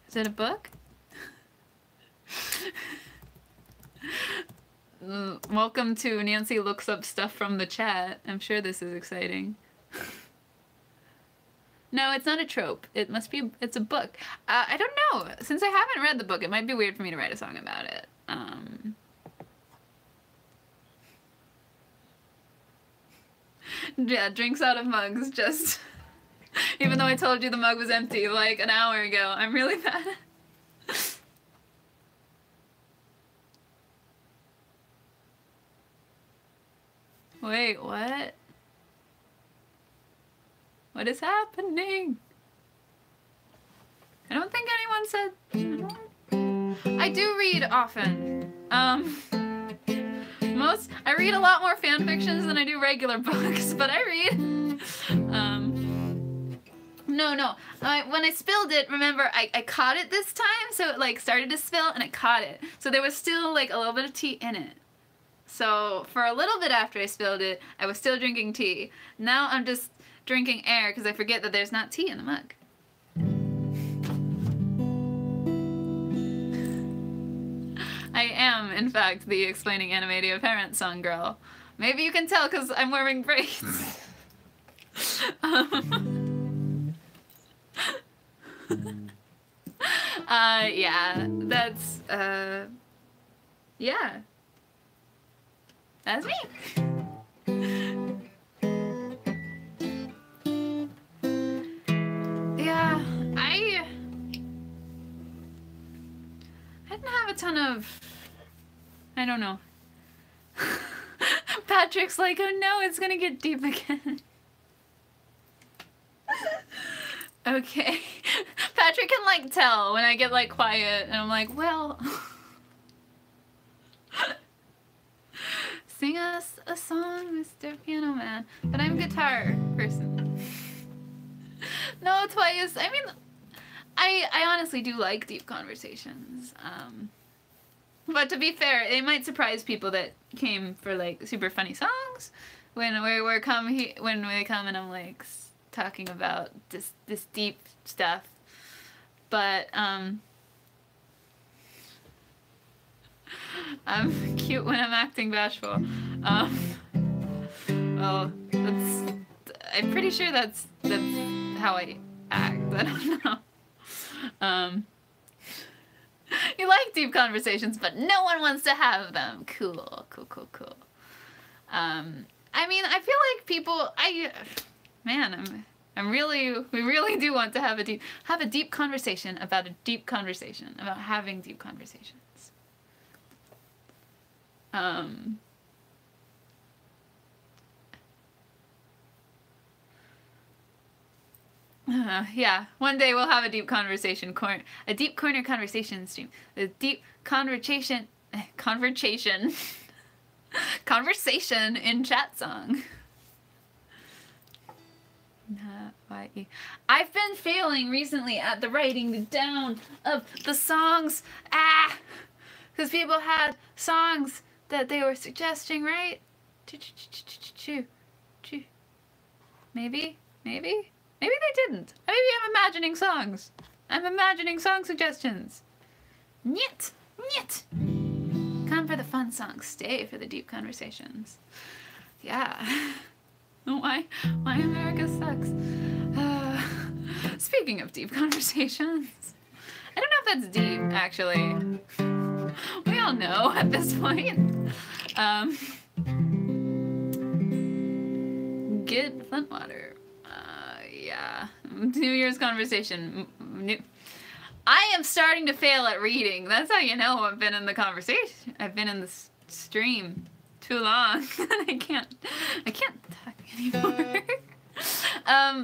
Is it a book? Welcome to Nancy looks up stuff from the chat. I'm sure this is exciting. No, it's not a trope. It must be, it's a book. I don't know. Since I haven't read the book, it might be weird for me to write a song about it. Yeah, drinks out of mugs, just... Even though I told you the mug was empty like an hour ago, I'm really mad. Wait, what? What is happening? I don't think anyone said... I do read often. I read a lot more fan fictions than I do regular books, but I read. No. When I spilled it, remember, I caught it this time, so it like started to spill and I caught it. So there was still like a little bit of tea in it. So for a little bit after I spilled it, I was still drinking tea. Now I'm just drinking air because I forget that there's not tea in the mug. I am, in fact, the explaining anime to a parent song girl. Maybe you can tell because I'm wearing braids. Yeah, that's, yeah. That's me. Yeah, I didn't have a ton of, I don't know. Patrick's like, oh no, it's gonna get deep again. Okay. Patrick can like tell when I get like quiet and I'm like, well, sing us a song, Mr. Piano Man. But I'm a guitar person. No, twice. I mean, I honestly do like deep conversations. But to be fair, it might surprise people that came for like super funny songs when they come and I'm like talking about this deep stuff. But I'm cute when I'm acting bashful. Well, I'm pretty sure that's how I act. I don't know. You like deep conversations, but no one wants to have them. Cool. I mean, I feel like people, we really do want to have a deep conversation about a deep conversation, about having deep conversations. Yeah, one day we'll have a deep conversation a deep corner conversation stream. A deep conversation in chat song. I've been failing recently at the writing down of the songs. Because people had songs that they were suggesting, right? Maybe they didn't. Maybe I'm imagining songs. I'm imagining song suggestions. Nyet. Come for the fun songs. Stay for the deep conversations. Yeah. Why America sucks. Speaking of deep conversations, I don't know if that's deep, actually. We all know at this point. Get Flint water. Yeah. New Year's conversation. I am starting to fail at reading. That's how you know I've been in the conversation. I've been in the stream too long. I can't talk anymore.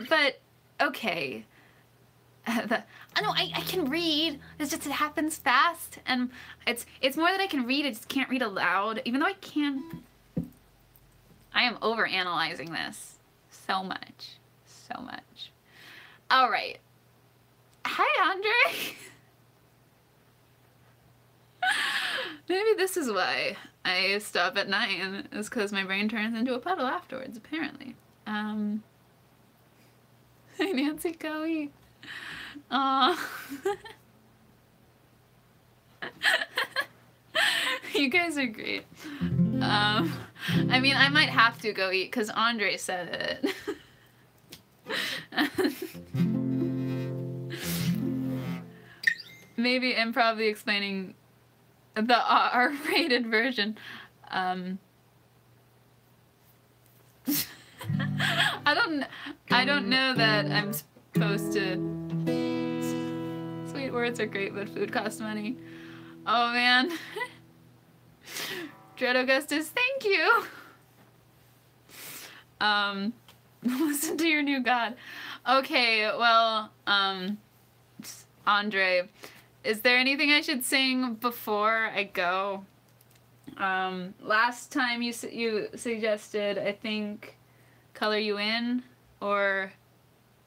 But okay. I can read. It's just it happens fast, and it's more that I can read. I just can't read aloud, even though I can. I am overanalyzing this so much. All right. Hi, Andre. Maybe this is why I stop at 9. Is because my brain turns into a puddle afterwards. Apparently. Hey, Nancy, go eat. Aw. You guys are great. I mean, I might have to go eat because Andre said it. Maybe Improv explaining the R-rated version. I don't know that I'm supposed to. Sweet words are great, but food costs money. Oh man. Dread Augustus, thank you. Listen to your new god. Okay, well, Andre, is there anything I should sing before I go? Last time you suggested, I think, Color You In, or,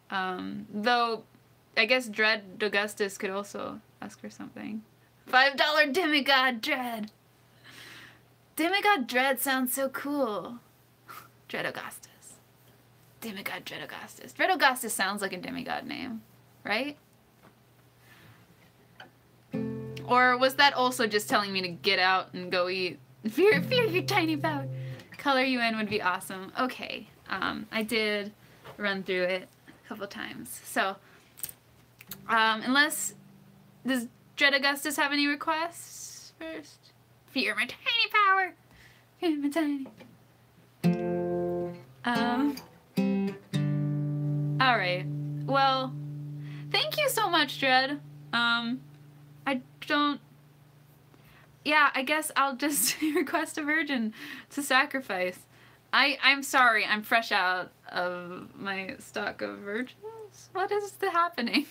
though, I guess Dread Augustus could also ask for something. $5 Demigod Dread. Demigod Dread sounds so cool. Dread Augustus. Demigod Dread Augustus. Dread Augustus sounds like a demigod name, right? Or was that also just telling me to get out and go eat? Fear your tiny power. Color You In would be awesome. Okay, I did run through it a couple times. So, unless, does Dread Augustus have any requests first? Fear my tiny power. Fear my tiny. Alright. Well, thank you so much, Dread. I guess I'll just request a virgin to sacrifice. I'm sorry, I'm fresh out of my stock of virgins. What is happening?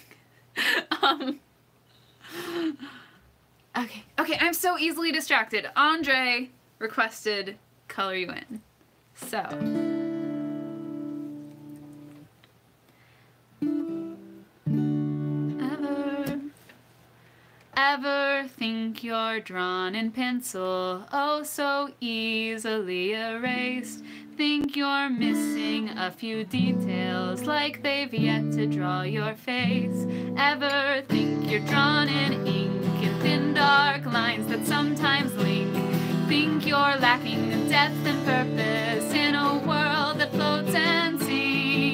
Okay, I'm so easily distracted. Andre requested Color You In. So. Ever think you're drawn in pencil, oh so easily erased? Think you're missing a few details, like they've yet to draw your face? Ever think you're drawn in ink, in thin dark lines that sometimes link? Think you're lacking in depth and purpose in a world that floats and sinks?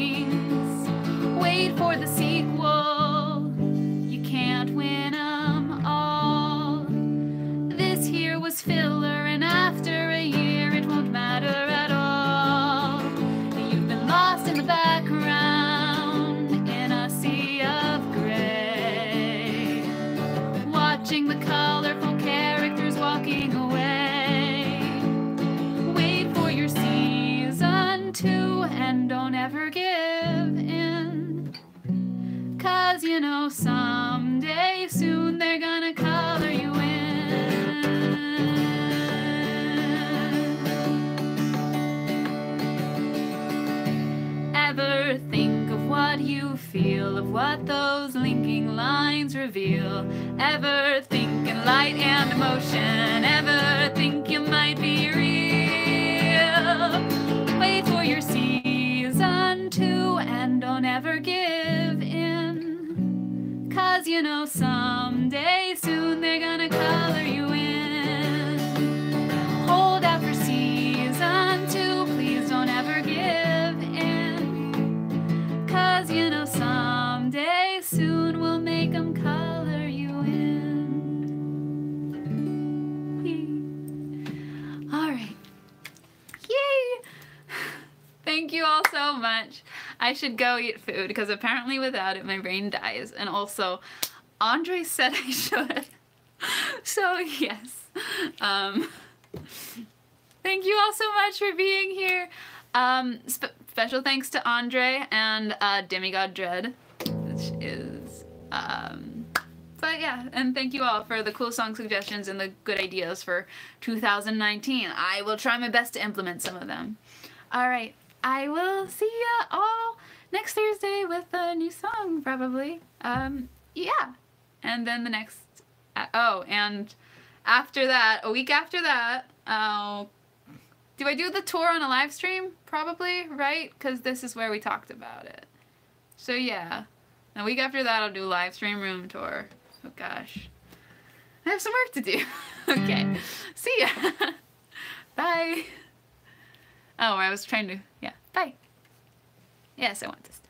to, and don't ever give in. 'Cause you know someday soon they're gonna color you in. Ever think of what you feel, of what those linking lines reveal? Ever think in light and emotion? Ever think you might be real? Wait for your season 2, and don't ever give in. 'Cause you know someday soon they're gonna color you in. Hold out for season 2, please don't ever give in. 'Cause you know someday soon we'll make them color you in. Alright. Yay! Thank you all so much. I should go eat food because apparently without it my brain dies. And also, Andre said I should. So yes. Thank you all so much for being here. Special thanks to Andre and Demigod Dread, which is but yeah, and thank you all for the cool song suggestions and the good ideas for 2019. I will try my best to implement some of them. Alright, I will see ya all next Thursday with a new song, probably. Yeah. And then the next, and after that, a week after that, do I do the tour on a live stream? Probably, right? Because this is where we talked about it. So yeah, a week after that I'll do a live stream room tour. Oh gosh. I have some work to do. Okay, see ya. Bye. Oh, I was trying to, yeah, bye. Yes, I want this.